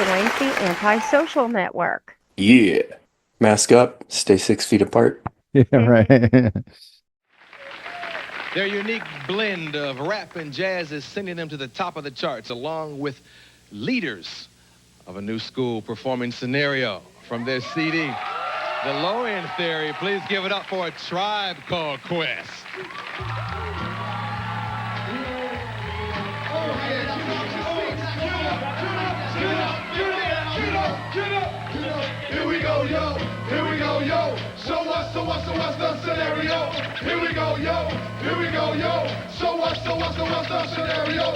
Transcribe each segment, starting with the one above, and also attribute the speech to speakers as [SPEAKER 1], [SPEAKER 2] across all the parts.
[SPEAKER 1] joins the Antisocial Network.
[SPEAKER 2] Yeah. Mask up, stay 6 feet apart.
[SPEAKER 3] Yeah, right.
[SPEAKER 4] Their unique blend of rap and jazz is sending them to the top of the charts, along with leaders of a new school performing Scenario from their CD, The Low-End Theory. Please give it up for A Tribe Called Quest.
[SPEAKER 5] Here we go, yo. Here we go, yo. So what's the scenario? Here we go, yo. Here we go, yo. So what's the scenario?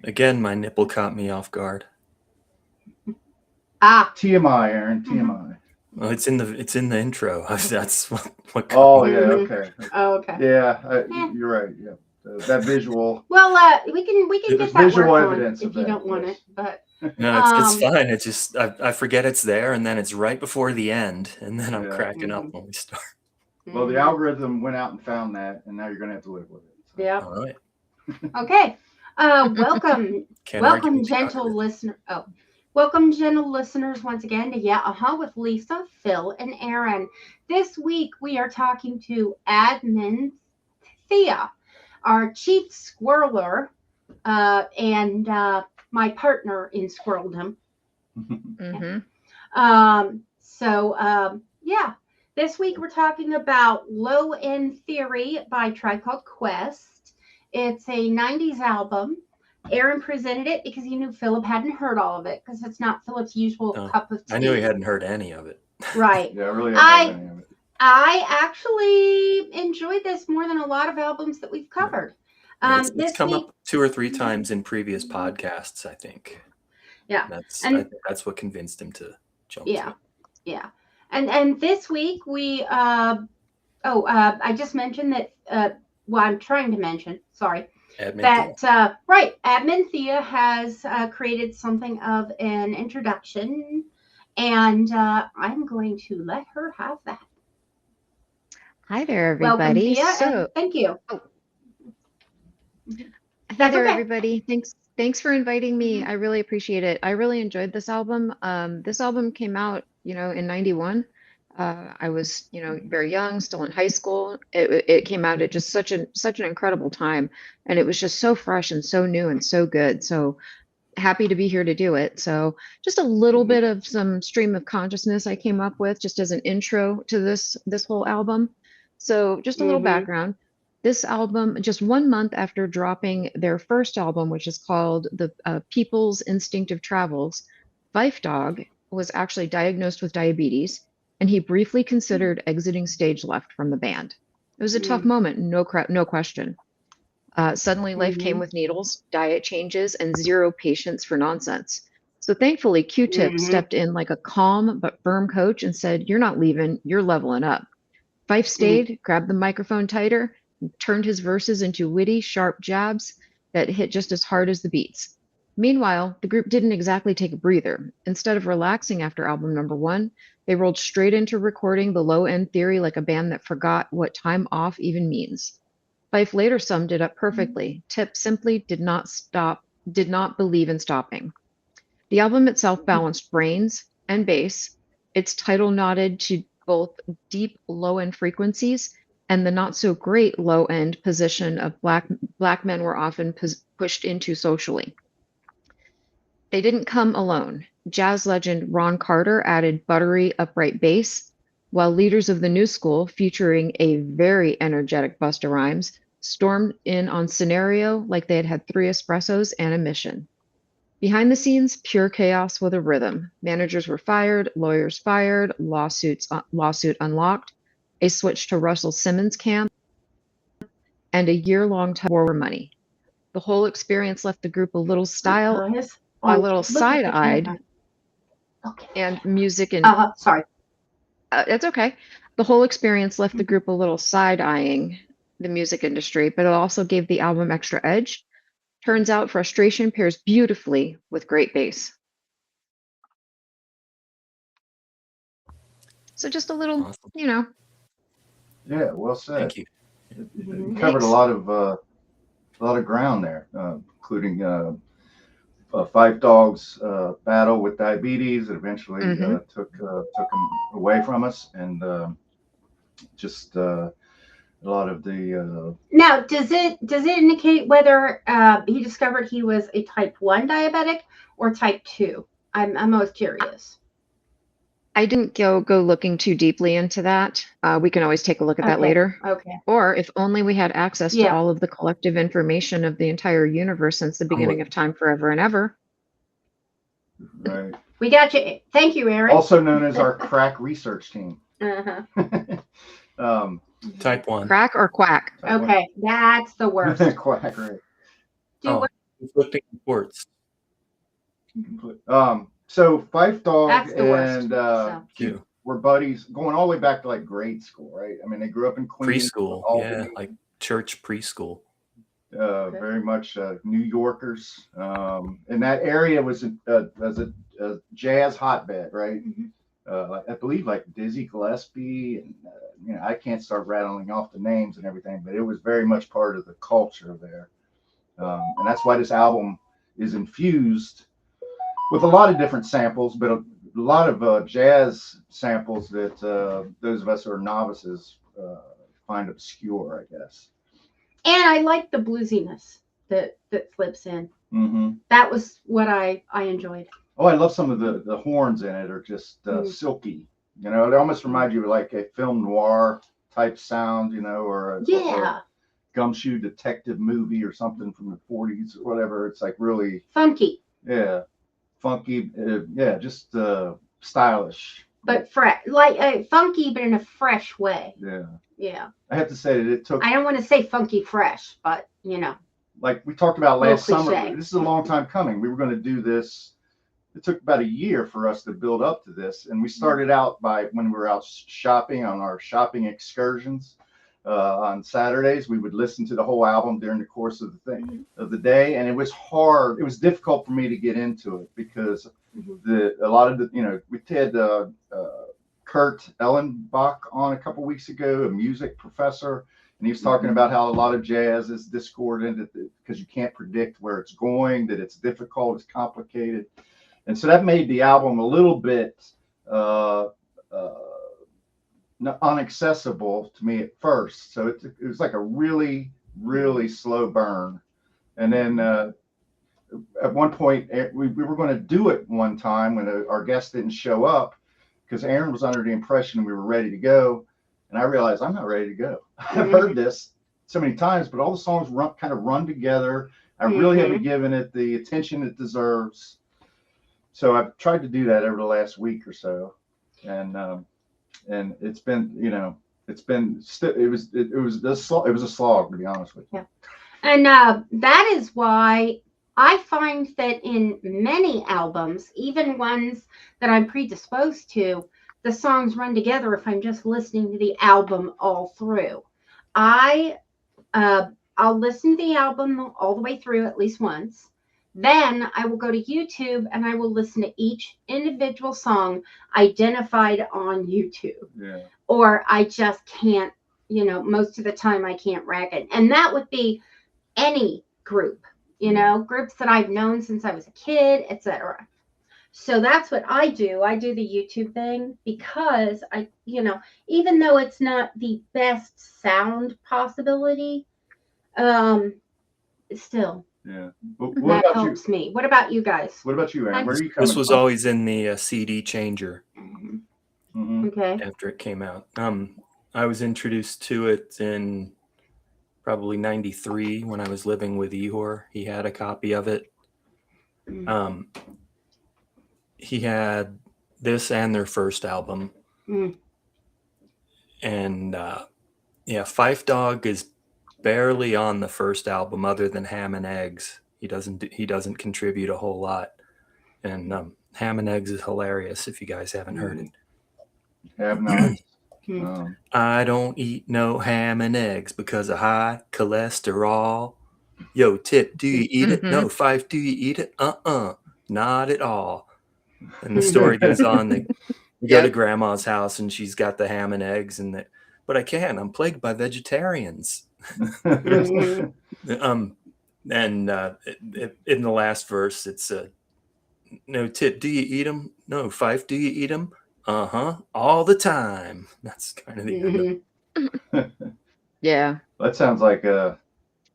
[SPEAKER 2] Again, my nipple caught me off guard.
[SPEAKER 3] TMI, Aaron. TMI.
[SPEAKER 2] Well, it's in the intro. That's what caught
[SPEAKER 3] Oh
[SPEAKER 2] me.
[SPEAKER 3] yeah. Okay.
[SPEAKER 6] Oh, okay.
[SPEAKER 3] Yeah, you're right. Yeah, that visual.
[SPEAKER 6] Well, we can get that
[SPEAKER 3] Visual
[SPEAKER 6] worked on
[SPEAKER 3] evidence
[SPEAKER 6] if
[SPEAKER 3] of
[SPEAKER 6] you
[SPEAKER 3] that,
[SPEAKER 6] don't want
[SPEAKER 3] yes.
[SPEAKER 6] it, but
[SPEAKER 2] No, it's fine. It's just I forget it's there, and then it's right before the end, and then I'm
[SPEAKER 3] Yeah.
[SPEAKER 2] cracking up when we start.
[SPEAKER 3] Well, the algorithm went out and found that, and now you're gonna have to live with it. So.
[SPEAKER 6] yeah.
[SPEAKER 2] All right.
[SPEAKER 6] Okay. Welcome,
[SPEAKER 2] Can't argue
[SPEAKER 6] welcome,
[SPEAKER 2] with the
[SPEAKER 6] gentle
[SPEAKER 2] algorithm.
[SPEAKER 6] listener. Oh, welcome, gentle listeners, once again to YUH with Lisa, Phil, and Aaron. This week we are talking to admin Thea, our chief squirreler, and my partner in squirreldom. Yeah. This week we're talking about Low-End Theory by Tribe Called Quest. It's a 90s album. Aaron presented it because he knew Philip hadn't heard all of it because it's not Philip's usual cup of tea.
[SPEAKER 2] I knew he hadn't heard any of it.
[SPEAKER 6] Right.
[SPEAKER 3] Yeah, I really haven't heard any of it.
[SPEAKER 6] I actually enjoyed this more than a lot of albums that we've covered.
[SPEAKER 2] It's come up 2 or 3 times in previous podcasts, I think.
[SPEAKER 6] Yeah.
[SPEAKER 2] I think that's what convinced him to jump to it.
[SPEAKER 6] Yeah. And this week we I just mentioned that I'm trying to mention, sorry.
[SPEAKER 2] Admin
[SPEAKER 6] Admin Thea has created something of an introduction, and I'm going to let her have that.
[SPEAKER 7] Hi there, everybody.
[SPEAKER 6] Welcome, Thea, and thank you.
[SPEAKER 7] Hi there, everybody. Thanks for inviting me. I really appreciate it. I really enjoyed this album. This album came out, in 91. I was, very young, still in high school. It came out at just such an incredible time, and it was just so fresh and so new and so good. So happy to be here to do it. So just a little bit of some stream of consciousness I came up with just as an intro to this whole album. So just a little background. This album, just 1 month after dropping their first album, which is called The People's Instinctive Travels, Fife Dogg was actually diagnosed with diabetes, and he briefly considered exiting stage left from the band. It was a tough moment, no question. Suddenly life came with needles, diet changes, and zero patience for nonsense. So thankfully, Q-Tip stepped in like a calm but firm coach and said, "You're not leaving, you're leveling up." Fife stayed, grabbed the microphone tighter, and turned his verses into witty, sharp jabs. that hit just as hard as the beats. Meanwhile, the group didn't exactly take a breather. Instead of relaxing after album number 1, they rolled straight into recording the Low End Theory like a band that forgot what time off even means. Fife later summed it up perfectly. Tip simply did not believe in stopping. The album itself balanced brains and bass. Its title nodded to both deep low-end frequencies and the not-so-great low-end position of black men were often pushed into socially. They didn't come alone. Jazz legend Ron Carter added buttery, upright bass, while leaders of the new school, featuring a very energetic Busta Rhymes, stormed in on Scenario like they had had 3 espressos and a mission. Behind the scenes, pure chaos with a rhythm. Managers were fired, lawyers fired, lawsuit unlocked, a switch to Russell Simmons' camp, and a year-long tug of war for money. The whole experience left the group a little side-eyed, and music and
[SPEAKER 6] sorry.
[SPEAKER 7] It's okay. The whole experience left the group a little side-eyeing the music industry, but it also gave the album extra edge. Turns out frustration pairs beautifully with great bass. So just a little,
[SPEAKER 2] Awesome.
[SPEAKER 3] Yeah, well said.
[SPEAKER 2] Thank you.
[SPEAKER 3] You covered a lot of ground there, including Fife Dogg's battle with diabetes that eventually took him away from us, and just a lot of the.
[SPEAKER 6] Now, does it indicate whether he discovered he was a type 1 diabetic or type 2? I'm most curious.
[SPEAKER 7] I didn't go looking too deeply into that. We can always take a look at that later.
[SPEAKER 6] Okay.
[SPEAKER 7] Or if only we had access to all of the collective information of the entire universe since the beginning of time, forever and ever.
[SPEAKER 3] Right.
[SPEAKER 6] We got you. Thank you, Aaron.
[SPEAKER 3] Also known as our crack research team.
[SPEAKER 2] Type 1.
[SPEAKER 7] Crack or quack?
[SPEAKER 6] Okay, that's the worst.
[SPEAKER 3] Quack, right.
[SPEAKER 2] Conflicting reports.
[SPEAKER 3] So Fife Dogg
[SPEAKER 6] That's the worst,
[SPEAKER 3] and
[SPEAKER 2] Q
[SPEAKER 3] were buddies going all the way back to like grade school, right? I mean, they grew up in Queens.
[SPEAKER 2] Preschool, yeah, like church preschool.
[SPEAKER 3] Very much New Yorkers. And that area was a jazz hotbed, right? I believe like Dizzy Gillespie, and I can't start rattling off the names and everything, but it was very much part of the culture there. And that's why this album is infused with a lot of different samples, but a lot of jazz samples that those of us who are novices find obscure, I guess.
[SPEAKER 6] And I like the bluesiness that slips in. That was what I enjoyed.
[SPEAKER 3] Oh, I love some of the horns in it are just silky. They almost remind you of like a film noir type sound, or a gumshoe detective movie or something from the 40s or whatever. It's like really
[SPEAKER 6] funky.
[SPEAKER 3] Yeah, funky. Just stylish.
[SPEAKER 6] But fresh, like funky, but in a fresh way.
[SPEAKER 3] Yeah. I have to say that it took.
[SPEAKER 6] I don't want to say funky fresh, but
[SPEAKER 3] like we talked about last
[SPEAKER 6] cliche.
[SPEAKER 3] summer. This is a long time coming. We were going to do this. It took about a year for us to build up to this, and we started out by when we were out shopping on our shopping excursions on Saturdays. We would listen to the whole album during the course of the day, and it was hard. It was difficult for me to get into it because a lot of we had Kurt Ellenbach on a couple weeks ago, a music professor, and he was talking about how a lot of jazz is discordant because you can't predict where it's going, that it's difficult, it's complicated. And so that made the album a little bit inaccessible to me at first. So it was like a really, really slow burn. And then at one point, we were going to do it one time when our guest didn't show up because Aaron was under the impression we were ready to go. And I realized I'm not ready to go. I've heard this so many times, but all the songs kind of run together. I really haven't given it the attention it deserves. So I've tried to do that over the last week or so, and it's been, it was a slog, to be honest with you.
[SPEAKER 6] Yeah, and that is why I find that in many albums, even ones that I'm predisposed to, the songs run together if I'm just listening to the album all through. I I'll listen to the album all the way through at least once. Then I will go to YouTube and I will listen to each individual song identified on YouTube.
[SPEAKER 3] Yeah.
[SPEAKER 6] Or I just can't, most of the time I can't rack it. And that would be any group, groups that I've known since I was a kid, etc. So that's what I do. I do the YouTube thing because even though it's not the best sound possibility, still.
[SPEAKER 3] Yeah. What
[SPEAKER 6] That
[SPEAKER 3] about you?
[SPEAKER 6] helps me. What about you guys?
[SPEAKER 3] What about you, Aaron? Where are you coming
[SPEAKER 2] This was
[SPEAKER 3] from?
[SPEAKER 2] always in the CD changer
[SPEAKER 3] Mhm.
[SPEAKER 6] Okay.
[SPEAKER 2] after it came out. I was introduced to it in probably 93 when I was living with Ihor. He had a copy of it. He had this and their first album. And Fife Dogg is barely on the first album other than Ham and Eggs. He doesn't contribute a whole lot. And Ham and Eggs is hilarious if you guys haven't heard it.
[SPEAKER 3] Have not.
[SPEAKER 2] I don't eat no ham and eggs because of high cholesterol. Yo, Tip, do you eat it? No, Fife, do you eat it? Not at all. And the story goes on. They go to grandma's house and she's got the ham and eggs but I can't. I'm plagued by vegetarians. And in the last verse, it's no, Tip, do you eat them? No, Fife, do you eat them? All the time. That's kind of the end of it.
[SPEAKER 7] Yeah.
[SPEAKER 3] That sounds like a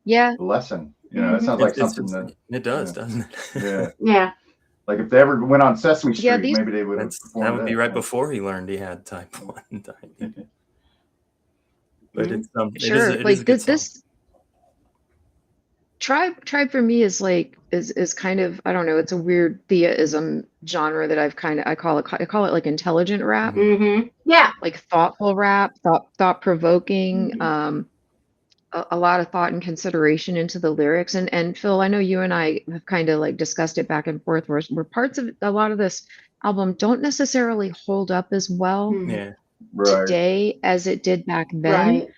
[SPEAKER 7] Yeah.
[SPEAKER 3] lesson. It sounds like something that
[SPEAKER 2] it does, doesn't it?
[SPEAKER 3] Yeah.
[SPEAKER 6] Yeah.
[SPEAKER 3] Like if they ever went on Sesame Street,
[SPEAKER 7] Yeah,
[SPEAKER 3] maybe they would have performed
[SPEAKER 2] that would be right before he learned he had type 1 diabetes. But it's
[SPEAKER 7] Sure.
[SPEAKER 2] it is
[SPEAKER 7] Like
[SPEAKER 2] a good
[SPEAKER 7] this
[SPEAKER 2] song.
[SPEAKER 7] tribe for me is like is kind of, I don't know, it's a weird theism genre that I call it like intelligent rap.
[SPEAKER 6] Yeah.
[SPEAKER 7] Like thoughtful rap, thought provoking, a lot of thought and consideration into the lyrics. And Phil, I know you and I have kind of like discussed it back and forth where parts of a lot of this album don't necessarily hold up as well
[SPEAKER 2] Yeah.
[SPEAKER 7] today as it did back then.
[SPEAKER 6] Right.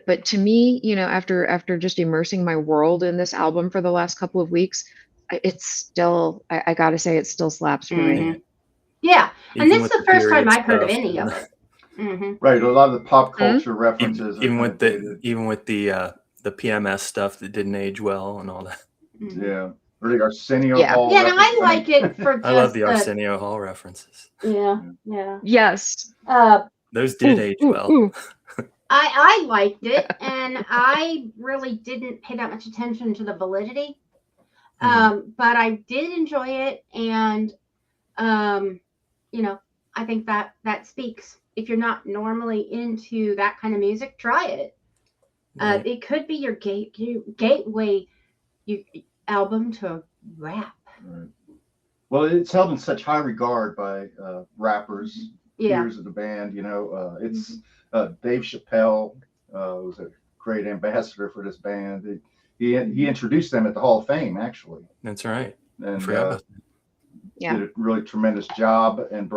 [SPEAKER 7] But to me, after just immersing my world in this album for the last couple of weeks, it's still, I gotta say, it still slaps for me.
[SPEAKER 6] Yeah. And
[SPEAKER 2] Even
[SPEAKER 6] this is
[SPEAKER 2] with
[SPEAKER 6] the first time
[SPEAKER 2] period
[SPEAKER 6] I've heard of
[SPEAKER 2] stuff
[SPEAKER 6] any
[SPEAKER 2] and-
[SPEAKER 6] of it.
[SPEAKER 3] Right. A lot of the pop culture references.
[SPEAKER 2] even
[SPEAKER 3] are
[SPEAKER 2] with
[SPEAKER 3] kinda
[SPEAKER 2] the PMS stuff that didn't age well and all that.
[SPEAKER 3] dated. Yeah. Or the Arsenio
[SPEAKER 7] Yeah.
[SPEAKER 3] Hall.
[SPEAKER 6] Yeah, no, I
[SPEAKER 3] reference.
[SPEAKER 6] like it for just
[SPEAKER 2] I love the Arsenio Hall references.
[SPEAKER 6] Yeah.
[SPEAKER 7] Yes.
[SPEAKER 2] Those did age well.
[SPEAKER 7] Ooh.
[SPEAKER 6] I liked it, and I really didn't pay that much attention to the validity. But I did enjoy it, and I think that speaks. If you're not normally into that kind of music, try it. It could be your gateway album to rap.
[SPEAKER 3] Right. Well, it's held in such high regard by rappers,
[SPEAKER 6] Yeah.
[SPEAKER 3] peers of the band. It's Dave Chappelle was a great ambassador for this band. He introduced them at the Hall of Fame, actually.
[SPEAKER 2] That's right. I
[SPEAKER 3] And
[SPEAKER 2] forgot about
[SPEAKER 7] Yeah.
[SPEAKER 3] did a really tremendous job and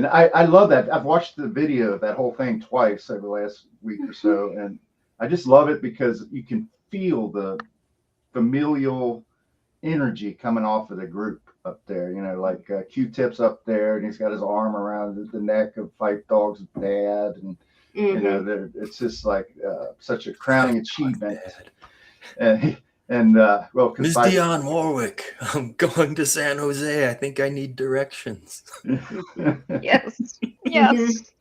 [SPEAKER 3] I love that. I've watched the video of that whole thing twice over the last week or so, and I just love it because you can feel the familial energy coming off of the group up there. Like Q-Tip's up there, and he's got his arm around the neck of Fife Dogg's dad, and it's just like such a crowning achievement. And well,
[SPEAKER 2] Miss
[SPEAKER 3] because
[SPEAKER 2] Dionne Warwick, I'm going to San Jose. I think I need directions.
[SPEAKER 7] Yes. Yes.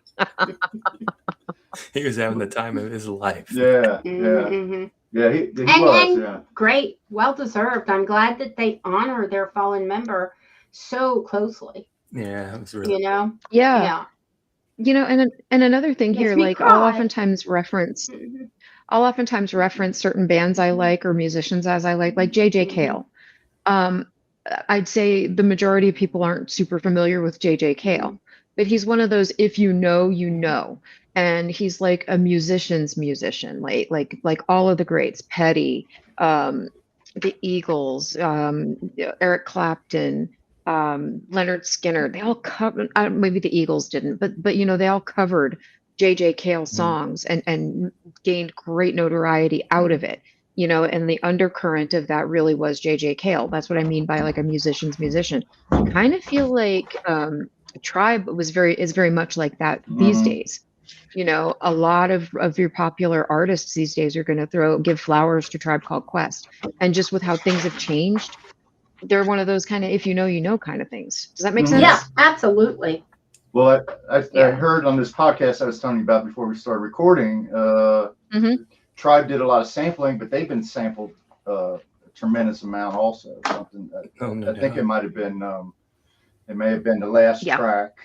[SPEAKER 2] He was having the time of his life.
[SPEAKER 3] yeah, he was. Yeah.
[SPEAKER 6] Great, well deserved. I'm glad that they honor their fallen member so closely.
[SPEAKER 2] Yeah, it was really.
[SPEAKER 7] Yeah. And another thing here,
[SPEAKER 6] Makes me
[SPEAKER 7] like
[SPEAKER 6] cry.
[SPEAKER 7] I'll oftentimes reference certain bands I like or musicians as I like JJ Cale. I'd say the majority of people aren't super familiar with JJ Cale, but he's one of those, if you know, you know. And he's like a musician's musician, like all of the greats, Petty, the Eagles, Eric Clapton, Leonard Skinner. They all covered. Maybe the Eagles didn't, but they all covered JJ Cale songs and gained great notoriety out of it. and the undercurrent of that really was J.J. Cale. That's what I mean by like a musician's musician. I kind of feel like Tribe is very much like that these days. A lot of your popular artists these days are going to give flowers to Tribe Called Quest. And just with how things have changed, they're one of those kind of if you know kind of things. Does that make sense?
[SPEAKER 6] Yeah, absolutely.
[SPEAKER 3] Well, I heard on this podcast I was telling you about before we started recording, Tribe did a lot of sampling, but they've been sampled a tremendous amount also. Something I think it might have been the last track.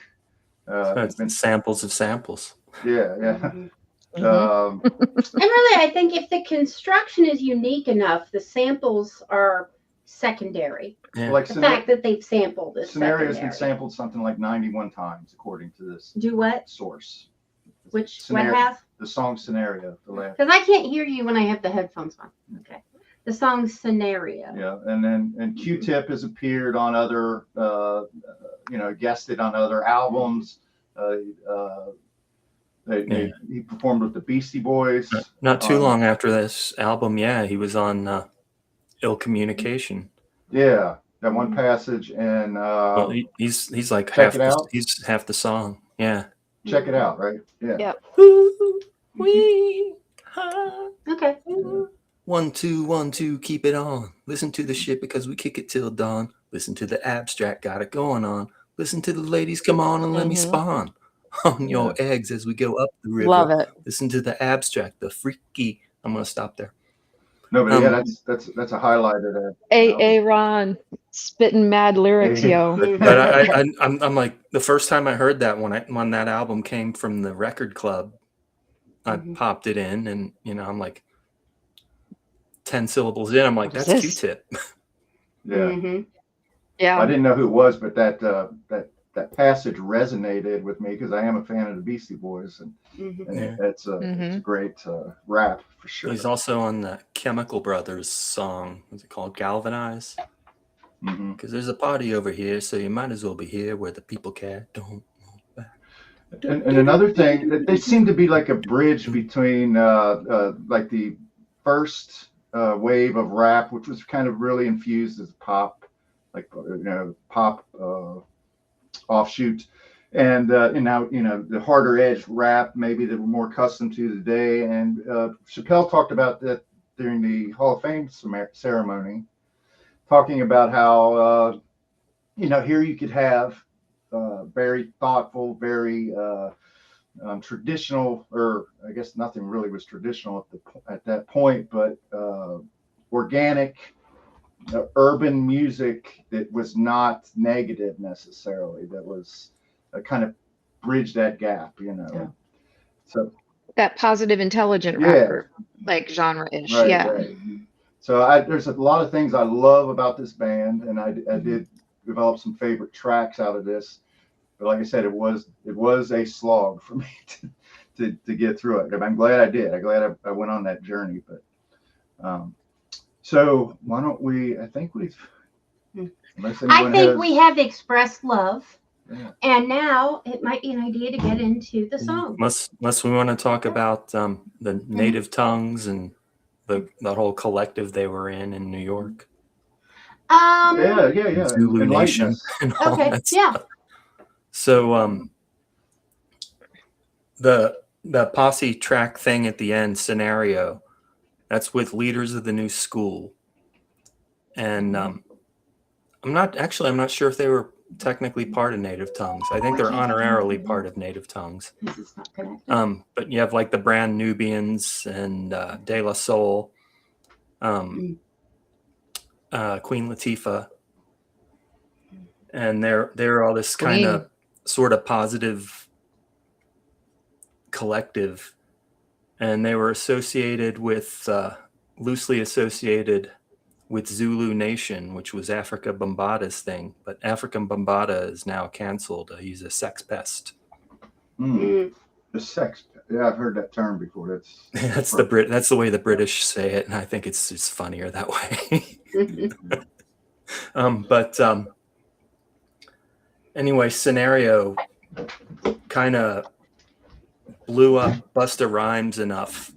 [SPEAKER 2] It's been samples of samples.
[SPEAKER 3] Yeah.
[SPEAKER 6] And really, I think if the construction is unique enough, the samples are secondary.
[SPEAKER 2] Yeah.
[SPEAKER 3] Like
[SPEAKER 6] the fact that they've sampled is
[SPEAKER 3] Scenario's
[SPEAKER 6] secondary.
[SPEAKER 3] been sampled something like 91 times, according to this source.
[SPEAKER 6] Which
[SPEAKER 3] Scenario,
[SPEAKER 6] what has?
[SPEAKER 3] The song Scenario.
[SPEAKER 6] Because I can't hear you when I have the headphones on. Okay. The song Scenario.
[SPEAKER 3] Yeah, and Q-Tip has appeared on other, guested on other albums. He performed with the Beastie Boys.
[SPEAKER 2] Not too long after this album, he was on Ill Communication.
[SPEAKER 3] Yeah, that one passage, and
[SPEAKER 2] well, he's like he's half the song. Yeah.
[SPEAKER 3] Check it out, right? Yeah.
[SPEAKER 7] Yep.
[SPEAKER 6] Okay.
[SPEAKER 2] 1 2 1 2, keep it on. Listen to the shit because we kick it till dawn. Listen to the abstract, got it going on. Listen to the ladies, come on and let me spawn on your eggs as we go up the river.
[SPEAKER 7] Love it.
[SPEAKER 2] Listen to the abstract, the freaky. I'm gonna stop there.
[SPEAKER 3] No, but that's a highlight of that.
[SPEAKER 7] Aaron spitting mad lyrics, yo.
[SPEAKER 2] But I'm like, the first time I heard that when that album came from the record club, I popped it in, and I'm like 10 syllables in, I'm like, that's Q-Tip.
[SPEAKER 3] Yeah.
[SPEAKER 7] Yeah.
[SPEAKER 3] I didn't know who it was, but that passage resonated with me because I am a fan of the Beastie Boys, and it's a great rap for sure.
[SPEAKER 2] He's also on the Chemical Brothers song. What's it called? Galvanize. Because there's a party over here, so you might as well be here where the people care. Don't move back.
[SPEAKER 3] And another thing, they seem to be like a bridge between like the first wave of rap, which was kind of really infused as pop, like pop offshoot, and now the harder edge rap maybe that we're more accustomed to today. And Chappelle talked about that during the Hall of Fame ceremony, talking about how here you could have very thoughtful, very traditional, or I guess nothing really was traditional at that point, but organic urban music that was not negative necessarily, that was kind of bridge that gap, So
[SPEAKER 7] that positive, intelligent rapper, like genre-ish.
[SPEAKER 3] Right. So there's a lot of things I love about this band, and I did develop some favorite tracks out of this. But like I said, it was a slog for me to get through it. I'm glad I did. I'm glad I went on that journey. But so why don't we? I think we
[SPEAKER 6] have expressed love, and now it might be an idea to get into the song.
[SPEAKER 2] Unless we want to talk about the native tongues and that whole collective they were in New York.
[SPEAKER 3] Yeah.
[SPEAKER 2] Zulu Nation and all that stuff. So the posse track thing at the end, Scenario, that's with Leaders of the New School. And I'm not sure if they were technically part of Native Tongues. I think they're honorarily part of Native Tongues. But you have like the Brand Nubians and De La Soul, Queen Latifah, and they're all this kind of sort of positive collective, and they were loosely associated with Zulu Nation, which was Africa Bambaata's thing, but African Bambaataa is now canceled. He's a sex pest.
[SPEAKER 3] The sex pest. Yeah, I've heard that term before.
[SPEAKER 2] That's the way the British say it, and I think it's just funnier that way. Anyway, Scenario kind of blew up Busta Rhymes enough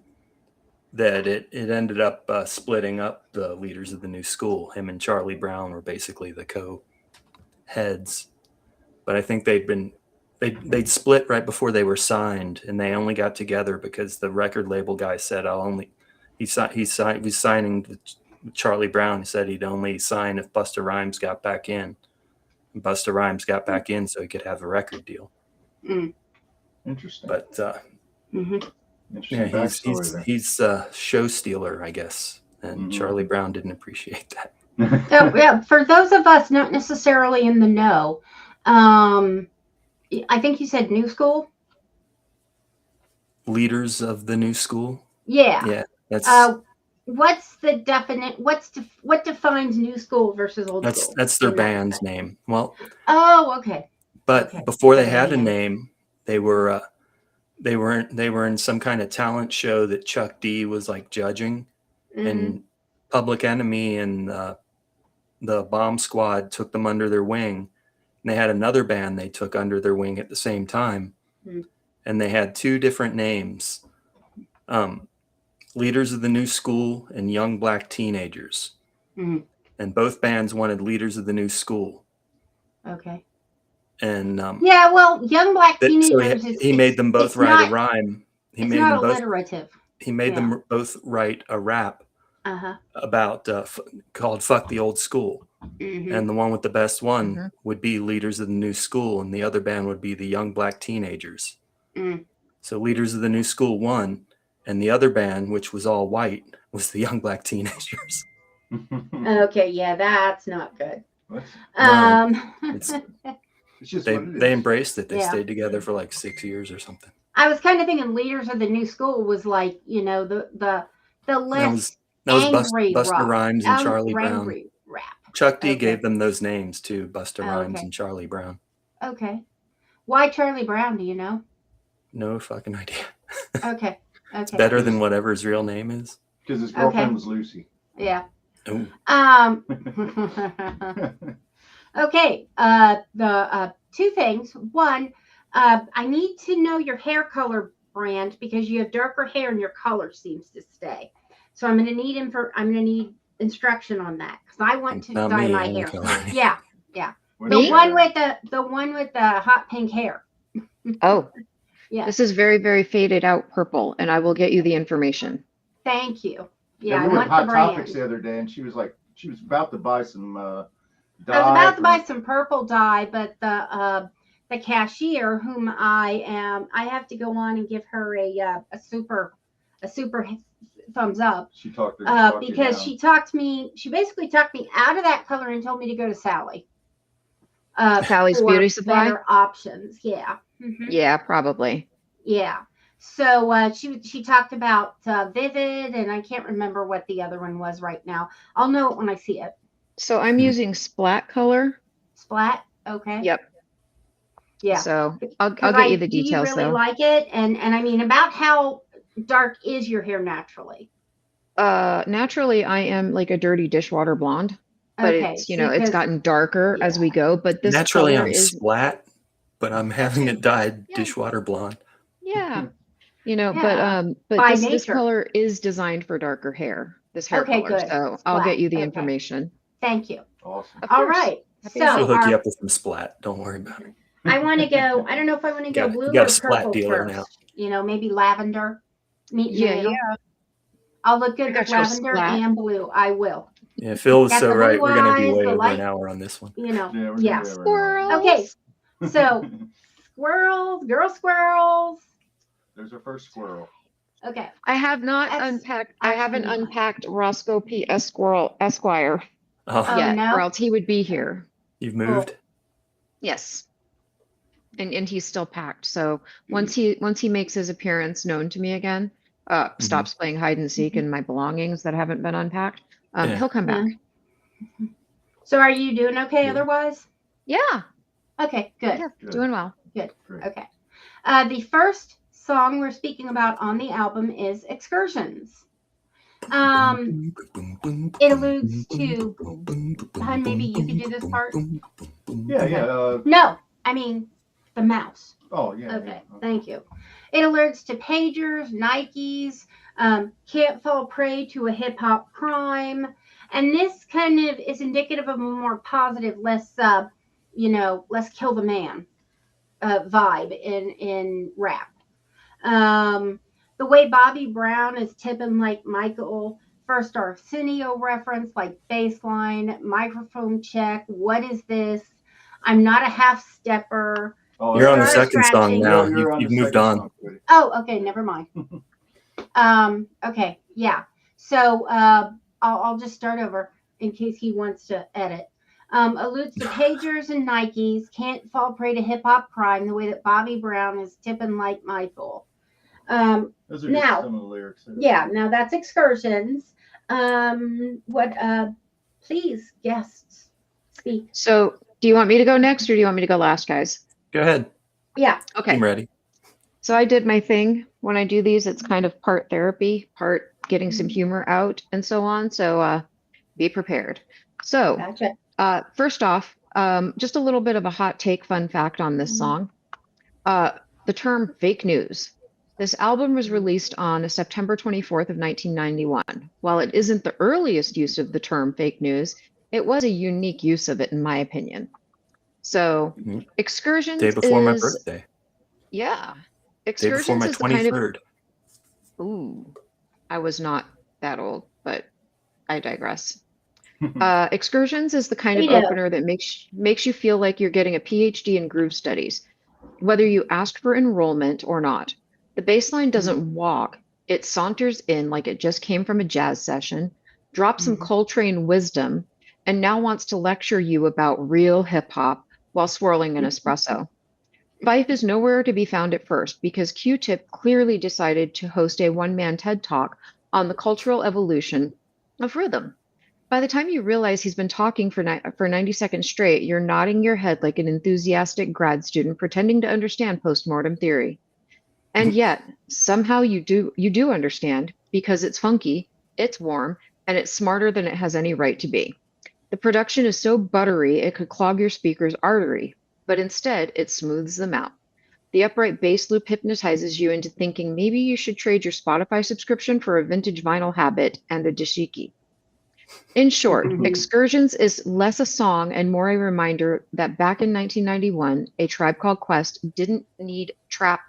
[SPEAKER 2] that it ended up splitting up the leaders of the new school. Him and Charlie Brown were basically the co-heads, but I think they'd split right before they were signed, and they only got together because the record label guy said he was signing with Charlie Brown. He said he'd only sign if Busta Rhymes got back in. And Busta Rhymes got back in so he could have a record deal.
[SPEAKER 3] Interesting.
[SPEAKER 2] But
[SPEAKER 3] Interesting
[SPEAKER 2] yeah,
[SPEAKER 3] backstory there.
[SPEAKER 2] he's a show stealer, I guess, and Charlie Brown didn't appreciate that.
[SPEAKER 6] Oh, yeah, for those of us not necessarily in the know, I think you said new school.
[SPEAKER 2] Leaders of the new school.
[SPEAKER 6] Yeah.
[SPEAKER 2] Yeah, that's
[SPEAKER 6] What's the definite? What defines new school versus old school?
[SPEAKER 2] that's their
[SPEAKER 6] in that
[SPEAKER 2] band's
[SPEAKER 6] respect?
[SPEAKER 2] name. Well,
[SPEAKER 6] Oh, okay.
[SPEAKER 2] but
[SPEAKER 6] Okay.
[SPEAKER 2] before they
[SPEAKER 6] Okay,
[SPEAKER 2] had a
[SPEAKER 6] yeah.
[SPEAKER 2] name, they were in some kind of talent show that Chuck D was like judging, and Public Enemy and the Bomb Squad took them under their wing. And they had another band they took under their wing at the same time, and they had two different names: Leaders of the New School and Young Black Teenagers. And both bands wanted Leaders of the New School.
[SPEAKER 6] Okay.
[SPEAKER 2] And
[SPEAKER 6] Yeah, well, Young Black Teenagers.
[SPEAKER 2] so he made them both write a rhyme. He
[SPEAKER 6] It's
[SPEAKER 2] made
[SPEAKER 6] not
[SPEAKER 2] them both.
[SPEAKER 6] alliterative.
[SPEAKER 2] He made them both write a rap about called "Fuck the Old School," and the one with the best one would be Leaders of the New School, and the other band would be the Young Black Teenagers. So Leaders of the New School won, and the other band, which was all white, was the Young Black Teenagers.
[SPEAKER 6] Okay, yeah, that's not good.
[SPEAKER 2] It's
[SPEAKER 3] just
[SPEAKER 2] they embraced it. They
[SPEAKER 6] Yeah.
[SPEAKER 2] stayed together for like 6 years or something.
[SPEAKER 6] I was kind of thinking Leaders of the New School was like, you know, the less
[SPEAKER 2] That was
[SPEAKER 6] angry
[SPEAKER 2] Busta
[SPEAKER 6] rock,
[SPEAKER 2] Rhymes and Charlie
[SPEAKER 6] angry
[SPEAKER 2] Brown.
[SPEAKER 6] rap.
[SPEAKER 2] Chuck D
[SPEAKER 6] Okay.
[SPEAKER 2] gave them those names too, Busta Rhymes
[SPEAKER 6] Okay.
[SPEAKER 2] and Charlie Brown.
[SPEAKER 6] Okay. Why Charlie Brown? Do you know?
[SPEAKER 2] No fucking idea.
[SPEAKER 6] Okay.
[SPEAKER 2] It's
[SPEAKER 6] Okay.
[SPEAKER 2] better than whatever his real name is.
[SPEAKER 3] Because his girlfriend
[SPEAKER 6] Okay.
[SPEAKER 3] was Lucy.
[SPEAKER 6] Yeah.
[SPEAKER 2] Ooh.
[SPEAKER 6] Okay. The two things. One, I need to know your hair color brand because you have darker hair and your color seems to stay. So I'm gonna need instruction on that because I want to
[SPEAKER 2] Not
[SPEAKER 6] dye
[SPEAKER 2] me,
[SPEAKER 6] my
[SPEAKER 2] any
[SPEAKER 6] hair.
[SPEAKER 2] color.
[SPEAKER 6] Yeah.
[SPEAKER 3] What
[SPEAKER 6] The
[SPEAKER 3] is
[SPEAKER 6] one
[SPEAKER 3] that?
[SPEAKER 6] with the hot pink hair.
[SPEAKER 7] Oh,
[SPEAKER 6] Yeah.
[SPEAKER 7] this is very, very faded out purple, and I will get you the information.
[SPEAKER 6] Thank you.
[SPEAKER 3] Yeah,
[SPEAKER 6] Yeah,
[SPEAKER 3] we
[SPEAKER 6] I
[SPEAKER 3] were
[SPEAKER 6] want
[SPEAKER 3] at
[SPEAKER 6] the
[SPEAKER 3] Hot Topics
[SPEAKER 6] brand.
[SPEAKER 3] the other day, and she was about to buy some dye.
[SPEAKER 6] I was about to
[SPEAKER 3] for-
[SPEAKER 6] buy some purple dye, but the cashier, whom I have to go on and give her a super thumbs up
[SPEAKER 3] She talked you
[SPEAKER 6] because
[SPEAKER 3] down.
[SPEAKER 6] she basically talked me out of that color and told me to go to Sally.
[SPEAKER 7] Sally's
[SPEAKER 6] for
[SPEAKER 7] Beauty Supply?
[SPEAKER 6] better options. Yeah.
[SPEAKER 7] Yeah, probably.
[SPEAKER 6] Yeah. So she talked about Vivid, and I can't remember what the other one was right now. I'll know it when I see it.
[SPEAKER 7] So I'm using Splat color.
[SPEAKER 6] Splat. Okay.
[SPEAKER 7] Yep.
[SPEAKER 6] Yeah.
[SPEAKER 7] So I'll
[SPEAKER 6] 'Cause
[SPEAKER 7] get you the
[SPEAKER 6] do you
[SPEAKER 7] details
[SPEAKER 6] really
[SPEAKER 7] though.
[SPEAKER 6] like it? And I mean, about how dark is your hair naturally?
[SPEAKER 7] Naturally, I am like a dirty dishwater blonde, but
[SPEAKER 6] Okay,
[SPEAKER 7] it's
[SPEAKER 6] see,
[SPEAKER 7] it's
[SPEAKER 6] 'cause-
[SPEAKER 7] gotten darker as we go. But this
[SPEAKER 2] Naturally,
[SPEAKER 7] color
[SPEAKER 2] I'm
[SPEAKER 7] is
[SPEAKER 2] splat, but I'm having it dyed
[SPEAKER 7] Yeah.
[SPEAKER 2] dishwater blonde.
[SPEAKER 7] yeah,
[SPEAKER 6] Yeah,
[SPEAKER 7] but
[SPEAKER 6] by
[SPEAKER 7] this
[SPEAKER 6] nature.
[SPEAKER 7] color is designed for darker hair. This hair
[SPEAKER 6] Okay,
[SPEAKER 7] color.
[SPEAKER 6] good.
[SPEAKER 7] So I'll get you the
[SPEAKER 6] Okay.
[SPEAKER 7] information.
[SPEAKER 6] Thank you.
[SPEAKER 3] Awesome.
[SPEAKER 7] Of
[SPEAKER 6] All
[SPEAKER 7] course.
[SPEAKER 6] right.
[SPEAKER 7] Happy
[SPEAKER 6] So
[SPEAKER 7] to
[SPEAKER 2] She'll hook you
[SPEAKER 6] our-
[SPEAKER 2] up with some splat. Don't worry about it.
[SPEAKER 6] I want to go. I don't know if I want to go
[SPEAKER 2] You
[SPEAKER 6] blue
[SPEAKER 2] got
[SPEAKER 6] or
[SPEAKER 2] a splat
[SPEAKER 6] purple
[SPEAKER 2] dealer
[SPEAKER 6] first.
[SPEAKER 2] now.
[SPEAKER 6] You know, maybe lavender. Meet in the
[SPEAKER 7] Yeah,
[SPEAKER 6] middle.
[SPEAKER 7] yeah.
[SPEAKER 6] I'll look
[SPEAKER 7] I
[SPEAKER 6] good
[SPEAKER 7] got
[SPEAKER 6] with
[SPEAKER 7] your
[SPEAKER 6] lavender
[SPEAKER 7] splat.
[SPEAKER 6] and blue. I will.
[SPEAKER 2] Yeah, Phil was
[SPEAKER 6] Got
[SPEAKER 2] so
[SPEAKER 6] the
[SPEAKER 2] right.
[SPEAKER 6] blue
[SPEAKER 2] We're going to be
[SPEAKER 6] eyes,
[SPEAKER 2] way
[SPEAKER 6] the
[SPEAKER 2] over
[SPEAKER 6] light-
[SPEAKER 2] an hour on this one.
[SPEAKER 6] You know.
[SPEAKER 3] Yeah, we're
[SPEAKER 6] Yeah.
[SPEAKER 3] gonna be
[SPEAKER 7] Squirrel.
[SPEAKER 6] Okay. So squirrels, girl squirrels.
[SPEAKER 3] There's our first squirrel.
[SPEAKER 6] Okay.
[SPEAKER 7] I have not
[SPEAKER 6] That's
[SPEAKER 7] unpacked. I haven't
[SPEAKER 6] actually
[SPEAKER 7] unpacked Roscoe P. Esquire
[SPEAKER 2] Oh,
[SPEAKER 6] Oh,
[SPEAKER 7] yet,
[SPEAKER 6] no?
[SPEAKER 7] or else he would be here.
[SPEAKER 2] you've moved?
[SPEAKER 7] Yes. And he's still packed. So once he makes his appearance known to me again, stops playing hide and seek in my belongings that haven't been unpacked,
[SPEAKER 2] Yeah.
[SPEAKER 7] he'll come back.
[SPEAKER 6] So are you doing okay
[SPEAKER 2] Yeah.
[SPEAKER 6] otherwise?
[SPEAKER 7] Yeah.
[SPEAKER 6] Okay, good.
[SPEAKER 7] Yeah.
[SPEAKER 3] Good.
[SPEAKER 7] Doing well.
[SPEAKER 3] Great.
[SPEAKER 6] Okay. The first song we're speaking about on the album is Excursions. It alludes to, Hun, maybe you could do this part?
[SPEAKER 3] Yeah.
[SPEAKER 6] No, I mean the mouse.
[SPEAKER 3] Oh, yeah.
[SPEAKER 6] Okay, thank you. It alerts to pagers, Nikes, Can't fall prey to a hip hop crime. And this kind of is indicative of a more positive, less, less kill the man vibe in rap. The way Bobby Brown is tipping like Michael, first Arsenio reference, like baseline, microphone check. What is this? I'm not a half stepper.
[SPEAKER 3] Oh,
[SPEAKER 2] You're on the
[SPEAKER 6] Start
[SPEAKER 2] second song
[SPEAKER 6] scratching.
[SPEAKER 2] now.
[SPEAKER 3] You're on
[SPEAKER 2] You've
[SPEAKER 3] the
[SPEAKER 2] moved
[SPEAKER 3] second
[SPEAKER 2] on.
[SPEAKER 3] song, Cody.
[SPEAKER 6] Oh, okay, never mind. Okay, yeah. So I'll just start over in case he wants to edit. Alludes to pagers and Nikes, can't fall prey to hip hop crime the way that Bobby Brown is tipping like Michael.
[SPEAKER 3] Those are
[SPEAKER 6] Now-
[SPEAKER 3] just some of the lyrics.
[SPEAKER 6] Yeah, now that's excursions. Please, guests, speak.
[SPEAKER 7] So, do you want me to go next or do you want me to go last, guys?
[SPEAKER 2] Go ahead.
[SPEAKER 6] Yeah.
[SPEAKER 7] Okay.
[SPEAKER 2] I'm ready.
[SPEAKER 7] So I did my thing. When I do these, it's kind of part therapy, part getting some humor out and so on. So be prepared. So
[SPEAKER 6] Gotcha.
[SPEAKER 7] first off, just a little bit of a hot take fun fact on this song. The term fake news. This album was released on September 24th of 1991. While it isn't the earliest use of the term fake news, it was a unique use of it in my opinion. So
[SPEAKER 2] Mhm.
[SPEAKER 7] excursions
[SPEAKER 2] Day before my
[SPEAKER 7] is-
[SPEAKER 2] birthday.
[SPEAKER 7] Yeah.
[SPEAKER 2] Day before
[SPEAKER 7] Excursions
[SPEAKER 2] my
[SPEAKER 7] is the kind of
[SPEAKER 2] 23rd.
[SPEAKER 7] Ooh, I was not that old, but I digress. Excursions is the kind of
[SPEAKER 6] Me too.
[SPEAKER 7] opener that makes you feel like you're getting a PhD in groove studies, whether you asked for enrollment or not. The bass line doesn't walk; it saunters in like it just came from a jazz session, drops some Coltrane wisdom, and now wants to lecture you about real hip hop while swirling an espresso. Fife is nowhere to be found at first because Q-Tip clearly decided to host a one-man TED Talk on the cultural evolution of rhythm. By the time you realize he's been talking for 90 seconds straight, you're nodding your head like an enthusiastic grad student pretending to understand postmortem theory. And yet, somehow you do understand because it's funky, it's warm, and it's smarter than it has any right to be. The production is so buttery it could clog your speaker's artery, but instead it smooths them out. The upright bass loop hypnotizes you into thinking maybe you should trade your Spotify subscription for a vintage vinyl habit and a dashiki. In short, Excursions is less a song and more a reminder that back in 1991, A Tribe Called Quest didn't need trap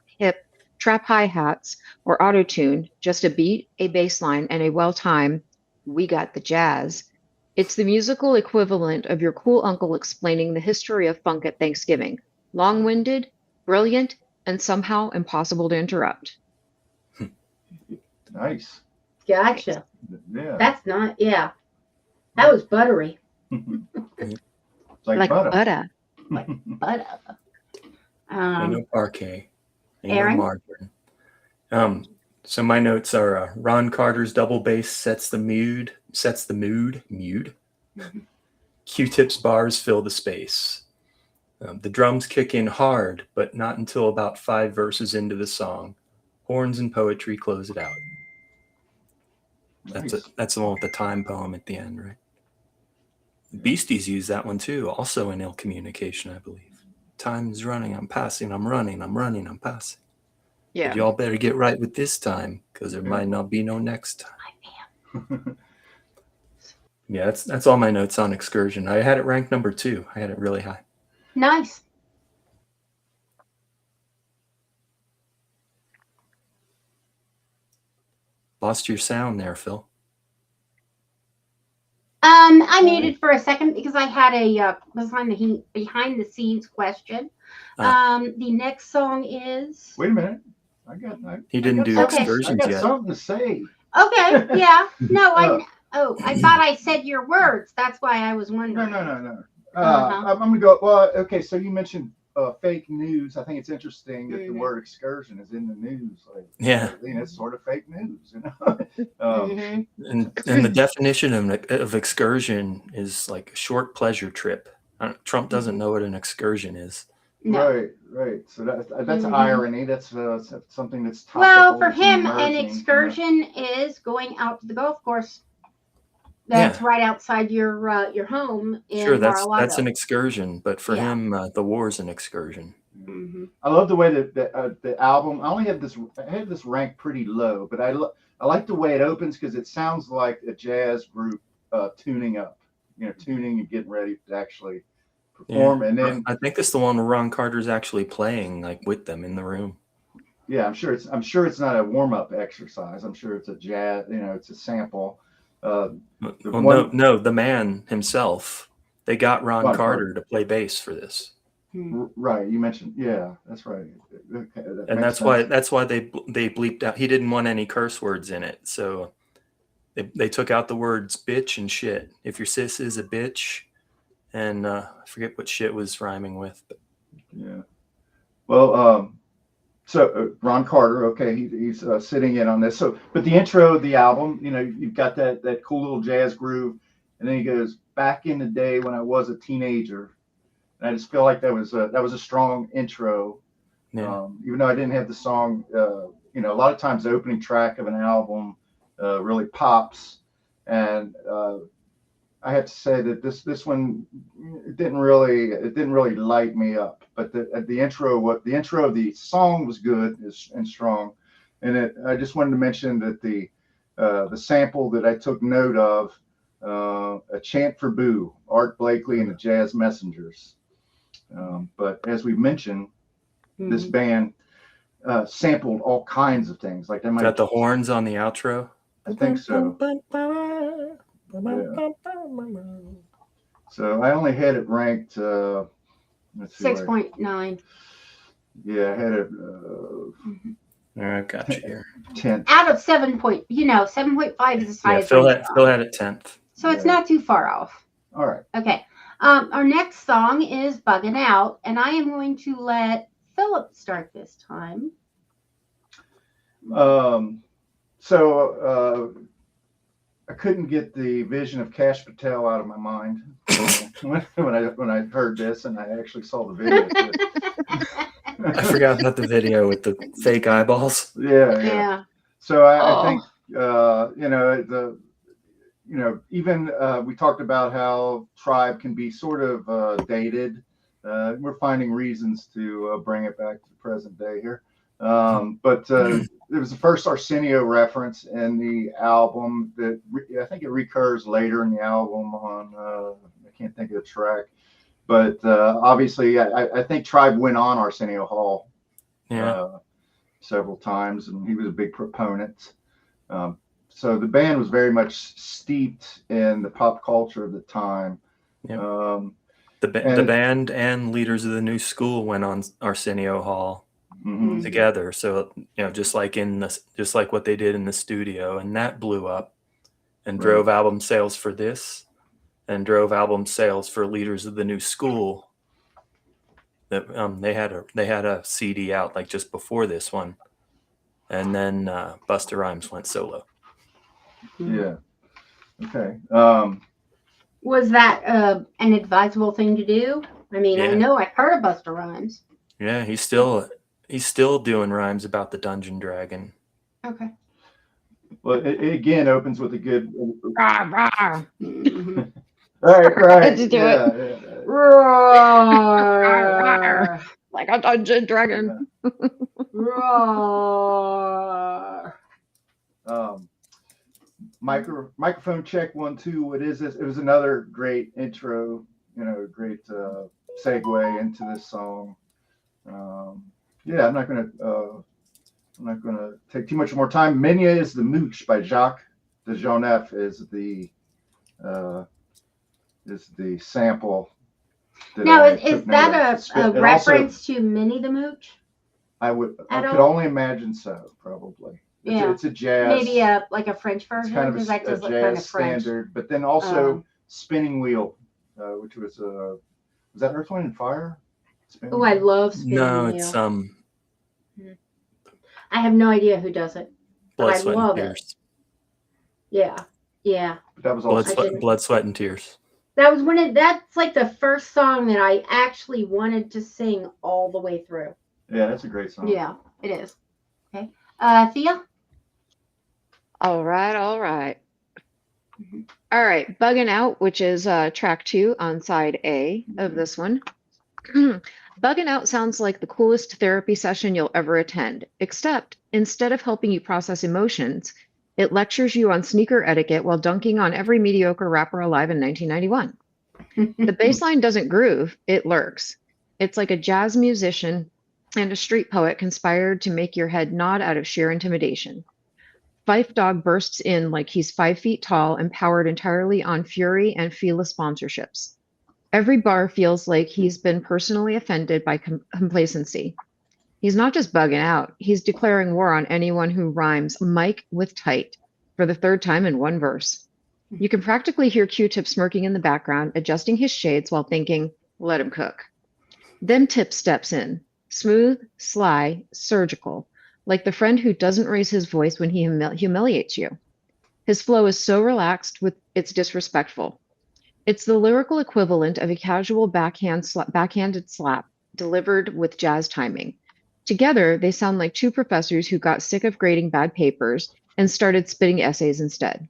[SPEAKER 7] hi-hats or auto-tune, just a beat, a bass line, and a well-timed, we got the jazz. It's the musical equivalent of your cool uncle explaining the history of funk at Thanksgiving. Long-winded, brilliant, and somehow impossible to interrupt.
[SPEAKER 3] Nice.
[SPEAKER 6] Gotcha.
[SPEAKER 3] Yeah.
[SPEAKER 6] That's not. Yeah. That was buttery.
[SPEAKER 3] Like butter.
[SPEAKER 7] butter.
[SPEAKER 6] Butter.
[SPEAKER 2] Ain't no parquet. Ain't
[SPEAKER 6] Aaron?
[SPEAKER 2] no margarine. So my notes are Ron Carter's double bass sets the mood. Q-Tip's bars fill the space. The drums kick in hard, but not until about 5 verses into the song. Horns and poetry close it out.
[SPEAKER 3] Nice.
[SPEAKER 2] That's the one with the time poem at the end, right? The Beasties use that one too, also in Ill Communication, I believe. Time's running, I'm passing, I'm running, I'm running, I'm passing.
[SPEAKER 7] Yeah.
[SPEAKER 2] But y'all better get right with this time, because there might not be no next time. Yeah, that's all my notes on Excursion. I had it ranked number 2. I had it really high.
[SPEAKER 6] Nice.
[SPEAKER 2] Lost your sound there, Phil.
[SPEAKER 6] I muted for a second because I had a behind the scenes question. The next song is.
[SPEAKER 3] Wait a minute.
[SPEAKER 2] He didn't do
[SPEAKER 6] Okay.
[SPEAKER 2] Excursions
[SPEAKER 3] I got
[SPEAKER 2] yet.
[SPEAKER 3] something to say.
[SPEAKER 6] Okay. Yeah. No. I
[SPEAKER 3] Oh.
[SPEAKER 6] thought I said your words. That's why I was wondering.
[SPEAKER 3] No.
[SPEAKER 6] Uh-huh.
[SPEAKER 3] I'm gonna go. Well, okay. So you mentioned fake news. I think it's interesting that the
[SPEAKER 6] Mhm.
[SPEAKER 3] word excursion is in the news. Like,
[SPEAKER 2] Yeah.
[SPEAKER 3] I mean, it's sort of fake news, you know.
[SPEAKER 6] Mhm.
[SPEAKER 2] And the definition of excursion is like a short pleasure trip. Trump doesn't know what an excursion is.
[SPEAKER 6] No.
[SPEAKER 3] Right. So that's
[SPEAKER 6] Mhm.
[SPEAKER 3] irony. That's something that's topical.
[SPEAKER 6] Well, for
[SPEAKER 3] that's
[SPEAKER 6] him, an
[SPEAKER 3] emerging,
[SPEAKER 6] excursion is going out to the golf course. That's right outside your home in
[SPEAKER 2] Sure, that's
[SPEAKER 6] Mar-a-Lago.
[SPEAKER 2] an excursion, but for
[SPEAKER 6] Yeah.
[SPEAKER 2] him, the war's an excursion.
[SPEAKER 6] Mhm.
[SPEAKER 3] I love the way that the album. I had this ranked pretty low, but I I like the way it opens because it sounds like a jazz group tuning up, tuning and getting ready to actually perform. And then
[SPEAKER 2] I think it's the one where Ron Carter's actually playing like with them in the room.
[SPEAKER 3] Yeah, I'm sure it's not a warm up exercise. I'm sure it's a jazz, it's a sample.
[SPEAKER 2] No, the man himself. They got Ron Carter to play bass for this.
[SPEAKER 3] Right, you mentioned, yeah, that's right. Okay,
[SPEAKER 2] And that's why they bleeped out. He didn't want any curse words in it, so they took out the words bitch and shit. If your sis is a bitch, and I forget what shit was rhyming with. But.
[SPEAKER 3] Yeah. Well, so Ron Carter, okay, he's sitting in on this. So, but the intro of the album, you've got that cool little jazz groove, and then he goes, "Back in the day when I was a teenager." And I just feel like that was a strong intro.
[SPEAKER 2] Yeah.
[SPEAKER 3] Even though I didn't have the song, a lot of times the opening track of an album really pops, and I have to say that this one it didn't really light me up. But the intro of the song was good and strong, and I just wanted to mention that the sample that I took note of, "A Chant for Boo," Art Blakey and the Jazz Messengers. But as we mentioned, this band sampled all kinds of things. Like they might
[SPEAKER 2] Got the horns on the outro.
[SPEAKER 3] I think so. Yeah. So I only had it ranked. Let's see.
[SPEAKER 6] 6.9.
[SPEAKER 3] Yeah, I had it.
[SPEAKER 2] I got you here.
[SPEAKER 3] 10th.
[SPEAKER 6] Out of 7.5 is as high as
[SPEAKER 2] Phil had it 10th.
[SPEAKER 6] So it's not too far off.
[SPEAKER 3] All right.
[SPEAKER 6] Okay. Our next song is Buggin' Out, and I am going to let Philip start this time.
[SPEAKER 3] So I couldn't get the vision of Cash Patel out of my mind when I heard this, and I actually saw the video.
[SPEAKER 2] I forgot about the video with the fake eyeballs.
[SPEAKER 6] Yeah.
[SPEAKER 3] So I think even we talked about how Tribe can be sort of dated. We're finding reasons to bring it back to the present day here. But it was the first Arsenio reference in the album that I think it recurs later in the album on, I can't think of the track. But obviously, I think Tribe went on Arsenio Hall several times, and he was a big proponent. So the band was very much steeped in the pop culture of the time.
[SPEAKER 2] Yeah. The band and Leaders of the New School went on Arsenio Hall together. So just like what they did in the studio, and that blew up and drove album sales for this, and drove album sales for Leaders of the New School. That they had a CD out like just before this one, and then Busta Rhymes went solo.
[SPEAKER 3] Yeah. Okay.
[SPEAKER 6] Was that an advisable thing to do? I mean, I know I've heard of Busta Rhymes.
[SPEAKER 2] Yeah, he's still doing rhymes about the Dungeon Dragon.
[SPEAKER 6] Okay.
[SPEAKER 3] Well, it again opens with a good.
[SPEAKER 7] Rah.
[SPEAKER 3] Right.
[SPEAKER 7] Let's do it.
[SPEAKER 6] Roar.
[SPEAKER 7] Like a dungeon dragon.
[SPEAKER 6] Roar.
[SPEAKER 3] Microphone check 1 2. What is this? It was another great intro. Great segue into this song. I'm not gonna take too much more time. Menya is the Mooch by Jacques de Jonnef is the sample.
[SPEAKER 6] Now, is that a reference to Minnie the Mooch?
[SPEAKER 3] I could only imagine so, probably. It's a jazz.
[SPEAKER 6] Maybe a French version.
[SPEAKER 3] It's kind of a
[SPEAKER 6] that does
[SPEAKER 3] jazz
[SPEAKER 6] look kind of French.
[SPEAKER 3] standard, but then also Spinning Wheel, which was was that Earth, Wind and Fire?
[SPEAKER 6] Oh, I love Spinning Wheel.
[SPEAKER 2] No, it's
[SPEAKER 6] I have no idea who does it.
[SPEAKER 2] Blood,
[SPEAKER 6] but
[SPEAKER 2] Sweat,
[SPEAKER 6] I love
[SPEAKER 2] and Tears.
[SPEAKER 6] it. Yeah.
[SPEAKER 3] But that was also
[SPEAKER 2] Blood, Sweat, and Tears.
[SPEAKER 6] That was that's like the first song that I actually wanted to sing all the way through.
[SPEAKER 3] Yeah, that's a great song.
[SPEAKER 6] Yeah, it is. Okay. Thea?
[SPEAKER 7] All right. All right, Buggin' Out, which is track 2 on side A of this one. Buggin' Out sounds like the coolest therapy session you'll ever attend, except instead of helping you process emotions, It lectures you on sneaker etiquette while dunking on every mediocre rapper alive in 1991. The bass line doesn't groove, it lurks. It's like a jazz musician and a street poet conspired to make your head nod out of sheer intimidation. Fife Dogg bursts in like he's 5 feet tall and powered entirely on fury and Fila sponsorships. Every bar feels like he's been personally offended by complacency. He's not just bugging out, he's declaring war on anyone who rhymes Mike with tight for the 3rd time in one verse. You can practically hear Q-Tip smirking in the background, adjusting his shades while thinking, let him cook. Then Tip steps in, smooth, sly, surgical, like the friend who doesn't raise his voice when he humiliates you. His flow is so relaxed it's disrespectful. It's the lyrical equivalent of a casual backhanded slap delivered with jazz timing. Together, they sound like 2 professors who got sick of grading bad papers and started spitting essays instead.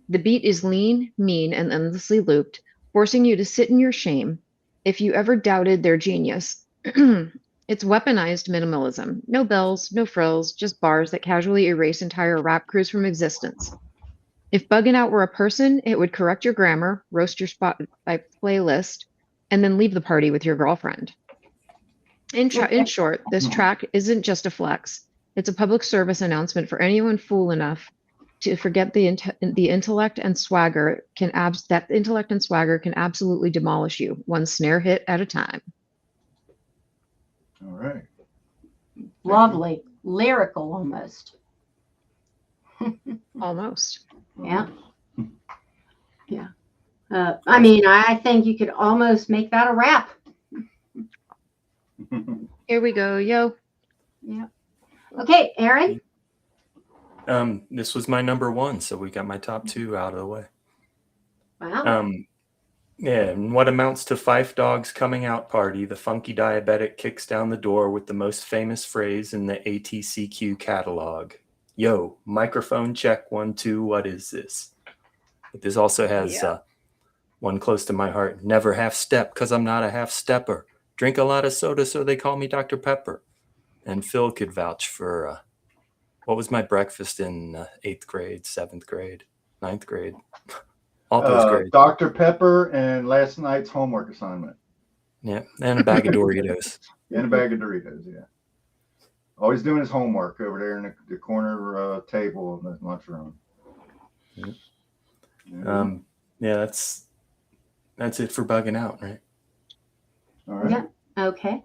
[SPEAKER 7] The beat is lean, mean, and endlessly looped, forcing you to sit in your shame if you ever doubted their genius. It's weaponized minimalism. No bells, no frills, just bars that casually erase entire rap crews from existence. If bugging out were a person, it would correct your grammar, roast your Spotify playlist, and then leave the party with your girlfriend. In short, this track isn't just a flex. It's a public service announcement for anyone fool enough to forget the intellect and swagger can absolutely demolish you, one snare hit at a time.
[SPEAKER 3] All right.
[SPEAKER 6] Lovely. Lyrical almost.
[SPEAKER 7] Almost.
[SPEAKER 6] Yeah. Yeah. I mean, I think you could almost make that a rap.
[SPEAKER 7] Here we go, yo.
[SPEAKER 6] Yeah. Okay, Aaron.
[SPEAKER 2] This was my number 1, so we got my top 2 out of the way.
[SPEAKER 6] Wow.
[SPEAKER 2] Yeah, and what amounts to Fife Dogg's coming out party, the funky diabetic kicks down the door with the most famous phrase in the ATCQ catalog. Yo, microphone check 1, 2, what is this? But this also has one close to my heart. Never half step, because I'm not a half stepper. Drink a lot of soda, so they call me Dr. Pepper. And Phil could vouch for what was my breakfast in 8th grade, 7th grade, 9th grade? All those grades.
[SPEAKER 3] Dr. Pepper and last night's homework assignment.
[SPEAKER 2] Yeah, and a bag of Doritos.
[SPEAKER 3] And a bag of Doritos, yeah. Always doing his homework over there in the corner table in the lunchroom.
[SPEAKER 2] Yeah, that's it for bugging out, right?
[SPEAKER 3] All right.
[SPEAKER 6] Yeah. Okay.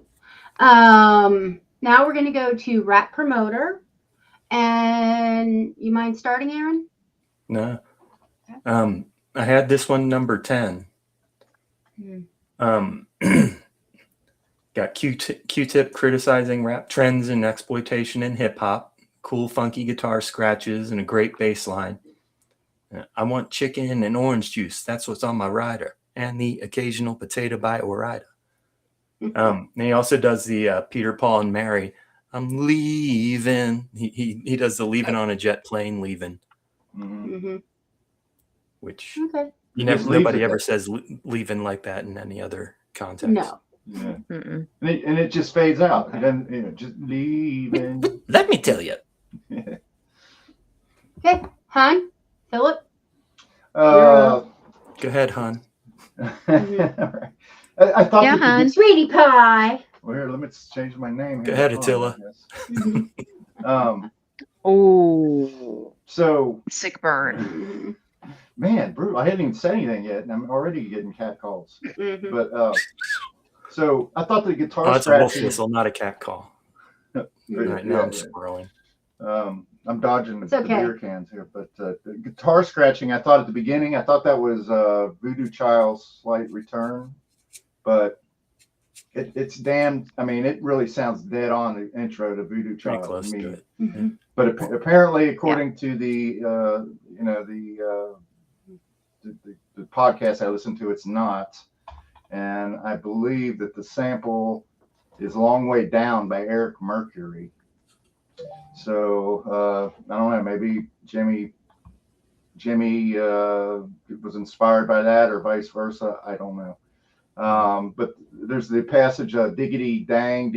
[SPEAKER 6] Now we're going to go to Rap Promoter. And you mind starting, Aaron?
[SPEAKER 2] No. I had this one number 10. Got Q-Tip criticizing rap trends and exploitation in hip hop, cool funky guitar scratches and a great bass line. I want chicken and orange juice. That's what's on my rider, and the occasional potato by Orida. And he also does the Peter, Paul, and Mary. I'm leaving. He does the leaving on a jet plane leaving, which nobody ever says leaving like that in any other context.
[SPEAKER 6] No.
[SPEAKER 3] Yeah. And it just fades out. And then just leaving.
[SPEAKER 2] Let me tell you.
[SPEAKER 6] Okay, Han, Philip.
[SPEAKER 2] Go ahead, Han.
[SPEAKER 3] I thought
[SPEAKER 7] Han.
[SPEAKER 6] Sweetie Pie.
[SPEAKER 3] Well, here, let me change my name.
[SPEAKER 2] Go ahead, Attila.
[SPEAKER 3] So
[SPEAKER 7] sick burn.
[SPEAKER 3] Man, brutal. I hadn't even said anything yet, and I'm already getting cat calls. But so I thought the guitar
[SPEAKER 2] that's a wolf
[SPEAKER 3] scratching.
[SPEAKER 2] whistle, not a cat call. Right now I'm swirling.
[SPEAKER 3] I'm dodging the beer cans here, but the guitar scratching, I thought at the beginning, I thought that was Voodoo Child's Slight Return, but it's damn. I mean, it really sounds dead on the intro to Voodoo Child to me.
[SPEAKER 2] Yeah.
[SPEAKER 3] But apparently, according to the the podcast I listened to, it's not. And I believe that the sample is Long Way Down by Eric Mercury. So I don't know, maybe Jimmy was inspired by that or vice versa. I don't know. But there's the passage diggity dang,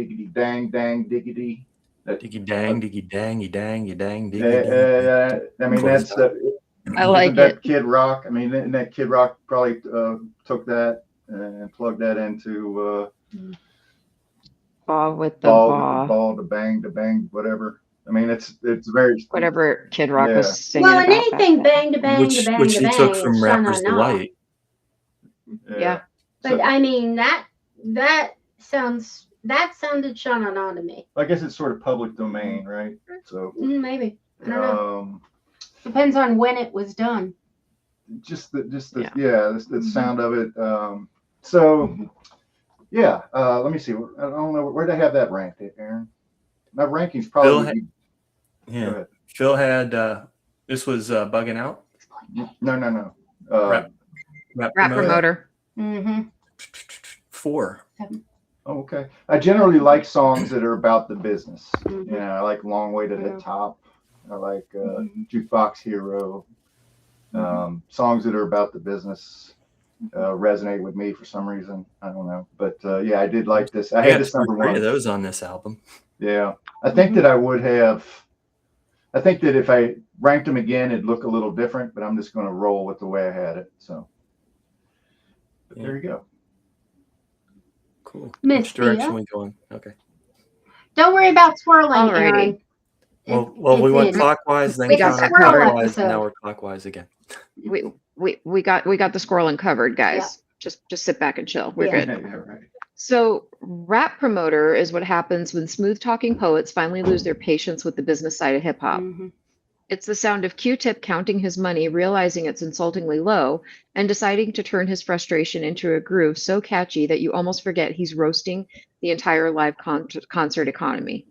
[SPEAKER 3] dang, diggity.
[SPEAKER 2] Diggy dang, diggy dang, you dang, you dang, diggy dang.
[SPEAKER 3] I mean,
[SPEAKER 2] Close
[SPEAKER 3] that's
[SPEAKER 2] that.
[SPEAKER 7] I like
[SPEAKER 3] isn't that
[SPEAKER 7] it.
[SPEAKER 3] Kid Rock? I mean, and that Kid Rock probably took that and plugged that into
[SPEAKER 7] Ball with the
[SPEAKER 3] ball,
[SPEAKER 7] ball.
[SPEAKER 3] the bang, whatever. I mean, it's very
[SPEAKER 7] Whatever Kid Rock
[SPEAKER 3] Yeah.
[SPEAKER 7] was singing
[SPEAKER 6] Well, and
[SPEAKER 7] about back
[SPEAKER 6] anything
[SPEAKER 7] then.
[SPEAKER 6] bang to bang to bang
[SPEAKER 2] Which
[SPEAKER 6] to
[SPEAKER 2] he
[SPEAKER 6] bang
[SPEAKER 2] took
[SPEAKER 6] is
[SPEAKER 2] from Rapper's
[SPEAKER 6] sha-na-na.
[SPEAKER 2] Delight.
[SPEAKER 7] Yeah.
[SPEAKER 6] But
[SPEAKER 3] So,
[SPEAKER 6] I mean that sounded sha-na-na to me.
[SPEAKER 3] I guess it's sort of public domain, right? So
[SPEAKER 6] Maybe. I don't know.
[SPEAKER 3] um,
[SPEAKER 6] Depends on when it was done.
[SPEAKER 3] just the
[SPEAKER 7] Yeah.
[SPEAKER 3] the sound of it. So yeah, let me see. I don't know where they have that ranked, Aaron. My ranking's probably
[SPEAKER 2] Phil
[SPEAKER 3] would
[SPEAKER 2] had-
[SPEAKER 3] be, go
[SPEAKER 2] Yeah.
[SPEAKER 3] ahead.
[SPEAKER 2] Phil had this was bugging out.
[SPEAKER 3] No.
[SPEAKER 2] Rap
[SPEAKER 7] Rap
[SPEAKER 2] promoter.
[SPEAKER 7] promoter.
[SPEAKER 6] Mm-hmm.
[SPEAKER 3] 4.
[SPEAKER 2] 4.
[SPEAKER 3] Oh, okay. I generally like songs that are about the business.
[SPEAKER 6] Mhm.
[SPEAKER 3] You know, I like Long Way to the
[SPEAKER 6] Yeah.
[SPEAKER 3] Top. I like Jukebox Hero. Songs that are about the business resonate with me for some reason. I don't know. But yeah, I did like this. I had
[SPEAKER 2] got
[SPEAKER 3] this
[SPEAKER 2] 2 or
[SPEAKER 3] number
[SPEAKER 2] 3 of
[SPEAKER 3] 1.
[SPEAKER 2] those on this album.
[SPEAKER 3] Yeah. I think that I would have. I think that if I ranked them again, it'd look a little different, but I'm just going to roll with the way I had it. So but there you go.
[SPEAKER 2] Cool.
[SPEAKER 6] Miss
[SPEAKER 2] Which direction
[SPEAKER 6] Thea?
[SPEAKER 2] we going? Okay.
[SPEAKER 6] Don't worry about swirling,
[SPEAKER 7] Alrighty.
[SPEAKER 6] Aaron.
[SPEAKER 2] Well, we
[SPEAKER 6] It's
[SPEAKER 2] went
[SPEAKER 6] in.
[SPEAKER 2] clockwise, then
[SPEAKER 7] We got that covered.
[SPEAKER 2] counterclockwise,
[SPEAKER 6] episode.
[SPEAKER 2] and now we're clockwise again.
[SPEAKER 7] We got the squirreling covered, guys. Just sit back and chill. We're
[SPEAKER 6] Yeah.
[SPEAKER 7] good.
[SPEAKER 3] Yeah, right.
[SPEAKER 7] So, rap promoter is what happens when smooth talking poets finally lose their patience with the business side of hip hop.
[SPEAKER 6] Mhm.
[SPEAKER 7] It's the sound of Q-Tip counting his money, realizing it's insultingly low, and deciding to turn his frustration into a groove so catchy that you almost forget he's roasting the entire live concert economy.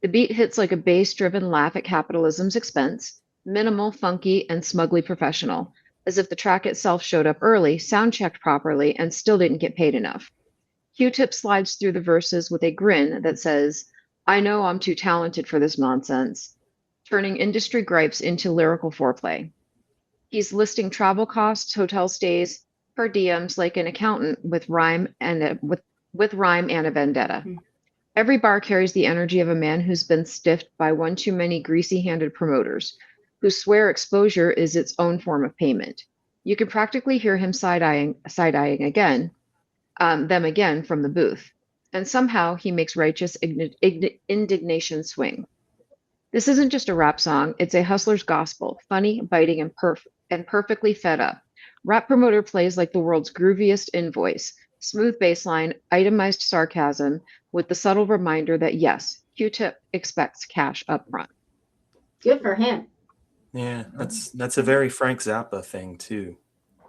[SPEAKER 7] The beat hits like a bass-driven laugh at capitalism's expense, minimal, funky, and smugly professional, as if the track itself showed up early, sound-checked properly, and still didn't get paid enough. Q-Tip slides through the verses with a grin that says, "I know I'm too talented for this nonsense," turning industry gripes into lyrical foreplay. He's listing travel costs, hotel stays, per diems like an accountant with rhyme and a vendetta. Every bar carries the energy of a man who's been stiffed by one too many greasy-handed promoters, who swear exposure is its own form of payment. You can practically hear him side-eyeing them again from the booth, and somehow he makes righteous indignation swing. This isn't just a rap song, it's a hustler's gospel, funny, biting, and perfectly fed up. Rap promoter plays like the world's grooviest invoice, smooth bassline, itemized sarcasm, with the subtle reminder that yes, Q-Tip expects cash up front.
[SPEAKER 6] Good for him.
[SPEAKER 2] Yeah, that's a very Frank Zappa thing too.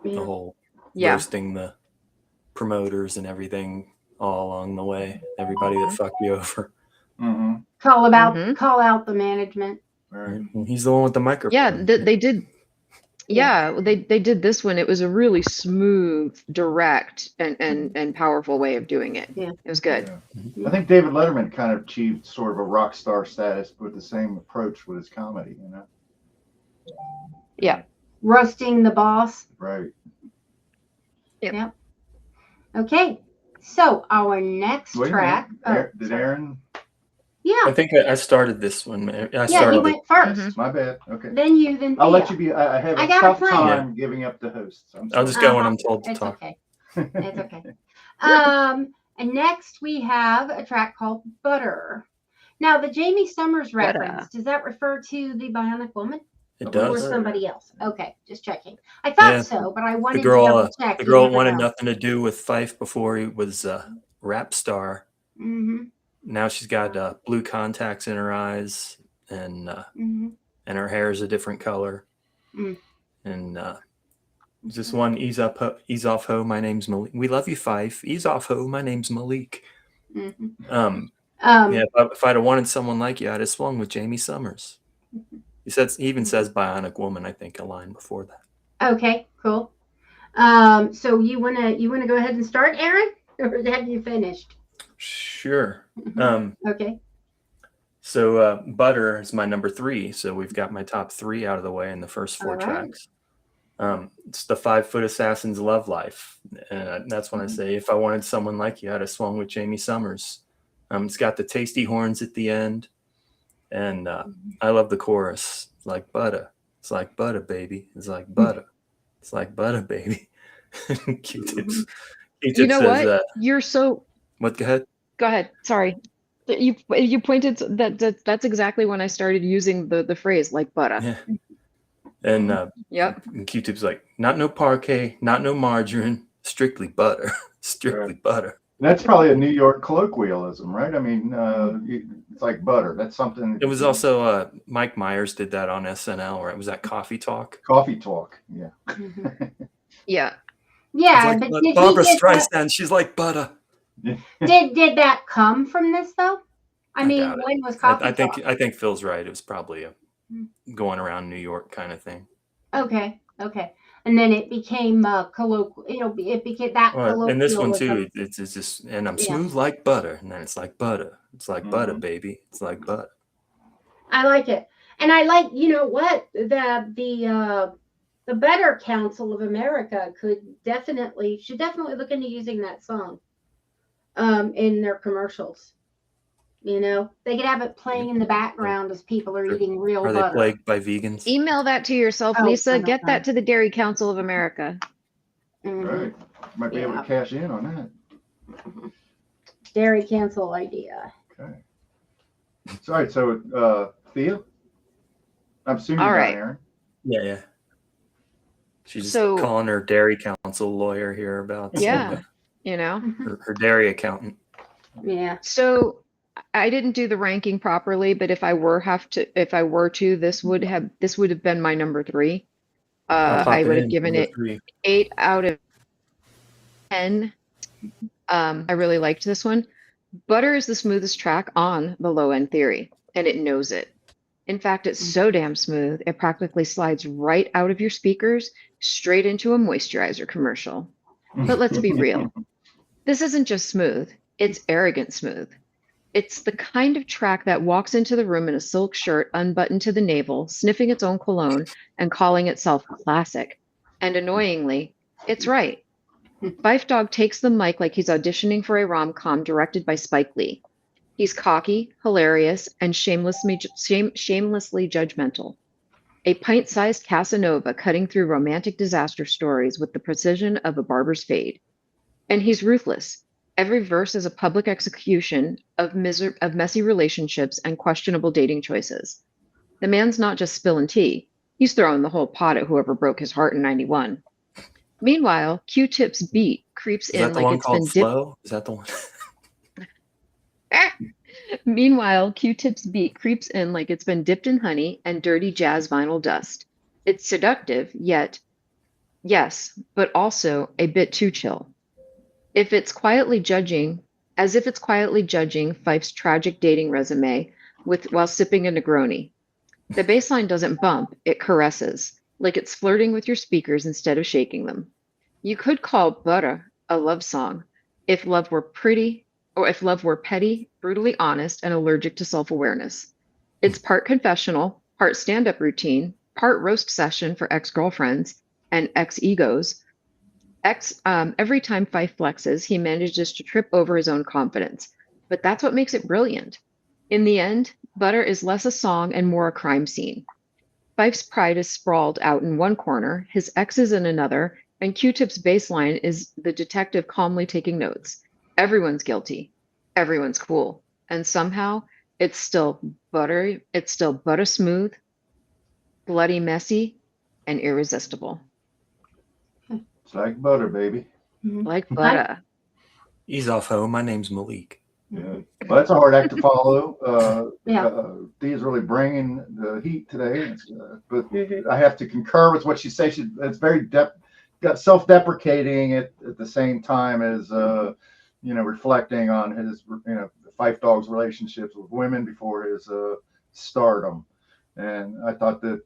[SPEAKER 2] The
[SPEAKER 6] Yeah.
[SPEAKER 2] whole
[SPEAKER 7] Yeah.
[SPEAKER 2] roasting the promoters and everything all along the way. Everybody that fucked you over.
[SPEAKER 3] Mm-hmm.
[SPEAKER 6] Call out the management.
[SPEAKER 3] Right.
[SPEAKER 2] And he's the one with the microphone.
[SPEAKER 7] Yeah, they did. Yeah, they did this one. It was a really smooth, direct, and powerful way of doing it.
[SPEAKER 6] Yeah.
[SPEAKER 7] It was good.
[SPEAKER 3] Yeah. I think David Letterman kind of achieved sort of a rock star status with the same approach with his comedy, you know?
[SPEAKER 7] Yeah.
[SPEAKER 6] Roasting the boss.
[SPEAKER 3] Right.
[SPEAKER 7] Yep.
[SPEAKER 6] Okay. So our next
[SPEAKER 3] Wait a
[SPEAKER 6] track.
[SPEAKER 3] minute. Did Aaron?
[SPEAKER 6] Yeah.
[SPEAKER 2] I think I started this one. I
[SPEAKER 6] Yeah,
[SPEAKER 2] started
[SPEAKER 6] he
[SPEAKER 2] it.
[SPEAKER 6] went 1st.
[SPEAKER 3] My bad. Okay.
[SPEAKER 6] Then you, then
[SPEAKER 3] I'll let
[SPEAKER 6] Thea.
[SPEAKER 3] you be. I have
[SPEAKER 6] I
[SPEAKER 3] a
[SPEAKER 6] got a
[SPEAKER 3] tough
[SPEAKER 6] plan.
[SPEAKER 3] time giving up the hosts.
[SPEAKER 2] I'll just go when I'm told to
[SPEAKER 6] It's
[SPEAKER 2] talk.
[SPEAKER 6] okay. It's okay. And next we have a track called Butter. Now the Jamie Summers reference, does that refer to the Bionic Woman?
[SPEAKER 2] It
[SPEAKER 6] Or
[SPEAKER 2] does.
[SPEAKER 6] somebody else? Okay, just checking. I thought
[SPEAKER 2] Yeah.
[SPEAKER 6] so, but I wanted
[SPEAKER 2] The girl,
[SPEAKER 6] to double check.
[SPEAKER 2] the
[SPEAKER 6] You
[SPEAKER 2] girl
[SPEAKER 6] never
[SPEAKER 2] wanted
[SPEAKER 6] know.
[SPEAKER 2] nothing to do with Fife before he was a rap star.
[SPEAKER 6] Mm-hmm.
[SPEAKER 2] Now she's got blue contacts in her eyes, and her hair is a different color.
[SPEAKER 6] Mm.
[SPEAKER 2] And there's this one, ease off ho, my name's Malik. We love you, Fife. Ease off ho, my name's Malik.
[SPEAKER 6] Mm-hmm.
[SPEAKER 2] Yeah, if I'd have wanted someone like you, I'd have swung with Jamie Summers. He even says Bionic Woman, I think, a line before that.
[SPEAKER 6] Okay, cool. So you wanna go ahead and start, Aaron, or have you finished?
[SPEAKER 2] Sure.
[SPEAKER 6] Okay.
[SPEAKER 2] So Butter is my number 3. So we've got my top 3 out of the way in the first 4
[SPEAKER 6] All right.
[SPEAKER 2] tracks. It's the 5 Foot Assassin's Love Life. That's when I say, if I wanted someone like you, I'd have swung with Jamie Summers. It's got the tasty horns at the end. And I love the chorus. It's like butter. It's like butter, baby. It's like butter. It's like butter, baby. Q-Tips.
[SPEAKER 7] You know
[SPEAKER 2] says,
[SPEAKER 7] what? You're so.
[SPEAKER 2] What? Go ahead.
[SPEAKER 7] Go ahead. Sorry. You pointed that's exactly when I started using the phrase like butter.
[SPEAKER 2] Yeah. And
[SPEAKER 7] Yep.
[SPEAKER 2] and Q-Tip's like, not no parquet, not no margarine, strictly butter. Strictly butter.
[SPEAKER 3] That's probably a New York colloquialism, right? I mean, it's like butter. That's something.
[SPEAKER 2] It was also Mike Myers did that on SNL, where it was that coffee talk.
[SPEAKER 3] Coffee talk. Yeah.
[SPEAKER 7] Yeah.
[SPEAKER 6] Yeah,
[SPEAKER 2] Like,
[SPEAKER 6] but did
[SPEAKER 2] Barbara
[SPEAKER 6] he get that,
[SPEAKER 2] Streisand, she's like butter.
[SPEAKER 6] did that come from this though? I mean,
[SPEAKER 2] doubt it.
[SPEAKER 6] when was coffee
[SPEAKER 2] I think
[SPEAKER 6] talk?
[SPEAKER 2] I think Phil's right. It was probably a going around New York kind of thing.
[SPEAKER 6] Okay. And then it became colloquial. It became that colloquial.
[SPEAKER 2] And this one too, it's just, and I'm smooth like butter, and then it's like butter. It's like butter, baby. It's like butter.
[SPEAKER 6] I like it, and I like, you know what, the Better Council of America should definitely look into using that song in their commercials. You know, they could have it playing in the background as people are eating real
[SPEAKER 2] Are they
[SPEAKER 6] butter.
[SPEAKER 2] plagued by vegans?
[SPEAKER 7] Email that to yourself,
[SPEAKER 6] Oh,
[SPEAKER 7] Lisa.
[SPEAKER 6] I don't
[SPEAKER 7] Get
[SPEAKER 6] know.
[SPEAKER 7] that to the Dairy Council of America.
[SPEAKER 3] Right. Might be able to cash in on that.
[SPEAKER 6] Dairy Council idea.
[SPEAKER 3] Okay. Sorry. So, Thea, I'm assuming you're not Aaron.
[SPEAKER 2] Yeah. She's
[SPEAKER 7] So-
[SPEAKER 2] calling her dairy council lawyer here about
[SPEAKER 7] Yeah. You know.
[SPEAKER 2] her dairy accountant.
[SPEAKER 6] Yeah.
[SPEAKER 7] So I didn't do the ranking properly, but if I were to, this would have been my number 3. I would have given it 8 out of 10. I really liked this one. Butter is the smoothest track on the Low End Theory, and it knows it. In fact, it's so damn smooth, it practically slides right out of your speakers straight into a moisturizer commercial. But let's be real. This isn't just smooth, it's arrogant smooth. It's the kind of track that walks into the room in a silk shirt unbuttoned to the navel, sniffing its own cologne and calling itself classic. And annoyingly, it's right. Fife Dogg takes the mic like he's auditioning for a rom-com directed by Spike Lee. He's cocky, hilarious, and shamelessly judgmental. A pint-sized Casanova cutting through romantic disaster stories with the precision of a barber's fade. And he's ruthless. Every verse is a public execution of messy relationships and questionable dating choices. The man's not just spilling tea. He's throwing the whole pot at whoever broke his heart in '91. Meanwhile, Q-Tip's beat creeps in like it's been
[SPEAKER 2] Flow? Is that the one?
[SPEAKER 7] Meanwhile, Q-Tip's beat creeps in like it's been dipped in honey and dirty jazz vinyl dust. It's seductive, yet, yes, but also a bit too chill. As if it's quietly judging Fife's tragic dating resume while sipping a Negroni. The bass line doesn't bump, it caresses, like it's flirting with your speakers instead of shaking them. You could call Butter a love song if love were petty, brutally honest, and allergic to self-awareness. It's part confessional, part stand-up routine, part roast session for ex-girlfriends and ex-egos. Every time Fife flexes, he manages to trip over his own confidence. But that's what makes it brilliant. In the end, Butter is less a song and more a crime scene. Fife's pride is sprawled out in one corner, his ex is in another, and Q-Tip's bass line is the detective calmly taking notes. Everyone's guilty. Everyone's cool. And somehow, it's still butter smooth, bloody messy, and irresistible.
[SPEAKER 3] It's like butter, baby.
[SPEAKER 7] Like butter.
[SPEAKER 2] Ease off, ho. My name's Malik.
[SPEAKER 3] Yeah. Well, that's a hard act to follow. Thea's really bringing the heat today. But I have to concur with what she says. It's very self-deprecating at the same time as reflecting on his Fife Dogg's relationships with women before his stardom. And I thought that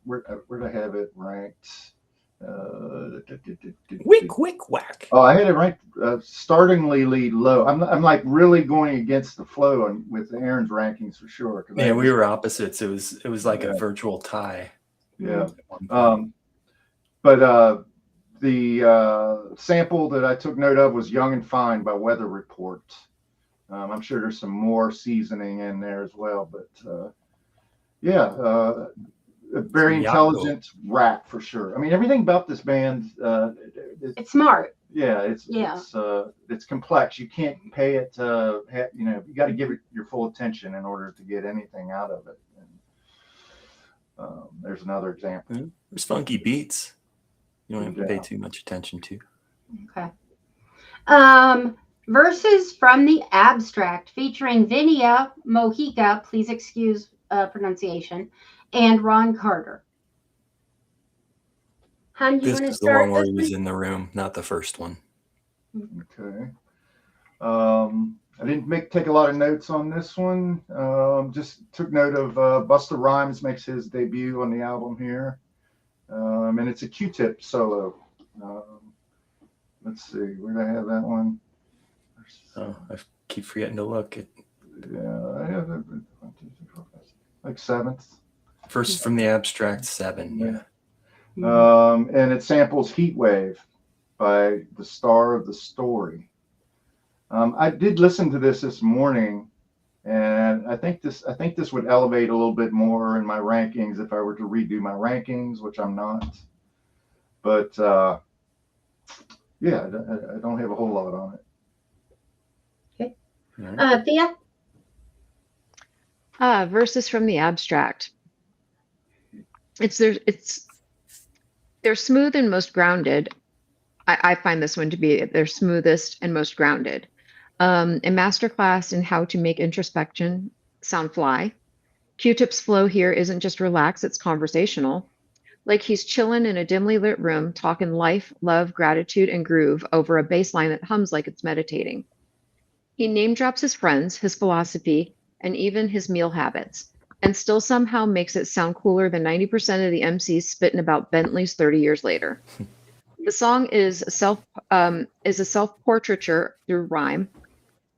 [SPEAKER 3] where do I have it ranked?
[SPEAKER 2] Wick, whack.
[SPEAKER 3] Oh, I had it ranked startlingly low. I'm like really going against the flow with Aaron's rankings for sure.
[SPEAKER 2] Yeah, we were opposites. It was like a virtual tie.
[SPEAKER 3] Yeah. But the sample that I took note of was "Young and Fine" by Weather Report. I'm sure there's some more seasoning in there as well, but yeah, a very
[SPEAKER 2] Some Yapo.
[SPEAKER 3] intelligent rap for sure. I mean, everything about this band,
[SPEAKER 6] It's smart.
[SPEAKER 3] yeah,
[SPEAKER 6] Yeah.
[SPEAKER 3] it's complex. You can't pay it, you know, you got to give it your full attention in order to get anything out of it. And, there's another example.
[SPEAKER 2] There's funky beats. You don't have to pay too much attention to.
[SPEAKER 6] Okay. Verses from the Abstract featuring Vinia Mojica, please excuse pronunciation, and Ron Carter. Hun, you
[SPEAKER 2] This
[SPEAKER 6] want to
[SPEAKER 2] is the one
[SPEAKER 6] start
[SPEAKER 2] where
[SPEAKER 6] this
[SPEAKER 2] he was
[SPEAKER 6] one?
[SPEAKER 2] in the room, not the first one.
[SPEAKER 3] Okay. I didn't take a lot of notes on this one. Just took note of Busta Rhymes makes his debut on the album here. And it's a Q-Tip solo. Let's see, where did I have that one?
[SPEAKER 2] Oh, I keep forgetting to look.
[SPEAKER 3] Yeah, I have it. Like 7th.
[SPEAKER 2] First from the Abstract, 7. Yeah.
[SPEAKER 3] And it samples Heat Wave by the Star of the Story. I did listen to this morning, and I think this would elevate a little bit more in my rankings if I were to redo my rankings, which I'm not. But yeah, I don't have a whole lot on it.
[SPEAKER 6] Okay. Thea?
[SPEAKER 7] Verses from the Abstract. They're smooth and most grounded. I find this one to be their smoothest and most grounded. A masterclass in how to make introspection sound fly. Q-Tip's flow here isn't just relaxed, it's conversational. Like he's chilling in a dimly lit room, talking life, love, gratitude, and groove over a bass line that hums like it's meditating. He name drops his friends, his philosophy, and even his meal habits, and still somehow makes it sound cooler than 90% of the MCs spitting about Bentleys 30 years later. The song is a self-portraiture through rhyme.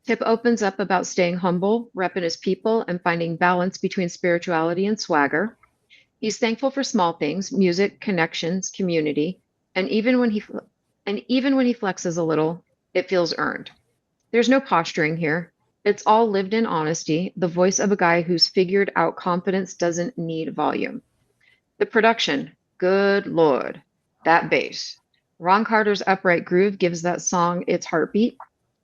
[SPEAKER 7] Tip opens up about staying humble, repping his people, and finding balance between spirituality and swagger. He's thankful for small things, music, connections, community, and even when he flexes a little, it feels earned. There's no posturing here. It's all lived in honesty, the voice of a guy who's figured out confidence doesn't need volume. The production, good Lord, that bass. Ron Carter's upright groove gives that song its heartbeat,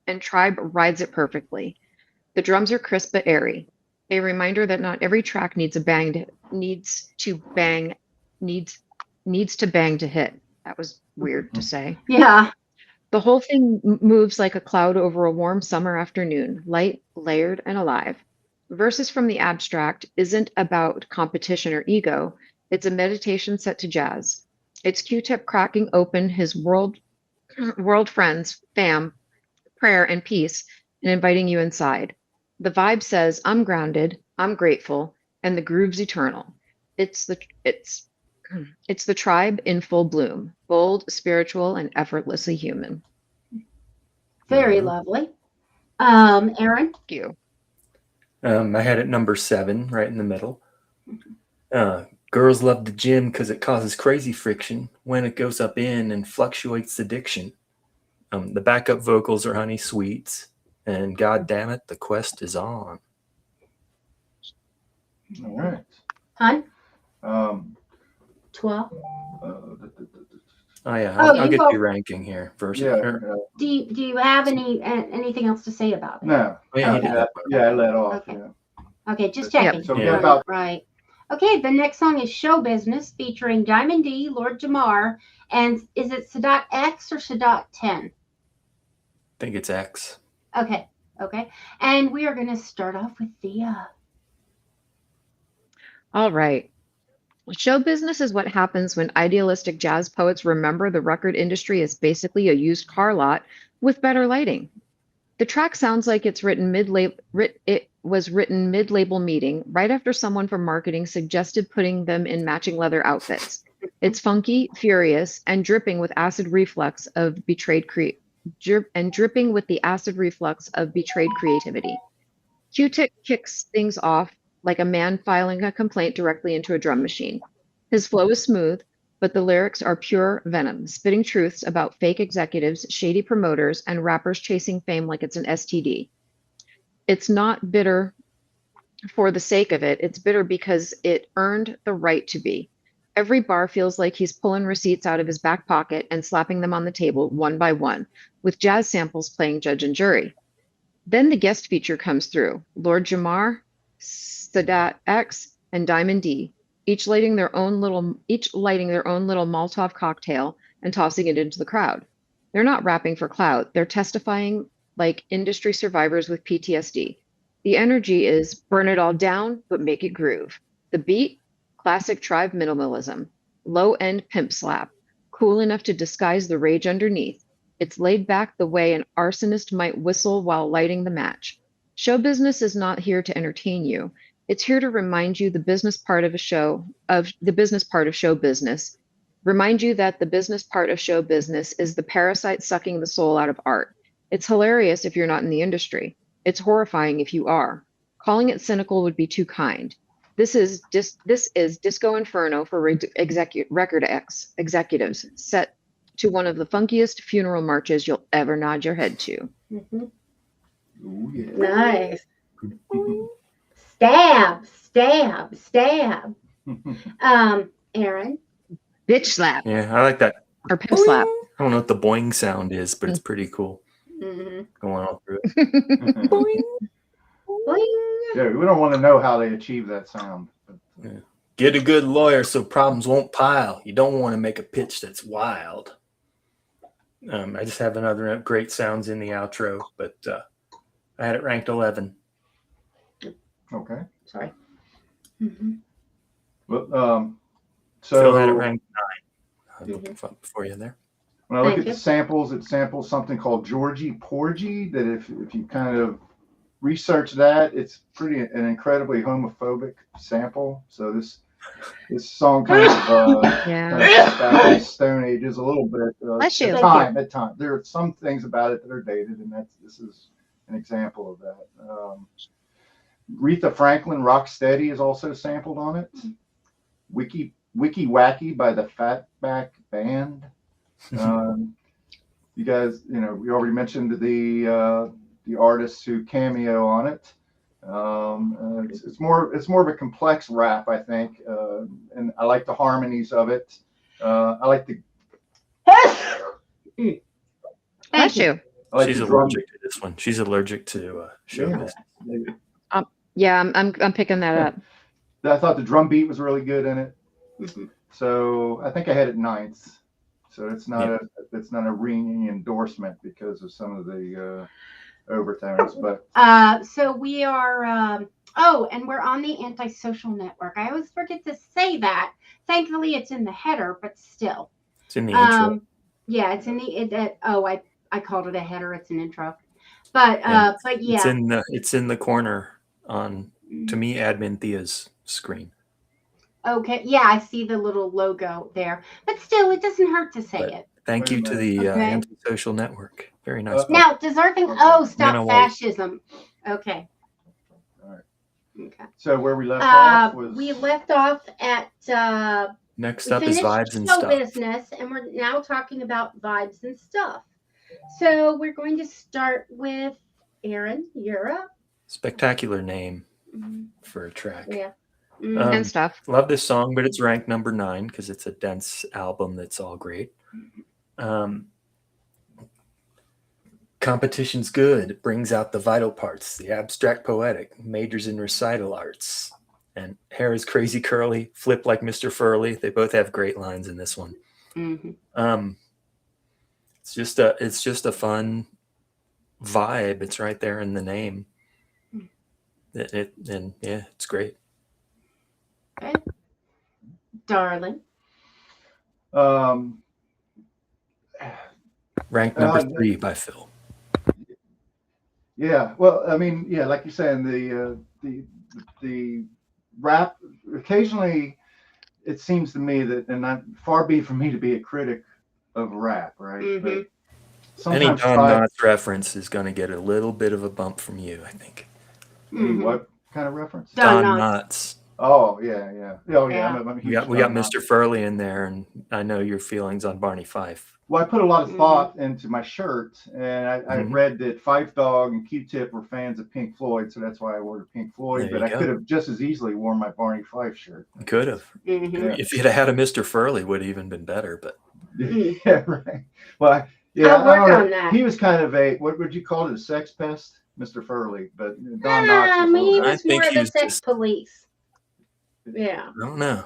[SPEAKER 7] and Tribe rides it perfectly. The drums are crisp but airy, a reminder that not every track needs to bang to hit. That was weird to say.
[SPEAKER 6] Yeah.
[SPEAKER 7] The whole thing moves like a cloud over a warm summer afternoon, light, layered, and alive. Verses from the Abstract isn't about competition or ego. It's a meditation set to jazz. It's Q-Tip cracking open his world friends, fam, prayer, and peace, and inviting you inside. The vibe says, I'm grounded, I'm grateful, and the groove's eternal. It's the Tribe in full bloom, bold, spiritual, and effortlessly human.
[SPEAKER 6] Very lovely. Aaron?
[SPEAKER 7] Thank you.
[SPEAKER 2] I had it number 7, right in the middle. Girls love the gym because it causes crazy friction when it goes up in and fluctuates the diction. The backup vocals are honey sweets, and god damn it, the quest is on.
[SPEAKER 3] All right.
[SPEAKER 6] Hun?
[SPEAKER 3] 12.
[SPEAKER 2] Oh yeah,
[SPEAKER 6] Oh,
[SPEAKER 2] I'll
[SPEAKER 6] you
[SPEAKER 2] get
[SPEAKER 6] go-
[SPEAKER 2] your ranking here first.
[SPEAKER 3] Yeah.
[SPEAKER 6] Do you have anything else to say about it?
[SPEAKER 3] No.
[SPEAKER 2] Oh, yeah,
[SPEAKER 3] I let off.
[SPEAKER 6] Okay.
[SPEAKER 3] Yeah.
[SPEAKER 6] Okay, just checking.
[SPEAKER 3] So we
[SPEAKER 2] Yeah.
[SPEAKER 3] got about
[SPEAKER 6] Right. Okay, the next song is Show Business featuring Diamond D, Lord Jamar, and is it Sadat X or Sadat 10?
[SPEAKER 2] I think it's X.
[SPEAKER 6] Okay. And we are going to start off with Thea.
[SPEAKER 7] All right. Show business is what happens when idealistic jazz poets remember the record industry is basically a used car lot with better lighting. The track sounds like it was written mid-label meeting right after someone from marketing suggested putting them in matching leather outfits. It's funky, furious, and dripping with acid reflux of betrayed creativity. Q-Tip kicks things off like a man filing a complaint directly into a drum machine. His flow is smooth, but the lyrics are pure venom, spitting truths about fake executives, shady promoters, and rappers chasing fame like it's an STD. It's not bitter for the sake of it. It's bitter because it earned the right to be. Every bar feels like he's pulling receipts out of his back pocket and slapping them on the table one by one, with jazz samples playing judge and jury. Then the guest feature comes through. Lord Jamar, Sadat X, and Diamond D, each lighting their own little Molotov cocktail and tossing it into the crowd. They're not rapping for clout. They're testifying like industry survivors with PTSD. The energy is burn it all down, but make it groove. The beat, classic tribe minimalism, low-end pimp slap, cool enough to disguise the rage underneath. It's laid back the way an arsonist might whistle while lighting the match. Show business is not here to entertain you. It's here to remind you the business part of show business. Remind you that the business part of show business is the parasite sucking the soul out of art. It's hilarious if you're not in the industry. It's horrifying if you are. Calling it cynical would be too kind. This is Disco Inferno for record executives, set to one of the funkiest funeral marches you'll ever nod your head to.
[SPEAKER 6] Mhm.
[SPEAKER 3] Ooh, yeah.
[SPEAKER 6] Nice. Stab, stab, stab. Aaron.
[SPEAKER 7] Bitch slap
[SPEAKER 2] Yeah, I like that.
[SPEAKER 7] or pimp slap.
[SPEAKER 2] I don't know what the boing sound is, but it's pretty cool.
[SPEAKER 6] Mhm.
[SPEAKER 2] Going all through it.
[SPEAKER 6] Boing.
[SPEAKER 3] Yeah, we don't want to know how they achieve that sound.
[SPEAKER 2] Get a good lawyer so problems won't pile. You don't want to make a pitch that's wild. I just have another great sounds in the outro, but I had it ranked 11.
[SPEAKER 3] Okay.
[SPEAKER 6] Sorry. Mhm.
[SPEAKER 3] Well,
[SPEAKER 2] Phil had it
[SPEAKER 3] so
[SPEAKER 2] ranked 9. I'm looking for you there.
[SPEAKER 3] when I look
[SPEAKER 6] Thank
[SPEAKER 3] at
[SPEAKER 6] you.
[SPEAKER 3] the samples, it samples something called Georgie Porgy. That if you kind of research that, it's an incredibly homophobic sample. So this song kind of
[SPEAKER 7] Yeah.
[SPEAKER 3] kind of goes back to the Stone Ages a little bit.
[SPEAKER 7] Bless you.
[SPEAKER 3] At time, there are some things about it that are dated, and this is an example of that. Aretha Franklin, Rocksteady is also sampled on it. Wiki Wacky by the Fatback Band. You guys, we already mentioned the artists who cameo on it. It's more of a complex rap, I think, and I like the harmonies of it. I like the
[SPEAKER 7] Bless you.
[SPEAKER 2] She's allergic to this one. She's allergic to show
[SPEAKER 3] Yeah.
[SPEAKER 2] business.
[SPEAKER 7] Yeah, I'm picking that up.
[SPEAKER 3] I thought the drum beat was really good in it.
[SPEAKER 6] Mhm.
[SPEAKER 3] So I think I had it 9th. So it's not a ringing endorsement because of some of the overtones, but
[SPEAKER 6] So we are, and we're on the Antisocial Network. I always forget to say that. Thankfully, it's in the header, but still.
[SPEAKER 2] It's in the intro.
[SPEAKER 6] Yeah, it's in the, I called it a header. It's an intro. But
[SPEAKER 2] Yeah.
[SPEAKER 6] yeah.
[SPEAKER 2] It's in the corner on, to me, admin Thea's screen.
[SPEAKER 6] Okay. Yeah, I see the little logo there. But still, it doesn't hurt to say
[SPEAKER 2] But
[SPEAKER 6] it.
[SPEAKER 2] Thank you to the
[SPEAKER 6] Okay.
[SPEAKER 2] Antisocial Network. Very nice.
[SPEAKER 6] Now, deserving. Stop
[SPEAKER 2] Nana White.
[SPEAKER 6] fascism. Okay.
[SPEAKER 3] all right.
[SPEAKER 6] Okay.
[SPEAKER 3] So where we left off was
[SPEAKER 6] We left off at
[SPEAKER 2] Next
[SPEAKER 6] we
[SPEAKER 2] up is
[SPEAKER 6] finished
[SPEAKER 2] vibes and
[SPEAKER 6] show
[SPEAKER 2] stuff.
[SPEAKER 6] business, and we're now talking about vibes and stuff. So we're going to start with Aaron. You're up.
[SPEAKER 2] Spectacular name
[SPEAKER 6] Mhm.
[SPEAKER 2] for a track.
[SPEAKER 6] Yeah.
[SPEAKER 7] And stuff.
[SPEAKER 2] Love this song, but it's ranked number 9 because it's a dense album that's all great. Competition's good. It brings out the vital parts, the abstract poetic, majors in recital arts. And hair is crazy curly, flip like Mr. Furley. They both have great lines in this one.
[SPEAKER 6] Mhm.
[SPEAKER 2] It's just a fun vibe. It's right there in the name. And yeah, it's great.
[SPEAKER 6] Okay. Darling.
[SPEAKER 2] Ranked number 3 by Phil.
[SPEAKER 3] Yeah, well, I mean, yeah, like you're saying, the rap. Occasionally, it seems to me that, and not far be from me to be a critic of rap, right?
[SPEAKER 6] Mhm.
[SPEAKER 3] But
[SPEAKER 2] Any
[SPEAKER 3] sometimes
[SPEAKER 2] Don Knotts reference is going to get a little bit of a bump from you, I think.
[SPEAKER 6] Mhm.
[SPEAKER 3] What kind of reference?
[SPEAKER 6] Don
[SPEAKER 2] Don
[SPEAKER 6] Knotts.
[SPEAKER 2] Knotts.
[SPEAKER 3] Oh yeah. Oh yeah.
[SPEAKER 6] Yeah.
[SPEAKER 3] I'm a
[SPEAKER 2] We
[SPEAKER 3] huge
[SPEAKER 2] got
[SPEAKER 3] Don
[SPEAKER 2] Mr. Furley in there, and I know your feelings on Barney Fife.
[SPEAKER 3] Well, I put a lot of thought into my shirt, and I
[SPEAKER 2] Mhm.
[SPEAKER 3] read that Fife Dogg and Q-Tip were fans of Pink Floyd, so that's why I ordered Pink Floyd.
[SPEAKER 2] There
[SPEAKER 3] But
[SPEAKER 2] you
[SPEAKER 3] I could
[SPEAKER 2] go.
[SPEAKER 3] have just as easily worn my Barney Fife shirt.
[SPEAKER 2] Could have.
[SPEAKER 6] Mhm.
[SPEAKER 3] Yeah.
[SPEAKER 2] If you'd have had a Mr. Furley, would have even been better. But
[SPEAKER 3] Yeah, right. Well, yeah,
[SPEAKER 6] I'll work
[SPEAKER 3] I don't know.
[SPEAKER 6] on that.
[SPEAKER 3] He was kind of a, what would you call it, a sex pest, Mr. Furley. But Don Knotts was a
[SPEAKER 6] He
[SPEAKER 3] little
[SPEAKER 2] I
[SPEAKER 6] was
[SPEAKER 2] think
[SPEAKER 6] more of
[SPEAKER 2] he
[SPEAKER 6] the
[SPEAKER 2] was
[SPEAKER 6] sex
[SPEAKER 2] just-
[SPEAKER 6] police. Yeah.
[SPEAKER 2] I don't know.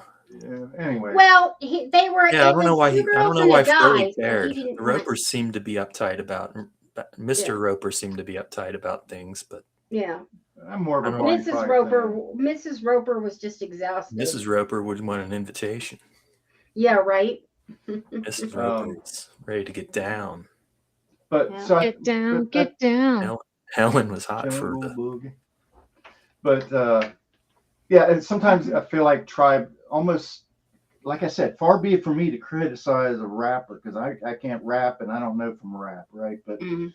[SPEAKER 3] Anyway.
[SPEAKER 6] Well, they were.
[SPEAKER 2] Yeah, I
[SPEAKER 6] It
[SPEAKER 2] don't know
[SPEAKER 6] was
[SPEAKER 2] why
[SPEAKER 6] two
[SPEAKER 2] I
[SPEAKER 6] girls
[SPEAKER 2] don't know
[SPEAKER 6] and
[SPEAKER 2] why
[SPEAKER 6] a guy,
[SPEAKER 2] Furley
[SPEAKER 6] so he
[SPEAKER 2] cared.
[SPEAKER 6] didn't
[SPEAKER 2] The
[SPEAKER 6] want.
[SPEAKER 2] Ropers seemed to be uptight about. Mr.
[SPEAKER 6] Yeah.
[SPEAKER 2] Roper seemed to be uptight about things, but
[SPEAKER 6] Yeah.
[SPEAKER 3] I'm more of
[SPEAKER 2] I
[SPEAKER 3] a
[SPEAKER 2] don't
[SPEAKER 3] Barney
[SPEAKER 6] Mrs.
[SPEAKER 3] Fife
[SPEAKER 6] Roper.
[SPEAKER 3] fan.
[SPEAKER 6] Mrs. Roper was just exhausted.
[SPEAKER 2] Mrs. Roper would want an invitation.
[SPEAKER 6] Yeah. Right.
[SPEAKER 2] Mrs.
[SPEAKER 3] Um,
[SPEAKER 2] Roper is ready to get down.
[SPEAKER 3] But
[SPEAKER 6] Yeah.
[SPEAKER 3] so
[SPEAKER 7] Get down,
[SPEAKER 3] but
[SPEAKER 7] get down.
[SPEAKER 2] Helen was hot for
[SPEAKER 3] Jungle
[SPEAKER 2] the.
[SPEAKER 3] Boogie. But yeah, and sometimes I feel like Tribe almost, like I said, far be it for me to criticize a rapper because I can't rap and I don't know from rap, right? But
[SPEAKER 6] Mhm.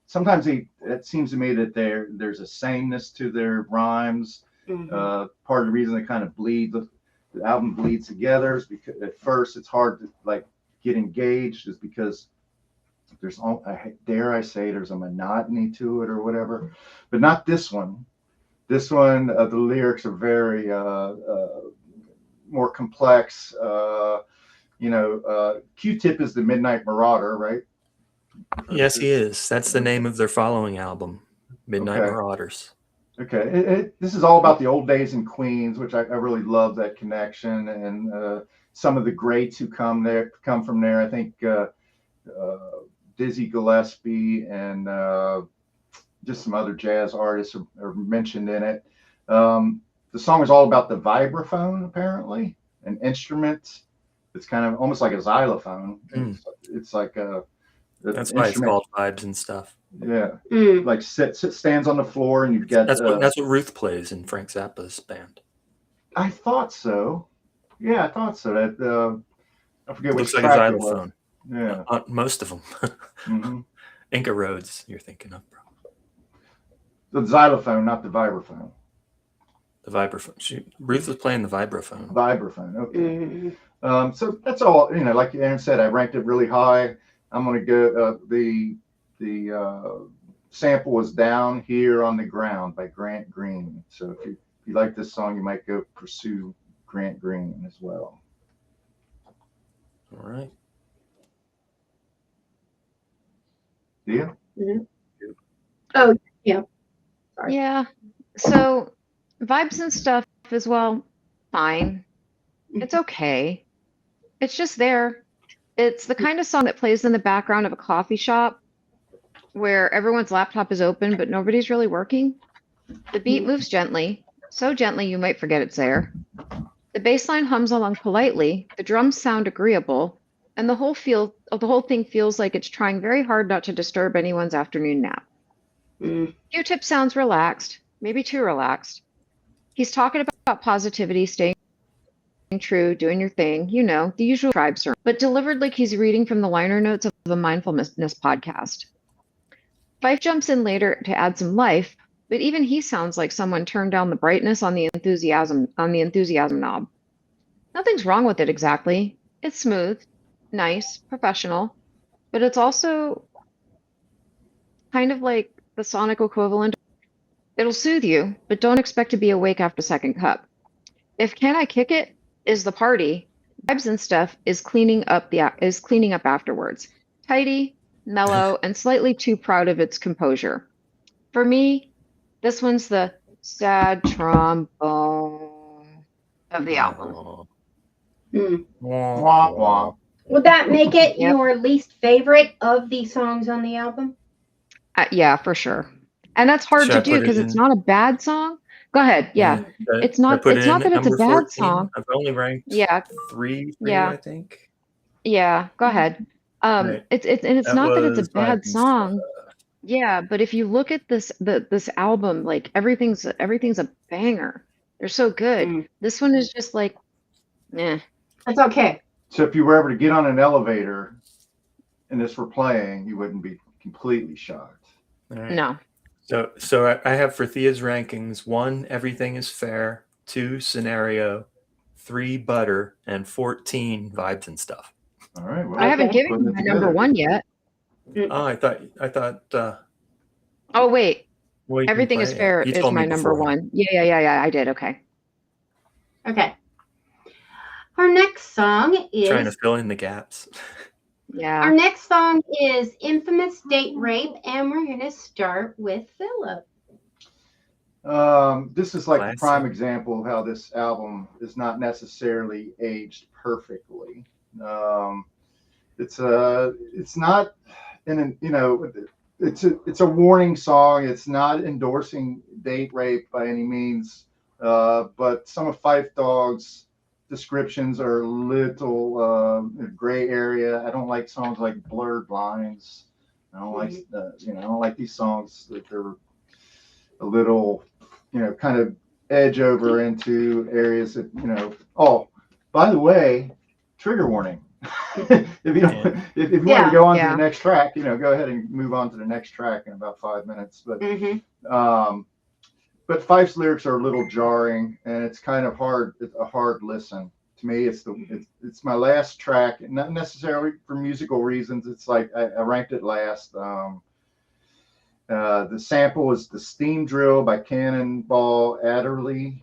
[SPEAKER 3] sometimes it seems to me that there's a sameness to their rhymes.
[SPEAKER 6] Mhm.
[SPEAKER 3] Part of the reason they kind of bleed, the album bleeds together is because at first it's hard to like get engaged, is because there's, dare I say, there's a monotony to it or whatever, but not this one. This one, the lyrics are very more complex. Q-Tip is the Midnight Marauder, right?
[SPEAKER 2] Yes, he is. That's the name of their following album, Midnight
[SPEAKER 3] Okay.
[SPEAKER 2] Marauders.
[SPEAKER 3] Okay, this is all about the old days in Queens, which I really love that connection, and some of the greats who come from there. I think Dizzy Gillespie and just some other jazz artists are mentioned in it. The song is all about the vibraphone, apparently, an instrument. It's kind of almost like a xylophone. It's like a
[SPEAKER 2] That's why it's called Vibes and Stuff.
[SPEAKER 3] Yeah,
[SPEAKER 6] Mm.
[SPEAKER 3] like stands on the floor, and you've got
[SPEAKER 2] That's what Ruth plays in Frank Zappa's band.
[SPEAKER 3] I thought so. Yeah, I thought so. That I forget
[SPEAKER 2] Looks
[SPEAKER 3] which
[SPEAKER 2] like a
[SPEAKER 3] track it was.
[SPEAKER 2] xylophone.
[SPEAKER 3] Yeah.
[SPEAKER 2] Most of them.
[SPEAKER 3] hmm
[SPEAKER 2] Inca Roads, you're thinking of, bro.
[SPEAKER 3] The xylophone, not the vibraphone.
[SPEAKER 2] The vibraphone. Ruth was playing the vibraphone.
[SPEAKER 3] Vibraphone. Okay.
[SPEAKER 6] Mhm.
[SPEAKER 3] So that's all. Like Aaron said, I ranked it really high. I'm going to go. The sample was Down Here on the Ground by Grant Green. So if you like this song, you might go pursue Grant Green as well.
[SPEAKER 2] All right.
[SPEAKER 3] Yeah.
[SPEAKER 6] Oh yeah. Sorry.
[SPEAKER 7] Yeah. So Vibes and Stuff as well, fine. It's okay. It's just there. It's the kind of song that plays in the background of a coffee shop where everyone's laptop is open, but nobody's really working. The beat moves gently, so gently you might forget it's there. The bass line hums along politely, the drums sound agreeable, and the whole thing feels like it's trying very hard not to disturb anyone's afternoon nap.
[SPEAKER 6] Mm.
[SPEAKER 7] Q-Tip sounds relaxed, maybe too relaxed. He's talking about positivity, staying true, doing your thing, the usual Tribe sermon, but delivered like he's reading from the liner notes of a mindfulness podcast. Fife jumps in later to add some life, but even he sounds like someone turned down the brightness on the enthusiasm knob. Nothing's wrong with it exactly. It's smooth, nice, professional, but it's also kind of like the sonic equivalent. It'll soothe you, but don't expect to be awake after the second cup. If Can I Kick It is the party, Vibes and Stuff is cleaning up afterwards. Tidy, mellow, and slightly too proud of its composure. For me, this one's the sad trombone of the album.
[SPEAKER 6] Mm.
[SPEAKER 3] Wah, wah.
[SPEAKER 6] Would that make it
[SPEAKER 7] Yep.
[SPEAKER 6] your least favorite of the songs on the album?
[SPEAKER 7] Yeah, for sure. And that's hard
[SPEAKER 2] Should
[SPEAKER 7] to
[SPEAKER 2] I
[SPEAKER 7] do
[SPEAKER 2] put it
[SPEAKER 7] because it's
[SPEAKER 2] in?
[SPEAKER 7] not a bad song. Go ahead. Yeah. It's not-
[SPEAKER 2] I put
[SPEAKER 7] it's
[SPEAKER 2] it
[SPEAKER 7] not
[SPEAKER 2] in
[SPEAKER 7] that
[SPEAKER 2] at
[SPEAKER 7] it's a
[SPEAKER 2] number
[SPEAKER 7] bad
[SPEAKER 2] 14.
[SPEAKER 7] song.
[SPEAKER 2] I've only ranked
[SPEAKER 7] Yeah.
[SPEAKER 2] three,
[SPEAKER 7] Yeah.
[SPEAKER 2] I think.
[SPEAKER 7] Yeah, go ahead.
[SPEAKER 2] Right.
[SPEAKER 7] It's
[SPEAKER 2] That
[SPEAKER 7] not that it's a
[SPEAKER 2] was
[SPEAKER 7] bad
[SPEAKER 2] Vibes and
[SPEAKER 7] song.
[SPEAKER 2] Stuff.
[SPEAKER 7] Yeah, but if you look at this album, like everything's a banger. They're so good.
[SPEAKER 6] Mm.
[SPEAKER 7] This one is just like, eh.
[SPEAKER 6] That's okay.
[SPEAKER 3] So if you were ever to get on an elevator and this were playing, you wouldn't be completely shocked.
[SPEAKER 2] All right.
[SPEAKER 7] No.
[SPEAKER 2] So I have for Thea's rankings: 1, Everything Is Fair; 2 scenario, 3 butter, and 14 vibes and stuff.
[SPEAKER 3] All right. Well,
[SPEAKER 7] I haven't
[SPEAKER 6] Okay.
[SPEAKER 7] given
[SPEAKER 3] putting
[SPEAKER 7] you
[SPEAKER 3] it
[SPEAKER 7] my number
[SPEAKER 3] together.
[SPEAKER 7] one yet.
[SPEAKER 2] Oh, I thought.
[SPEAKER 7] Oh wait,
[SPEAKER 2] Well, you can
[SPEAKER 7] Everything
[SPEAKER 2] play
[SPEAKER 7] is
[SPEAKER 2] it.
[SPEAKER 7] Fair
[SPEAKER 2] You
[SPEAKER 7] is
[SPEAKER 2] told
[SPEAKER 7] my
[SPEAKER 2] me
[SPEAKER 7] number
[SPEAKER 2] beforehand.
[SPEAKER 7] one. Yeah. I did. Okay.
[SPEAKER 6] Okay. Our next song
[SPEAKER 2] Trying to
[SPEAKER 6] is
[SPEAKER 2] fill in the gaps.
[SPEAKER 7] Yeah.
[SPEAKER 6] our next song is Infamous Date Rape, and we're gonna start with Philip.
[SPEAKER 3] This is like a
[SPEAKER 2] Classic.
[SPEAKER 3] prime example of how this album is not necessarily aged perfectly. It's not it's a warning song. It's not endorsing date rape by any means, but some of Fife Dogg's descriptions are a little gray area. I don't like songs like Blurred Lines. I don't like I don't like these songs that they're a little kind of edge over into areas that. Oh, by the way, trigger warning. if you don't, if you want to go on to the next track, go ahead and move on to the next track in about 5 minutes. But Fife's lyrics are a little jarring, and it's kind of hard. It's a hard listen to me. It's my last track, not necessarily for musical reasons. It's like I ranked it last. The sample is the Steam Drill by Cannonball Adderley,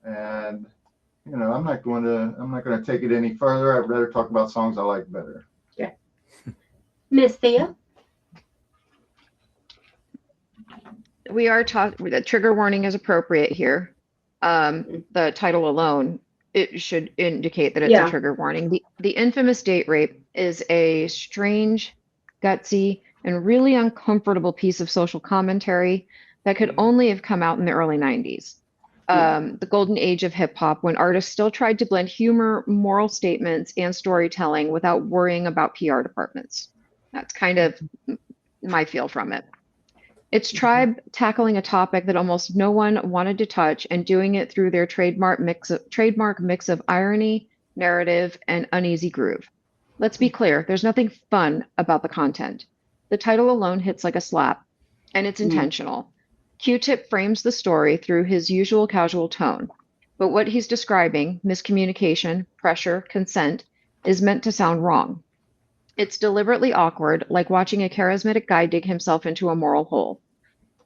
[SPEAKER 3] and I'm not going to take it any further. I'd rather talk about songs I like better.
[SPEAKER 6] Yeah. Miss Thea.
[SPEAKER 7] We are talking. The trigger warning is appropriate here. The title alone, it should indicate that it's a trigger warning. The Infamous Date Rape is a strange, gutsy, and really uncomfortable piece of social commentary that could only have come out in the early 90s. The golden age of hip hop, when artists still tried to blend humor, moral statements, and storytelling without worrying about PR departments. That's kind of my feel from it. It's Tribe tackling a topic that almost no one wanted to touch and doing it through their trademark mix of irony, narrative, and uneasy groove. Let's be clear, there's nothing fun about the content. The title alone hits like a slap, and it's intentional. Q-Tip frames the story through his usual casual tone, but what he's describing, miscommunication, pressure, consent, is meant to sound wrong. It's deliberately awkward, like watching a charismatic guy dig himself into a moral hole.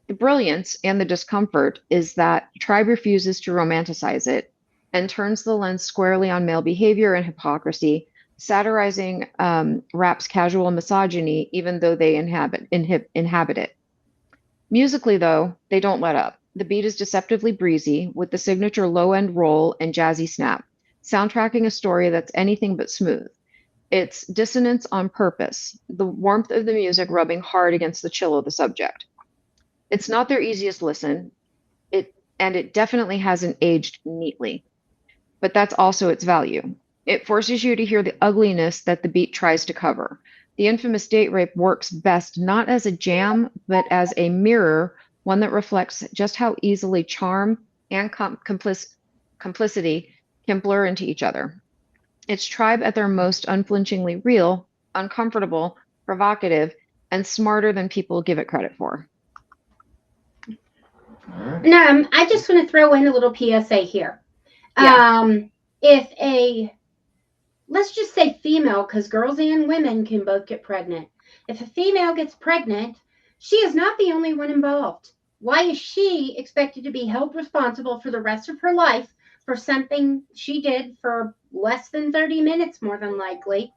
[SPEAKER 7] The brilliance and the discomfort is that Tribe refuses to romanticize it and turns the lens squarely on male behavior and hypocrisy, satirizing rap's casual misogyny, even though they inhabit it. Musically, though, they don't let up. The beat is deceptively breezy, with the signature low-end roll and jazzy snap, soundtracking a story that's anything but smooth. It's dissonance on purpose, the warmth of the music rubbing hard against the chill of the subject. It's not their easiest listen, and it definitely hasn't aged neatly, but that's also its value. It forces you to hear the ugliness that the beat tries to cover. The Infamous Date Rape works best not as a jam, but as a mirror, one that reflects just how easily charm and complicity can blur into each other. It's Tribe at their most unflinchingly real, uncomfortable, provocative, and smarter than people give it credit for.
[SPEAKER 6] Now, I just want to throw in a little PSA here. If let's just say female, because girls and women can both get pregnant. If a female gets pregnant, she is not the only one involved. Why is she expected to be held responsible for the rest of her life for something she did for less than 30 minutes, more than likely?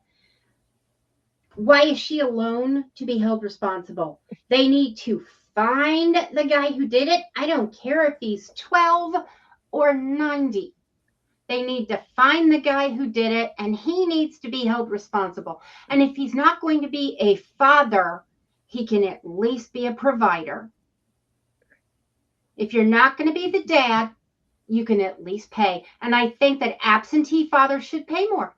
[SPEAKER 6] Why is she alone to be held responsible? They need to find the guy who did it. I don't care if he's 12 or 90. They need to find the guy who did it, and he needs to be held responsible. And if he's not going to be a father, he can at least be a provider. If you're not going to be the dad, you can at least pay. And I think that absentee fathers should pay more.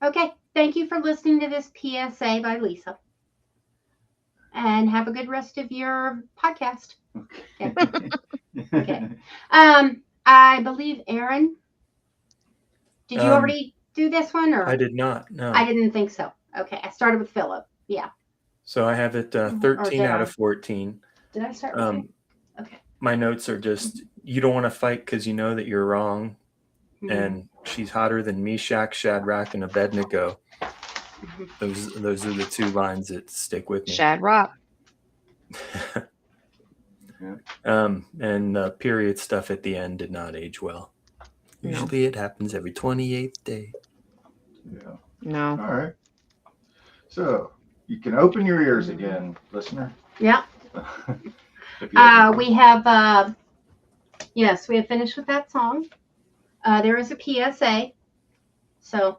[SPEAKER 6] Okay, thank you for listening to this PSA by Lisa. And have a good rest of your podcast. Okay. I believe Aaron, did you already do this one? Or
[SPEAKER 2] I did not, no.
[SPEAKER 6] I didn't think so. Okay, I started with Philip. Yeah.
[SPEAKER 2] So I have it 13 out of 14.
[SPEAKER 6] Did I start with you? Okay.
[SPEAKER 2] My notes are just you don't want to fight because you know that you're wrong.
[SPEAKER 6] Mhm.
[SPEAKER 2] And she's hotter than Meshach, Shadrach, and Abednego. Those are the two lines that stick with me.
[SPEAKER 7] Shad Rock.
[SPEAKER 2] And period stuff at the end did not age well.
[SPEAKER 7] No.
[SPEAKER 2] Usually it happens every 28th day.
[SPEAKER 3] Yeah.
[SPEAKER 7] No.
[SPEAKER 3] All right. So you can open your ears again, listener.
[SPEAKER 6] Yeah.
[SPEAKER 3] If you have-
[SPEAKER 6] We have, yes, we have finished with that song. There is a PSA. So,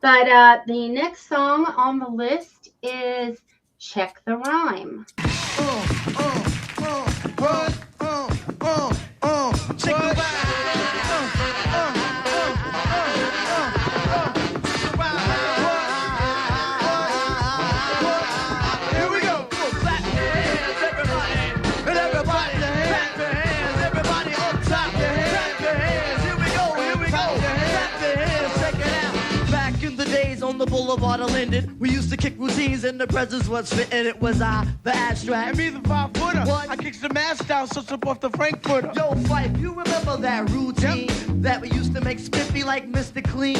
[SPEAKER 6] But the next song on the list is Check the Rhyme.
[SPEAKER 5] Here we go. Clap your hands, everybody. And everybody, clap your hands. Everybody up top. Clap your hands. Here we go. Clap your hands. Check it out. Back in the days on the boulevard of Linden, we used to kick routines and the presence was fitting. It was the abstract.
[SPEAKER 4] And me the 5-footer.
[SPEAKER 5] What?
[SPEAKER 4] I kicks the mask down, so up off the Frankfurter.
[SPEAKER 5] Yo, Fife, you remember that routine that we used to make spiffy like Mr. Clean?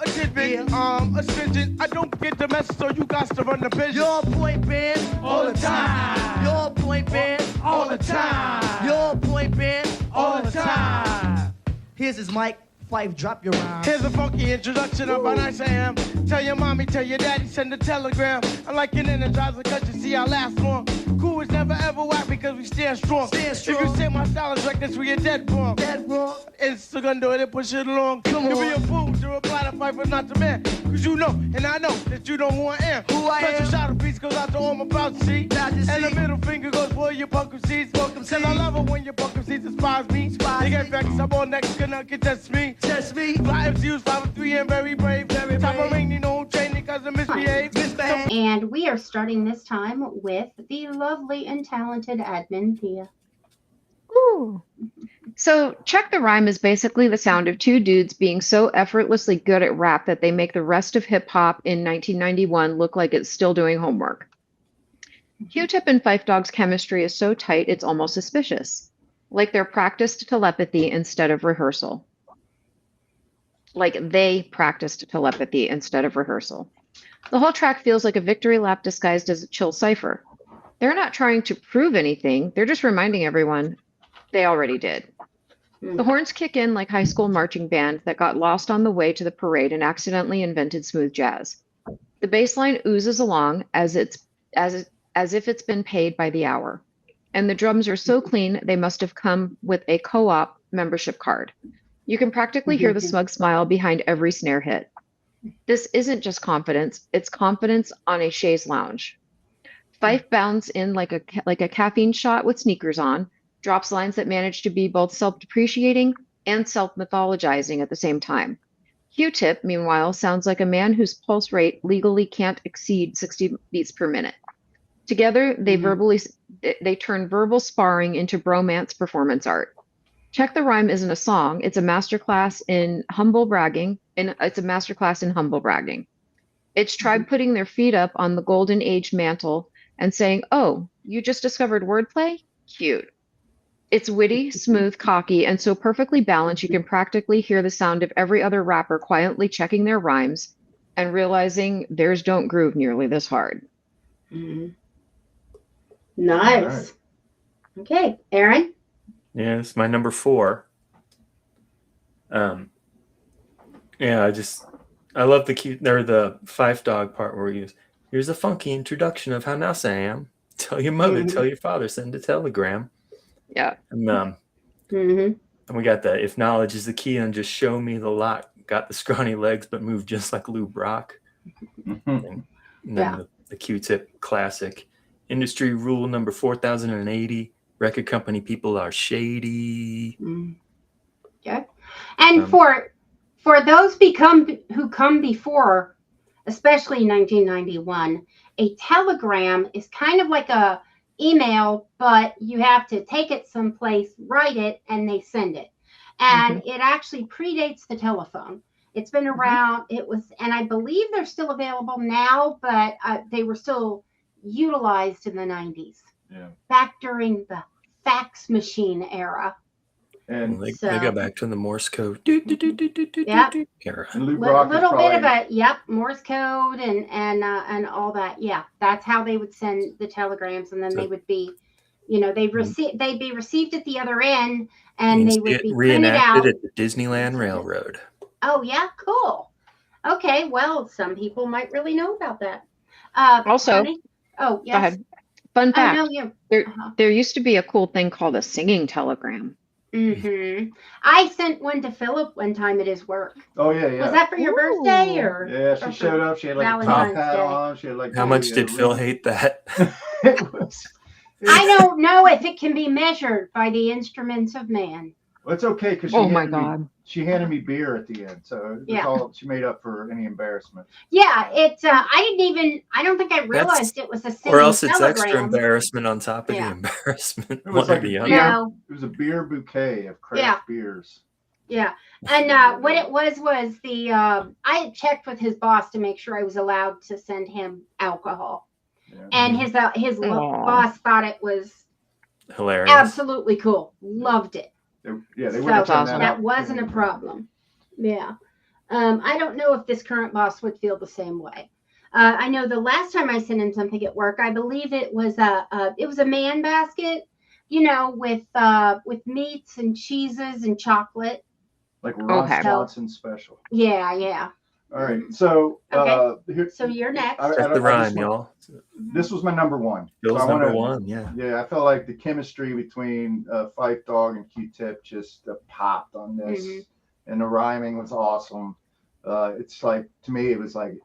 [SPEAKER 4] A tidbit,
[SPEAKER 5] Yeah.
[SPEAKER 4] a stringent. I don't get the message, so you got to run the business.
[SPEAKER 5] Your point band
[SPEAKER 4] All the time.
[SPEAKER 5] Your point band
[SPEAKER 4] All the time.
[SPEAKER 5] Your point band
[SPEAKER 4] All the time.
[SPEAKER 5] Here's his mic. Fife, drop your rhyme.
[SPEAKER 4] Here's a funky introduction of how nice I am. Tell your mommy, tell your daddy, send a telegram. I'm like an energizer, cause you see I last long. Cool is never ever whack because we stand strong.
[SPEAKER 5] Stand strong.
[SPEAKER 4] If you say my style is reckless, we get dead wrong.
[SPEAKER 5] That wrong.
[SPEAKER 4] It's still gonna do it and push it along.
[SPEAKER 5] Come
[SPEAKER 4] You
[SPEAKER 5] on.
[SPEAKER 4] be a fool to reply to Fife, but not the man. Cause you know, and I know, that you don't want air.
[SPEAKER 5] Who I
[SPEAKER 4] Special
[SPEAKER 5] am.
[SPEAKER 4] shout out piece goes out to all my proud to see.
[SPEAKER 5] Proud to
[SPEAKER 4] And the
[SPEAKER 5] see.
[SPEAKER 4] middle finger goes for your buckum seeds.
[SPEAKER 5] Buckum
[SPEAKER 4] Cause I
[SPEAKER 5] seeds.
[SPEAKER 4] love it when your buckum seeds despise me.
[SPEAKER 5] Despise
[SPEAKER 4] They get
[SPEAKER 5] me.
[SPEAKER 4] vexed, I'm all next, gonna get test me.
[SPEAKER 5] Test me.
[SPEAKER 4] Fly MCUs 5-3 and very brave.
[SPEAKER 5] Very
[SPEAKER 4] Top
[SPEAKER 5] brave.
[SPEAKER 4] of ring, no training cause I misbehave.
[SPEAKER 5] Misbehave.
[SPEAKER 6] And we are starting this time with the lovely and talented admin, Thea.
[SPEAKER 7] Ooh. So, Check the Rhyme is basically the sound of two dudes being so effortlessly good at rap that they make the rest of hip hop in 1991 look like it's still doing homework. Q-Tip and Fife Dogg's chemistry is so tight it's almost suspicious, like they're practiced telepathy instead of rehearsal. Like they practiced telepathy instead of rehearsal. The whole track feels like a victory lap disguised as a chill cipher. They're not trying to prove anything, they're just reminding everyone they already did. The horns kick in like high school marching band that got lost on the way to the parade and accidentally invented smooth jazz. The bass line oozes along as if it's been paid by the hour. And the drums are so clean they must have come with a co-op membership card. You can practically hear the smug smile behind every snare hit. This isn't just confidence, it's confidence on a chaise lounge. Fife bounds in like a caffeine shot with sneakers on, drops lines that manage to be both self-depreciating and self-mythologizing at the same time. Q-Tip, meanwhile, sounds like a man whose pulse rate legally can't exceed 60 beats per minute. Together, they turn verbal sparring into bromance performance art. Check the Rhyme isn't a song, it's a masterclass in humble bragging, It's tribe putting their feet up on the golden age mantle and saying, "Oh, you just discovered wordplay? Cute." It's witty, smooth, cocky, and so perfectly balanced you can practically hear the sound of every other rapper quietly checking their rhymes and realizing theirs don't groove nearly this hard.
[SPEAKER 6] Nice.
[SPEAKER 3] Alright.
[SPEAKER 6] Okay, Aaron?
[SPEAKER 2] Yeah, it's my number 4. Yeah, I love the Fife Dogg part where he goes, "Here's a funky introduction of how nice I am. Tell your mother, tell your father, send a telegram."
[SPEAKER 7] Yeah.
[SPEAKER 2] And we got the "If knowledge is the key, and just show me the lock. Got the scrawny legs, but move just like Lou Brock." And then the Q-Tip classic. "Industry rule number 4080. Record company people are shady."
[SPEAKER 6] Okay. And for those who come before, especially in 1991, a telegram is kind of like a email, but you have to take it someplace, write it, and they send it. And it actually predates the telephone. It's been around. And I believe they're still available now, but they were still utilized in the 90s.
[SPEAKER 3] Yeah.
[SPEAKER 6] Back during the fax machine era.
[SPEAKER 3] And,
[SPEAKER 2] Well, they
[SPEAKER 6] So-
[SPEAKER 2] go back to the Morse code
[SPEAKER 6] Yep.
[SPEAKER 2] era.
[SPEAKER 3] and Lou Brock is
[SPEAKER 6] Little bit of
[SPEAKER 3] probably-
[SPEAKER 6] a Morse code and all that. Yeah, that's how they would send the telegrams, and then they would be, they'd be received at the other end, and
[SPEAKER 2] You
[SPEAKER 6] they
[SPEAKER 2] can see
[SPEAKER 6] would
[SPEAKER 2] it
[SPEAKER 6] be printed
[SPEAKER 2] reenacted
[SPEAKER 6] out.
[SPEAKER 2] at the Disneyland Railroad.
[SPEAKER 6] Oh yeah, cool. Okay, well, some people might really know about that.
[SPEAKER 7] Also-
[SPEAKER 6] Honey? Oh yes.
[SPEAKER 7] Go ahead. Fun
[SPEAKER 6] Oh
[SPEAKER 7] fact.
[SPEAKER 6] no, you.
[SPEAKER 7] There used to be a cool thing called a singing telegram.
[SPEAKER 6] I sent one to Philip one time at his work.
[SPEAKER 3] Oh yeah, yeah.
[SPEAKER 6] Was that for your birthday
[SPEAKER 7] Ooh.
[SPEAKER 6] or?
[SPEAKER 3] Yeah,
[SPEAKER 6] or
[SPEAKER 3] she
[SPEAKER 6] for
[SPEAKER 3] showed up. She had like a top
[SPEAKER 6] Valentine's
[SPEAKER 3] hat
[SPEAKER 6] Day?
[SPEAKER 3] on. She had like.
[SPEAKER 2] How much did Phil hate that?
[SPEAKER 3] It was.
[SPEAKER 6] I don't know if it can be measured by the instruments of man.
[SPEAKER 3] Well, it's okay because
[SPEAKER 7] Oh my God.
[SPEAKER 3] She handed me beer at the end, so it was
[SPEAKER 6] Yeah.
[SPEAKER 3] all she made up for any embarrassment.
[SPEAKER 6] Yeah, I don't think I realized it was a singing
[SPEAKER 2] Or else it's
[SPEAKER 6] telegram.
[SPEAKER 2] extra embarrassment on top of
[SPEAKER 6] Yeah.
[SPEAKER 2] the embarrassment.
[SPEAKER 3] It was
[SPEAKER 2] One
[SPEAKER 3] like
[SPEAKER 2] or the
[SPEAKER 3] a
[SPEAKER 2] other.
[SPEAKER 3] beer.
[SPEAKER 6] No.
[SPEAKER 3] It was a beer bouquet of craft
[SPEAKER 6] Yeah.
[SPEAKER 3] beers.
[SPEAKER 6] Yeah, and what it was the I had checked with his boss to make sure I was allowed to send him alcohol,
[SPEAKER 3] Yeah.
[SPEAKER 6] and his
[SPEAKER 7] Aw.
[SPEAKER 6] boss thought it was
[SPEAKER 2] Hilarious.
[SPEAKER 6] absolutely cool, loved it.
[SPEAKER 3] They would
[SPEAKER 6] So
[SPEAKER 3] have turned that
[SPEAKER 7] awesome.
[SPEAKER 6] that
[SPEAKER 3] out.
[SPEAKER 6] wasn't a problem. Yeah. I don't know if this current boss would feel the same way. I know the last time I sent him something at work, I believe it was a man basket, with meats and cheeses and chocolate.
[SPEAKER 3] Like Ron
[SPEAKER 7] Okay.
[SPEAKER 3] Swanson special.
[SPEAKER 6] Yeah.
[SPEAKER 3] All right, so here,
[SPEAKER 6] So you're next.
[SPEAKER 3] I
[SPEAKER 2] Check the
[SPEAKER 3] just
[SPEAKER 2] rhyme,
[SPEAKER 3] want-
[SPEAKER 2] y'all.
[SPEAKER 3] This was my number one.
[SPEAKER 2] Bill's
[SPEAKER 3] So I wanna-
[SPEAKER 2] number one, yeah.
[SPEAKER 3] Yeah, I felt like the chemistry between Fife Dogg and Q-Tip just popped on this,
[SPEAKER 6] Mhm.
[SPEAKER 3] and the rhyming was awesome. It's like, to me, it was like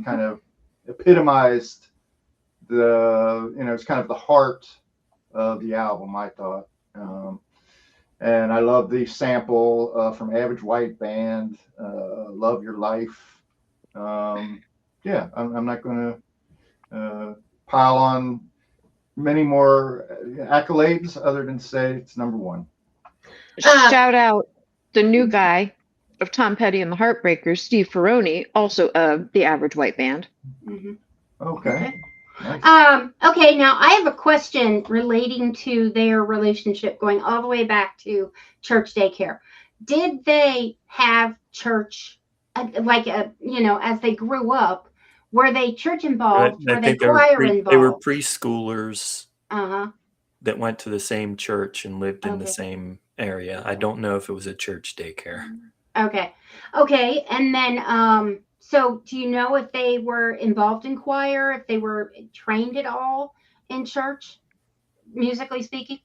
[SPEAKER 3] kind of epitomized it's kind of the heart of the album, I thought. And I love the sample from Average White Band, Love Your Life. Yeah, I'm not going to pile on many more accolades other than say it's number one.
[SPEAKER 7] Shout out the new guy of Tom Petty and the Heartbreakers, Steve Ferroni, also of the Average White Band.
[SPEAKER 6] Mhm.
[SPEAKER 3] Okay. Nice.
[SPEAKER 6] Okay, now I have a question relating to their relationship going all the way back to church daycare. Did they have church, as they grew up, were they church involved?
[SPEAKER 2] I
[SPEAKER 6] Were they
[SPEAKER 2] think they were,
[SPEAKER 6] choir
[SPEAKER 2] they were
[SPEAKER 6] involved?
[SPEAKER 2] preschoolers
[SPEAKER 6] Uh-huh.
[SPEAKER 2] that went to the same church and lived in the
[SPEAKER 6] Okay.
[SPEAKER 2] same area. I don't know if it was a church daycare.
[SPEAKER 6] Okay. And then, so do you know if they were involved in choir, if they were trained at all in church, musically speaking?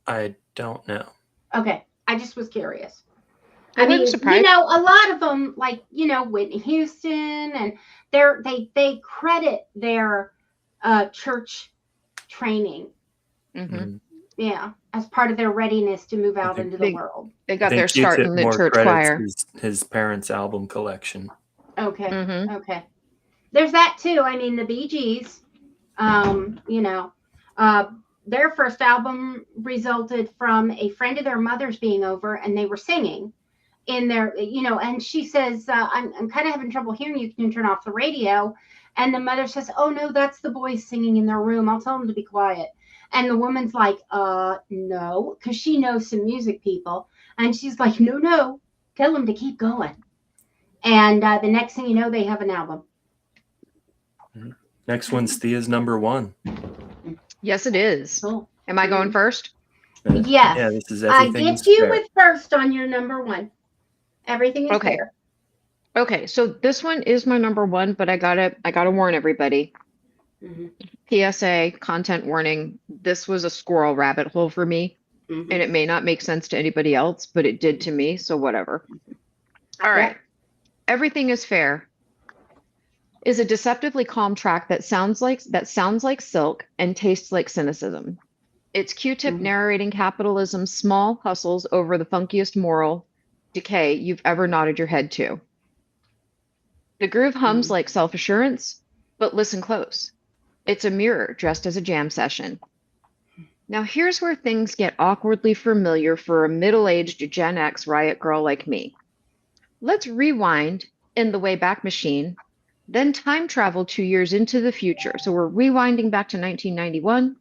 [SPEAKER 2] I don't know.
[SPEAKER 6] Okay. I just was curious.
[SPEAKER 7] I wouldn't surprise-
[SPEAKER 6] a lot of them, like, Whitney Houston, and they credit their church training,
[SPEAKER 7] Mhm.
[SPEAKER 2] Mhm.
[SPEAKER 6] yeah, as part of their readiness to move out
[SPEAKER 2] think
[SPEAKER 6] into the
[SPEAKER 7] they-
[SPEAKER 6] world.
[SPEAKER 7] They
[SPEAKER 2] I
[SPEAKER 7] got
[SPEAKER 2] think
[SPEAKER 7] their start
[SPEAKER 2] Q-Tip
[SPEAKER 7] in the
[SPEAKER 2] more
[SPEAKER 7] church
[SPEAKER 2] credits
[SPEAKER 7] choir.
[SPEAKER 2] his parents' album collection.
[SPEAKER 6] Okay.
[SPEAKER 7] Mhm.
[SPEAKER 6] Okay. There's that too. I mean, the Bee Gees, their first album resulted from a friend of their mother's being over, and they were singing in their, and she says, I'm kind of having trouble hearing you. Can you turn off the radio? And the mother says, oh no, that's the boys singing in their room. I'll tell them to be quiet. And the woman's like, no, because she knows some music people. And she's like, no, tell them to keep going. And the next thing you know, they have an album.
[SPEAKER 2] Next one's Thea's number one.
[SPEAKER 7] Yes, it is.
[SPEAKER 6] Cool.
[SPEAKER 7] Am I going first?
[SPEAKER 6] Yes.
[SPEAKER 2] Yeah, this is
[SPEAKER 6] I
[SPEAKER 2] everything.
[SPEAKER 6] get you with first on your number one. Everything is
[SPEAKER 7] Okay.
[SPEAKER 6] fair.
[SPEAKER 7] Okay, so this one is my number one, but I gotta warn everybody.
[SPEAKER 6] Mhm.
[SPEAKER 7] PSA, content warning. This was a squirrel rabbit hole for me,
[SPEAKER 6] Mhm.
[SPEAKER 7] and it may not make sense to anybody else, but it did to me, so whatever. All right. Everything is fair is a deceptively calm track that sounds like silk and tastes like cynicism. It's Q-Tip narrating capitalism's small hustles over the funkiest moral decay you've ever nodded your head to. The groove hums like self-assurance, but listen close. It's a mirror dressed as a jam session. Now here's where things get awkwardly familiar for a middle-aged Gen X riot girl like me. Let's rewind in the Wayback Machine, then time travel 2 years into the future. So we're rewinding back to 1991.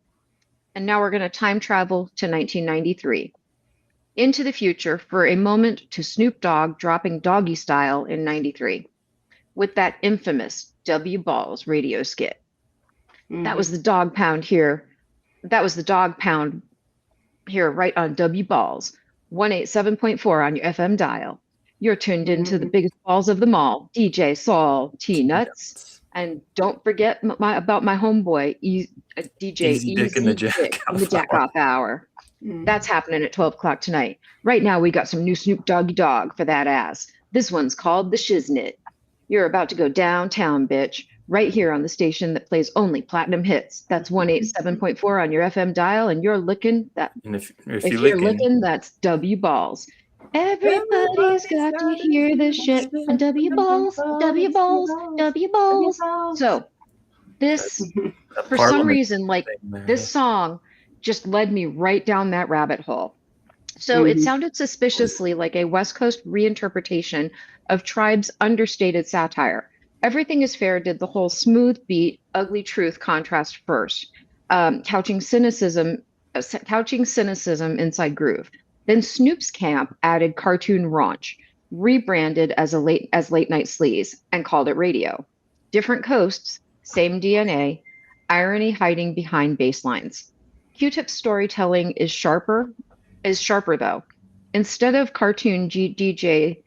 [SPEAKER 7] And now we're going to time travel to 1993. Into the future for a moment to Snoop Dogg dropping Doggy Style in 93 with that infamous W Balls radio skit. That was the dog pound here. That was the dog pound here right on W Balls, 187.4 on your FM dial. You're tuned into the biggest balls of them all, DJ Saul T Nuts. And don't forget about my homeboy, DJ
[SPEAKER 2] Easy Dick in the Jack
[SPEAKER 7] in the Jack Off Hour. That's happening at 12 o'clock tonight. Right now, we got some new Snoop Doggy Dogg for that ass. This one's called The Shiznit. You're about to go downtown, bitch, right here on the station that plays only platinum hits. That's 187.4 on your FM dial, and you're looking that.
[SPEAKER 2] And if
[SPEAKER 7] you're looking, that's W Balls. Everybody's got to hear this shit on W Balls, W Balls, W Balls. So this, for some reason, like this song just led me right down that rabbit hole. So it sounded suspiciously like a West Coast reinterpretation of Tribe's understated satire. Everything is Fair did the whole smooth beat, ugly truth contrast first, couching cynicism inside groove. Then Snoop's camp added cartoon raunch, rebranded as late night sleaze, and called it radio. Different coasts, same DNA, irony hiding behind bass lines. Q-Tip's storytelling is sharper though. Instead of cartoon DJ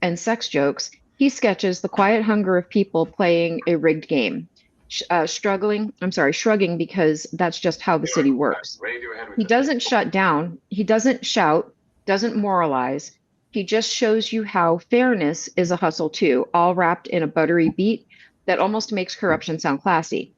[SPEAKER 7] and sex jokes, he sketches the quiet hunger of people playing a rigged game, shrugging because that's just how the city works. He doesn't shut down, he doesn't shout, doesn't moralize. He just shows you how fairness is a hustle too, all wrapped in a buttery beat that almost makes corruption sound classy.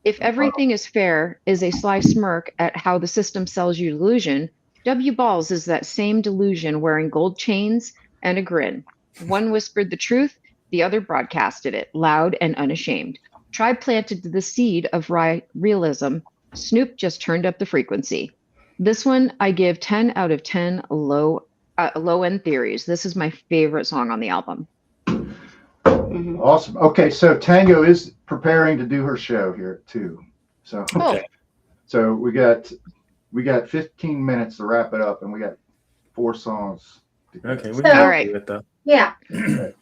[SPEAKER 7] If everything is fair is a sly smirk at how the system sells you delusion, W Balls is that same delusion wearing gold chains and a grin. One whispered the truth, the other broadcasted it, loud and unashamed. Tribe planted the seed of realism. Snoop just turned up the frequency. This one I give 10 out of 10 low-end theories. This is my favorite song on the album.
[SPEAKER 3] Awesome. Okay, so Tango is preparing to do her show here too. So so we got 15 minutes to wrap it up, and we got 4 songs.
[SPEAKER 2] Okay, we can do it though.
[SPEAKER 6] Yeah.
[SPEAKER 7] We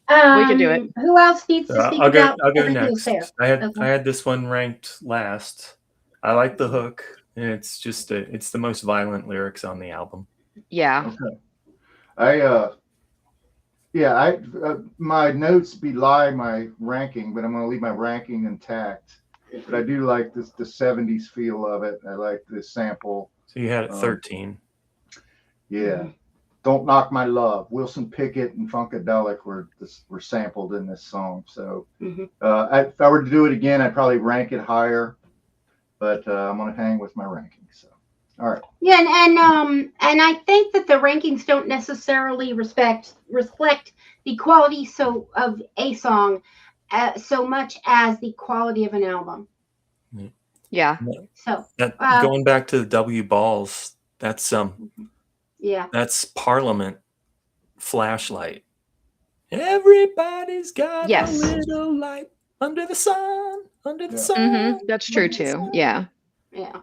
[SPEAKER 7] can do it.
[SPEAKER 6] Who else needs to speak about
[SPEAKER 2] I'll go
[SPEAKER 6] Everything
[SPEAKER 2] next.
[SPEAKER 6] Is Fair?
[SPEAKER 2] I had this one ranked last. I like the hook, and it's just it's the most violent lyrics on the album.
[SPEAKER 7] Yeah.
[SPEAKER 3] Okay. My notes belie my ranking, but I'm going to leave my ranking intact. But I do like the 70s feel of it. I like the sample.
[SPEAKER 2] So you had it 13.
[SPEAKER 3] Yeah. Don't Knock My Love. Wilson Pickett and Funkadelic were sampled in this song. So if I were to do it again, I'd probably rank it higher. But I'm going to hang with my ranking. So, all right.
[SPEAKER 6] Yeah, and I think that the rankings don't necessarily reflect the quality of a song so much as the quality of an album.
[SPEAKER 7] Yeah.
[SPEAKER 6] So
[SPEAKER 2] going back to the W Balls, that's that's Parliament Flashlight. Everybody's got a little light under the sun.
[SPEAKER 7] That's true too. Yeah.
[SPEAKER 6] Yeah.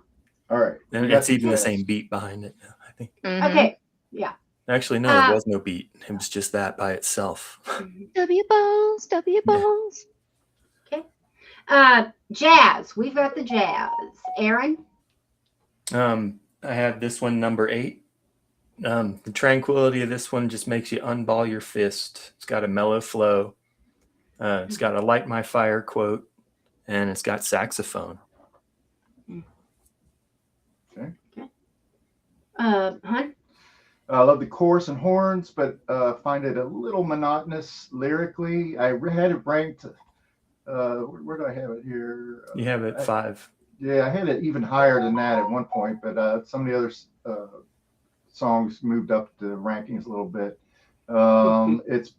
[SPEAKER 3] All right.
[SPEAKER 2] And it's even the same beat behind it, I think.
[SPEAKER 6] Okay. Yeah.
[SPEAKER 2] Actually, no, there was no beat. It was just that by itself.
[SPEAKER 7] W Balls, W Balls.
[SPEAKER 6] Okay. Jazz. We've got the jazz. Aaron?
[SPEAKER 2] I have this one number 8. The tranquility of this one just makes you unball your fist. It's got a mellow flow. It's got a light my fire quote, and it's got saxophone.
[SPEAKER 3] Okay.
[SPEAKER 6] Hunt?
[SPEAKER 3] I love the chorus and horns, but find it a little monotonous lyrically. I had it ranked. Where do I have it here?
[SPEAKER 2] You have it 5.
[SPEAKER 3] Yeah, I had it even higher than that at one point, but some of the other songs moved up the rankings a little bit. It's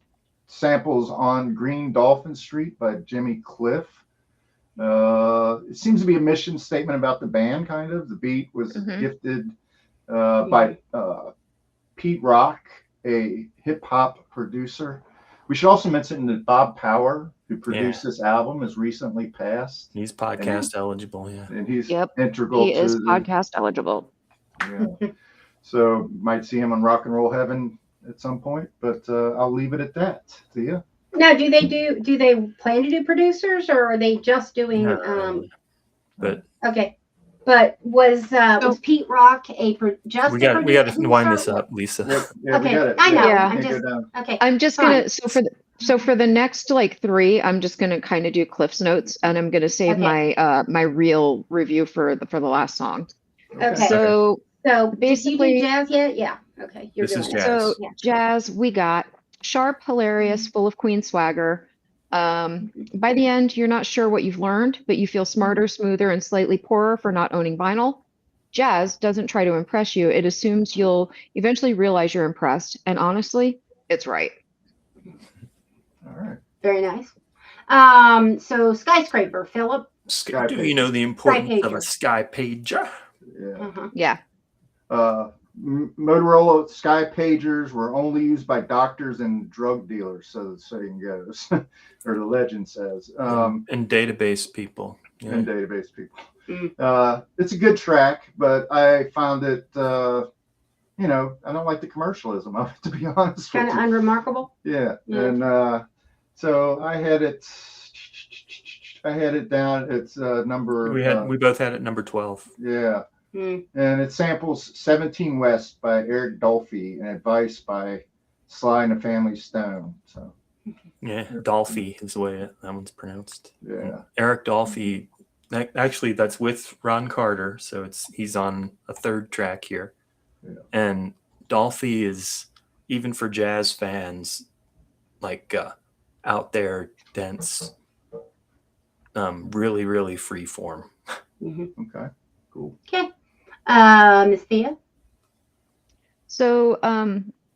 [SPEAKER 3] samples on Green Dolphin Street by Jimmy Cliff. It seems to be a mission statement about the band, kind of. The beat was gifted by Pete Rock, a hip hop producer. We should also mention that Bob Power, who produced this album, has recently passed.
[SPEAKER 2] He's podcast eligible, yeah.
[SPEAKER 3] And he's
[SPEAKER 7] Yep.
[SPEAKER 3] integral
[SPEAKER 7] He
[SPEAKER 3] to
[SPEAKER 7] is
[SPEAKER 3] the,
[SPEAKER 7] podcast eligible.
[SPEAKER 3] yeah. So might see him on Rock and Roll Heaven at some point, but I'll leave it at that. Thea?
[SPEAKER 6] Now, do they plan to do producers, or are they just doing
[SPEAKER 2] But
[SPEAKER 6] okay. But was Pete Rock just
[SPEAKER 2] we
[SPEAKER 6] a
[SPEAKER 2] got to
[SPEAKER 6] producer?
[SPEAKER 2] wind this up, Lisa.
[SPEAKER 3] Yeah,
[SPEAKER 6] Okay,
[SPEAKER 3] we got it.
[SPEAKER 6] I know.
[SPEAKER 7] Yeah.
[SPEAKER 6] I'm
[SPEAKER 3] Can't go
[SPEAKER 6] just
[SPEAKER 3] down.
[SPEAKER 6] okay.
[SPEAKER 7] I'm just
[SPEAKER 6] fine.
[SPEAKER 7] gonna so for the next like 3, I'm just gonna kind of do Cliff's notes, and I'm gonna save
[SPEAKER 6] Okay.
[SPEAKER 7] my real review for the last song.
[SPEAKER 6] Okay.
[SPEAKER 7] So
[SPEAKER 6] So
[SPEAKER 7] basically-
[SPEAKER 6] did you do jazz yet? Yeah. Okay. You're
[SPEAKER 2] This is
[SPEAKER 6] doing it.
[SPEAKER 2] jazz.
[SPEAKER 7] So
[SPEAKER 6] Yeah.
[SPEAKER 7] jazz, we got sharp, hilarious, full of Queen swagger. By the end, you're not sure what you've learned, but you feel smarter, smoother, and slightly poorer for not owning vinyl. Jazz doesn't try to impress you. It assumes you'll eventually realize you're impressed. And honestly, it's right.
[SPEAKER 3] All right.
[SPEAKER 6] Very nice. So skyscraper, Philip.
[SPEAKER 3] Sky
[SPEAKER 2] Do
[SPEAKER 3] pager.
[SPEAKER 2] you know the importance of
[SPEAKER 6] pager.
[SPEAKER 2] a sky pager?
[SPEAKER 3] Yeah.
[SPEAKER 6] Uh-huh.
[SPEAKER 7] Yeah.
[SPEAKER 3] Motorola Sky Pagers were only used by doctors and drug dealers, so the saying goes, or the legend says.
[SPEAKER 2] And database people. Yeah.
[SPEAKER 3] And database people.
[SPEAKER 6] Mm.
[SPEAKER 3] It's a good track, but I found it, I don't like the commercialism of it, to be honest
[SPEAKER 6] Kind
[SPEAKER 3] with
[SPEAKER 6] of
[SPEAKER 3] you.
[SPEAKER 6] unremarkable.
[SPEAKER 3] Yeah.
[SPEAKER 6] Yeah.
[SPEAKER 3] And so I had it down. It's number.
[SPEAKER 2] We both had it number 12.
[SPEAKER 3] Yeah.
[SPEAKER 6] Mm.
[SPEAKER 3] And it samples 17 West by Eric Dolphy and Advice by Sly and the Family Stone. So
[SPEAKER 2] Yeah, Dolphy is the way that one's pronounced.
[SPEAKER 3] yeah.
[SPEAKER 2] Eric Dolphy. Actually, that's with Ron Carter, so he's on a 3rd track here.
[SPEAKER 3] Yeah.
[SPEAKER 2] And Dolphy is, even for jazz fans, like out there, dense, really, really free form.
[SPEAKER 6] Mm-hmm.
[SPEAKER 3] Okay. Cool.
[SPEAKER 6] Okay. Miss Thea.
[SPEAKER 7] So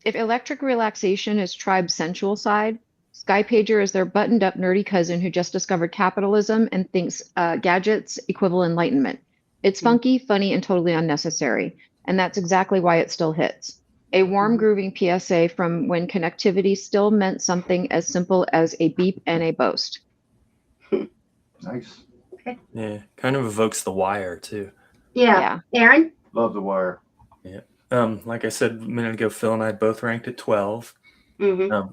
[SPEAKER 7] if electric relaxation is tribe's sensual side, Sky Pager is their buttoned up nerdy cousin who just discovered capitalism and thinks gadgets equal enlightenment. It's funky, funny, and totally unnecessary. And that's exactly why it still hits. A warm grooving PSA from when connectivity still meant something as simple as a beep and a boast.
[SPEAKER 3] Nice.
[SPEAKER 2] Yeah, kind of evokes The Wire too.
[SPEAKER 6] Yeah. Aaron.
[SPEAKER 3] Love The Wire.
[SPEAKER 2] Like I said a minute ago, Phil and I both ranked at 12.
[SPEAKER 6] Mm-hmm.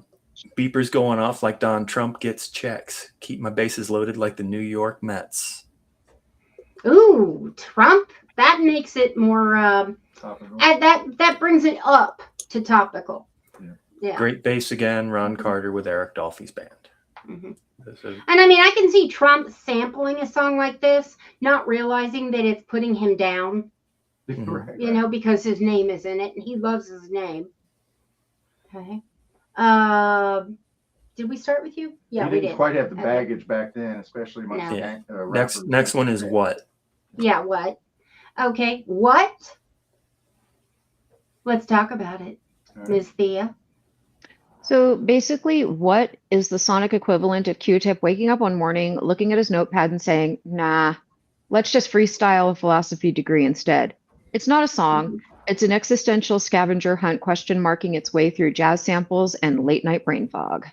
[SPEAKER 2] Beepers going off like Don Trump gets checks. Keep my bases loaded like the New York Mets.
[SPEAKER 6] Ooh, Trump. That makes it more.
[SPEAKER 3] Topical.
[SPEAKER 6] And that brings it up to topical. Yeah.
[SPEAKER 2] Great bass again, Ron Carter with Eric Dolphy's band.
[SPEAKER 6] Mm-hmm.
[SPEAKER 2] This is-
[SPEAKER 6] And I mean, I can see Trump sampling a song like this, not realizing that it's putting him down,
[SPEAKER 3] Right,
[SPEAKER 6] you
[SPEAKER 3] right.
[SPEAKER 6] know, because his name is in it and he loves his name. Okay. Did we start with you? Yeah, we
[SPEAKER 3] didn't
[SPEAKER 6] did.
[SPEAKER 3] quite have the
[SPEAKER 6] Okay.
[SPEAKER 3] baggage back then, especially my
[SPEAKER 6] No.
[SPEAKER 2] Yeah.
[SPEAKER 3] rappers.
[SPEAKER 2] Next one is What?
[SPEAKER 6] Yeah, what? Okay, what? Let's talk about it,
[SPEAKER 3] All right.
[SPEAKER 6] Ms. Thea.
[SPEAKER 7] So basically, what is the sonic equivalent of Q-Tip waking up one morning, looking at his notepad and saying, nah, let's just freestyle a philosophy degree instead. It's not a song. It's an existential scavenger hunt marking its way through jazz samples and late night brain fog.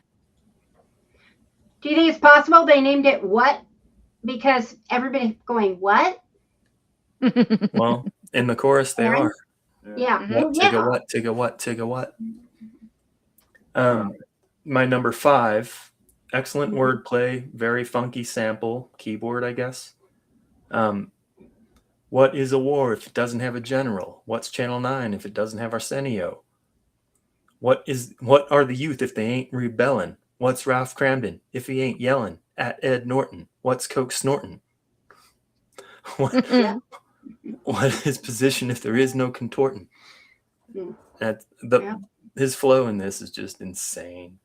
[SPEAKER 6] Do you think it's possible they named it what? Because everybody's going, what?
[SPEAKER 2] Well, in the chorus they
[SPEAKER 6] Aaron?
[SPEAKER 2] are.
[SPEAKER 6] Yeah.
[SPEAKER 2] What,
[SPEAKER 6] Well,
[SPEAKER 2] tigga
[SPEAKER 6] yeah.
[SPEAKER 2] what, tigga what, tigga what. My number 5, excellent wordplay, very funky sample, keyboard, I guess. What is a war if it doesn't have a general? What's Channel 9 if it doesn't have Arsenio? What are the youth if they ain't rebelling? What's Ralph Cramden if he ain't yelling at Ed Norton? What's Coke snorting?
[SPEAKER 6] Yeah.
[SPEAKER 2] What is position if there is no contorting?
[SPEAKER 6] Mm.
[SPEAKER 2] That his flow in this is just insane.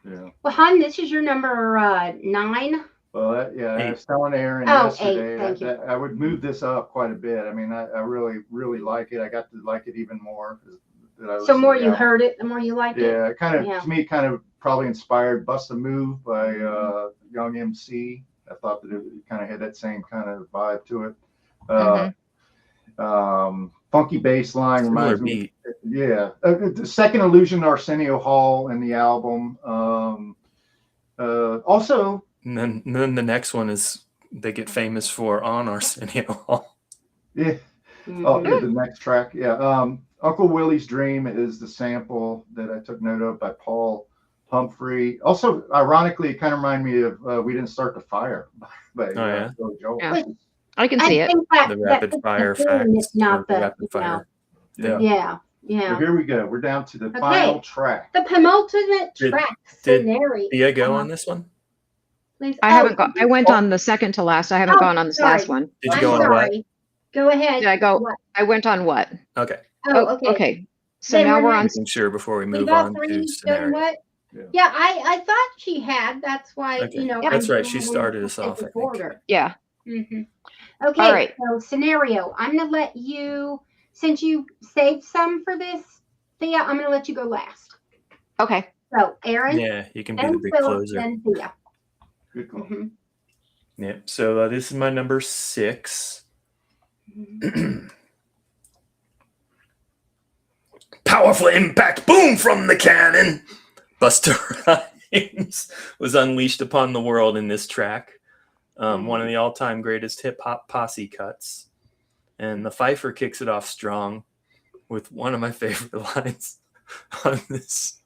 [SPEAKER 3] Yeah.
[SPEAKER 6] Well, hon, this is your number 9.
[SPEAKER 3] Well, I
[SPEAKER 2] 8.
[SPEAKER 3] was telling Aaron
[SPEAKER 6] Oh,
[SPEAKER 3] yesterday
[SPEAKER 6] 8, thank you.
[SPEAKER 3] that I would move this up quite a bit. I mean, I really, really like it. I got to like it even more.
[SPEAKER 6] So the more you heard it, the more you liked it.
[SPEAKER 3] Yeah, it kind of,
[SPEAKER 6] Yeah.
[SPEAKER 3] to me, kind of probably inspired Bust a Move by Young MC. I thought that it kind of had that same kind of vibe to it. Funky bass line
[SPEAKER 2] Similar
[SPEAKER 3] reminds me.
[SPEAKER 2] beat.
[SPEAKER 3] Yeah. The second allusion to Arsenio Hall in the album. Also,
[SPEAKER 2] And then the next one is they get famous for on Arsenio Hall.
[SPEAKER 3] Yeah. Oh, yeah, the next track. Yeah. Uncle Willie's Dream is the sample that I took note of by Paul Humphrey. Also, ironically, it kind of reminded me of We Didn't Start the Fire by
[SPEAKER 2] yeah?
[SPEAKER 3] Billy Joel.
[SPEAKER 7] Yeah. I can see it.
[SPEAKER 6] think that,
[SPEAKER 2] The rapid
[SPEAKER 6] that
[SPEAKER 2] fire
[SPEAKER 6] the theme
[SPEAKER 2] facts.
[SPEAKER 6] is not
[SPEAKER 2] or
[SPEAKER 6] the,
[SPEAKER 2] rapid fire.
[SPEAKER 3] Yeah.
[SPEAKER 6] yeah,
[SPEAKER 3] So
[SPEAKER 6] yeah.
[SPEAKER 3] here we go. We're down to the final track.
[SPEAKER 6] The penultimate
[SPEAKER 2] Did-
[SPEAKER 6] track
[SPEAKER 2] did
[SPEAKER 6] scenario.
[SPEAKER 2] Thea go on this one?
[SPEAKER 6] Please.
[SPEAKER 7] I haven't gone. I went on the second to last. I haven't
[SPEAKER 6] Oh,
[SPEAKER 7] gone on this
[SPEAKER 6] sorry.
[SPEAKER 7] last one.
[SPEAKER 2] Did you
[SPEAKER 6] I'm
[SPEAKER 2] go on what?
[SPEAKER 6] sorry. Go ahead.
[SPEAKER 7] Did I go?
[SPEAKER 6] What?
[SPEAKER 7] I went on what?
[SPEAKER 2] Okay.
[SPEAKER 6] Oh, okay.
[SPEAKER 7] So
[SPEAKER 6] They
[SPEAKER 7] now
[SPEAKER 6] were
[SPEAKER 7] we're on.
[SPEAKER 2] Making sure before we move
[SPEAKER 6] We've all
[SPEAKER 2] on
[SPEAKER 6] three
[SPEAKER 2] to
[SPEAKER 6] done
[SPEAKER 2] scenario.
[SPEAKER 6] what?
[SPEAKER 3] Yeah.
[SPEAKER 6] Yeah, I thought she had. That's why,
[SPEAKER 2] Okay.
[SPEAKER 6] you know.
[SPEAKER 7] Yep.
[SPEAKER 2] That's
[SPEAKER 6] I'm
[SPEAKER 2] right. She
[SPEAKER 6] doing
[SPEAKER 2] started
[SPEAKER 6] it
[SPEAKER 2] us off, I think.
[SPEAKER 6] order.
[SPEAKER 7] Yeah.
[SPEAKER 6] Mm-hmm. Okay,
[SPEAKER 7] All right.
[SPEAKER 6] so scenario. I'm going to let you, since you saved some for this, Thea, I'm going to let you go last.
[SPEAKER 7] Okay.
[SPEAKER 6] So, Aaron,
[SPEAKER 2] Yeah, you can be the
[SPEAKER 6] then
[SPEAKER 2] big
[SPEAKER 6] Phil,
[SPEAKER 2] closer.
[SPEAKER 6] then Thea.
[SPEAKER 3] Good call.
[SPEAKER 6] Mhm.
[SPEAKER 2] Yeah. So this is my number 6. Powerful impact, boom from the cannon. Busta Rhymes was unleashed upon the world in this track. One of the all-time greatest hip-hop posse cuts. And the Fifer kicks it off strong with one of my favorite lines on this.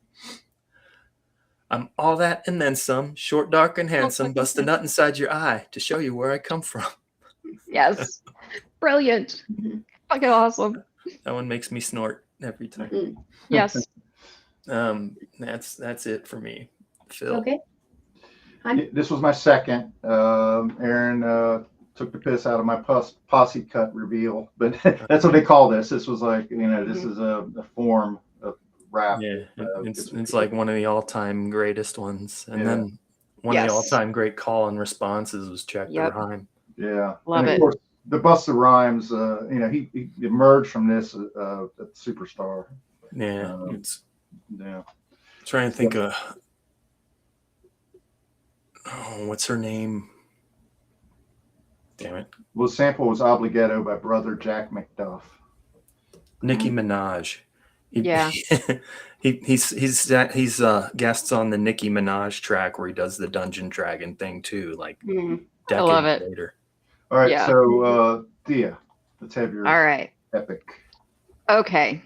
[SPEAKER 2] I'm all that and then some, short, dark, and handsome, bust a nut inside your eye to show you where I come from.
[SPEAKER 7] Yes. Brilliant. Fucking awesome.
[SPEAKER 2] That one makes me snort every time.
[SPEAKER 7] Yes.
[SPEAKER 2] That's it for me. Phil.
[SPEAKER 6] Okay.
[SPEAKER 3] This was my second. Aaron took the piss out of my posse cut reveal, but that's what they call this. This was like, this is a form of rap.
[SPEAKER 2] Yeah, it's like one of the all-time greatest ones. And then one of the
[SPEAKER 7] Yes.
[SPEAKER 2] all-time great call and responses was Check the Rhyme.
[SPEAKER 3] Yeah.
[SPEAKER 7] Love
[SPEAKER 3] and of
[SPEAKER 7] it.
[SPEAKER 3] course, the Busta Rhymes, he emerged from this a superstar.
[SPEAKER 2] Yeah,
[SPEAKER 3] Yeah.
[SPEAKER 2] trying to think of what's her name? Damn it.
[SPEAKER 3] Well, the sample was Obligato by Brother Jack McDuff.
[SPEAKER 2] Nicki Minaj.
[SPEAKER 7] Yeah.
[SPEAKER 2] He's guests on the Nicki Minaj track where he does the Dungeon Dragon thing too, like
[SPEAKER 7] I love
[SPEAKER 2] decades
[SPEAKER 7] it.
[SPEAKER 2] later.
[SPEAKER 3] All right,
[SPEAKER 7] Yeah.
[SPEAKER 3] so Thea, let's have your
[SPEAKER 7] All right.
[SPEAKER 3] epic.
[SPEAKER 7] Okay.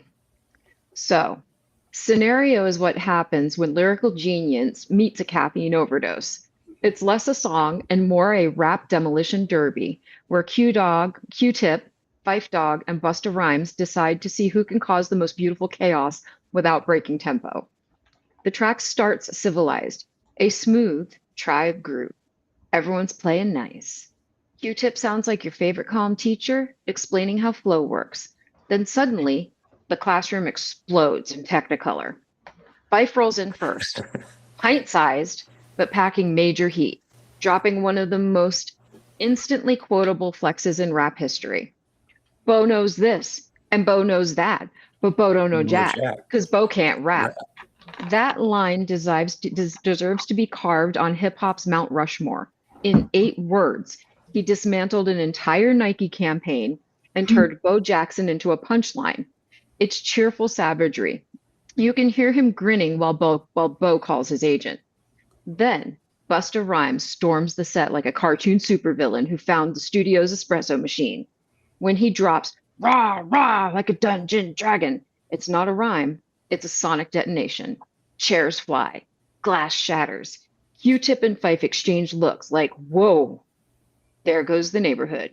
[SPEAKER 7] So, scenario is what happens when lyrical genius meets a caffeine overdose. It's less a song and more a rap demolition derby where Q-Tip, Fife Dogg, and Busta Rhymes decide to see who can cause the most beautiful chaos without breaking tempo. The track starts civilized, a smooth tribe groove. Everyone's playing nice. Q-Tip sounds like your favorite calm teacher explaining how flow works. Then suddenly, the classroom explodes in Technicolor. Fife rolls in first, pint-sized, but packing major heat, dropping one of the most instantly quotable flexes in rap history. Bo knows this, and Bo knows that, but Bo don't know Jack, because Bo can't rap. That line deserves to be carved on hip-hop's Mount Rushmore. In 8 words, he dismantled an entire Nike campaign and turned Bo Jackson into a punchline. It's cheerful savagery. You can hear him grinning while Bo calls his agent. Then Busta Rhymes storms the set like a cartoon supervillain who found the studio's espresso machine. When he drops rah rah like a dungeon dragon, it's not a rhyme, it's a sonic detonation. Chairs fly, glass shatters. Q-Tip and Fife exchange looks like, whoa, there goes the neighborhood.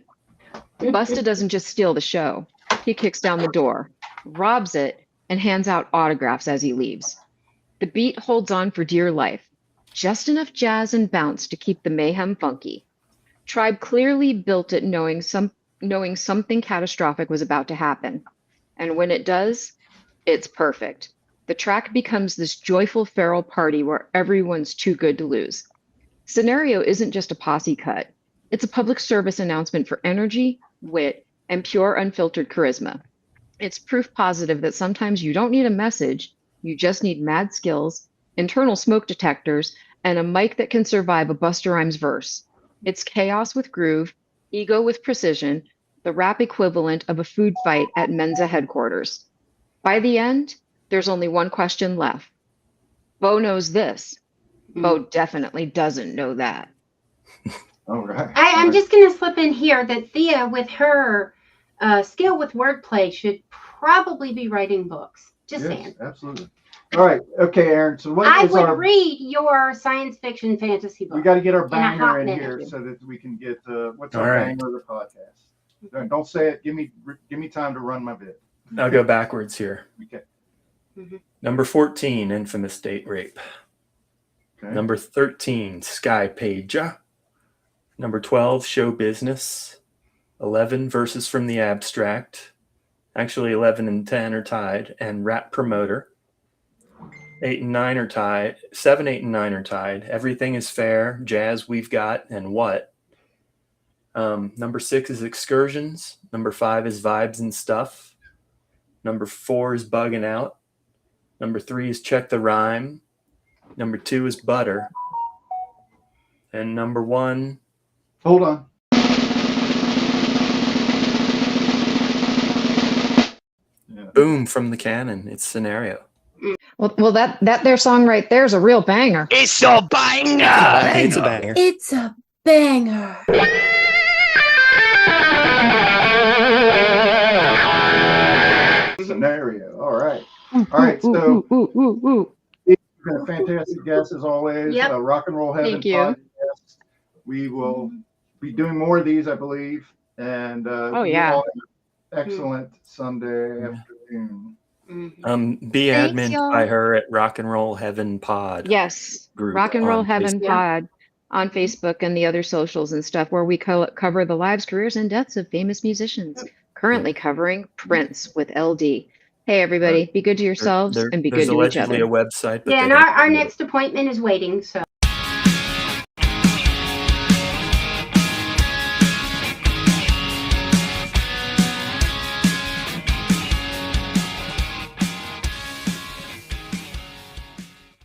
[SPEAKER 7] Busta doesn't just steal the show. He kicks down the door, robs it, and hands out autographs as he leaves. The beat holds on for dear life. Just enough jazz and bounce to keep the mayhem funky. Tribe clearly built it knowing something catastrophic was about to happen. And when it does, it's perfect. The track becomes this joyful feral party where everyone's too good to lose. Scenario isn't just a posse cut. It's a public service announcement for energy, wit, and pure unfiltered charisma. It's proof positive that sometimes you don't need a message, you just need mad skills, internal smoke detectors, and a mic that can survive a Busta Rhymes verse. It's chaos with groove, ego with precision, the rap equivalent of a food fight at Mensa headquarters. By the end, there's only one question left. Bo knows this. Bo definitely doesn't know that.
[SPEAKER 3] All right.
[SPEAKER 6] I'm just going to slip in here that Thea, with her skill with wordplay, should probably be writing books. Just
[SPEAKER 3] Yes,
[SPEAKER 6] saying.
[SPEAKER 3] absolutely. All right. Okay, Aaron. So what
[SPEAKER 6] I
[SPEAKER 3] is
[SPEAKER 6] would
[SPEAKER 3] our?
[SPEAKER 6] read your science fiction fantasy book.
[SPEAKER 3] We got to get our
[SPEAKER 6] a
[SPEAKER 3] banger
[SPEAKER 6] hot
[SPEAKER 3] in
[SPEAKER 6] minute.
[SPEAKER 3] here so that we can get what's
[SPEAKER 2] All
[SPEAKER 3] our
[SPEAKER 2] right.
[SPEAKER 3] banger of the podcast. Don't say it. Give me time to run my bit.
[SPEAKER 2] I'll go backwards here.
[SPEAKER 3] Okay.
[SPEAKER 2] Number 14, infamous date rape.
[SPEAKER 3] Okay.
[SPEAKER 2] Number 13, Sky Pager. Number 12, show business. 11, verses from the abstract. Actually, 11 and 10 are tied. And rap promoter. 8 and 9 are tied. 7, 8, and 9 are tied. Everything is fair. Jazz, we've got, and what? Number 6 is excursions. Number 5 is vibes and stuff. Number 4 is bugging out. Number 3 is check the rhyme. Number 2 is butter. And number 1.
[SPEAKER 3] Hold on. Yeah.
[SPEAKER 2] Boom from the cannon. It's scenario.
[SPEAKER 7] Well, that their song right there is a real banger.
[SPEAKER 5] It's a banger.
[SPEAKER 2] It's a banger.
[SPEAKER 1] It's a banger.
[SPEAKER 3] Scenario. All right. All right. So it's been a fantastic guest as always.
[SPEAKER 6] Yep.
[SPEAKER 3] Rock and Roll Heaven
[SPEAKER 7] Thank you.
[SPEAKER 3] podcast. We will be doing more of these, I believe. And
[SPEAKER 7] Oh,
[SPEAKER 3] you
[SPEAKER 7] yeah.
[SPEAKER 3] all have an excellent Sunday afternoon.
[SPEAKER 2] Be
[SPEAKER 7] Thanks,
[SPEAKER 2] admin
[SPEAKER 7] y'all.
[SPEAKER 2] by her at Rock and Roll Heaven Pod.
[SPEAKER 7] Yes,
[SPEAKER 2] Group
[SPEAKER 7] Rock and Roll
[SPEAKER 2] on
[SPEAKER 7] Heaven
[SPEAKER 2] Facebook.
[SPEAKER 7] Pod on Facebook and the other socials and stuff, where we cover the lives, careers, and deaths of famous musicians. Currently covering Prince with LD. Hey, everybody, be good to yourselves and be good
[SPEAKER 2] There's
[SPEAKER 7] to each
[SPEAKER 2] allegedly
[SPEAKER 7] other.
[SPEAKER 2] a website, but
[SPEAKER 6] Yeah,
[SPEAKER 2] they
[SPEAKER 6] and
[SPEAKER 2] don't
[SPEAKER 6] our
[SPEAKER 2] promote it.
[SPEAKER 6] next appointment is waiting, so.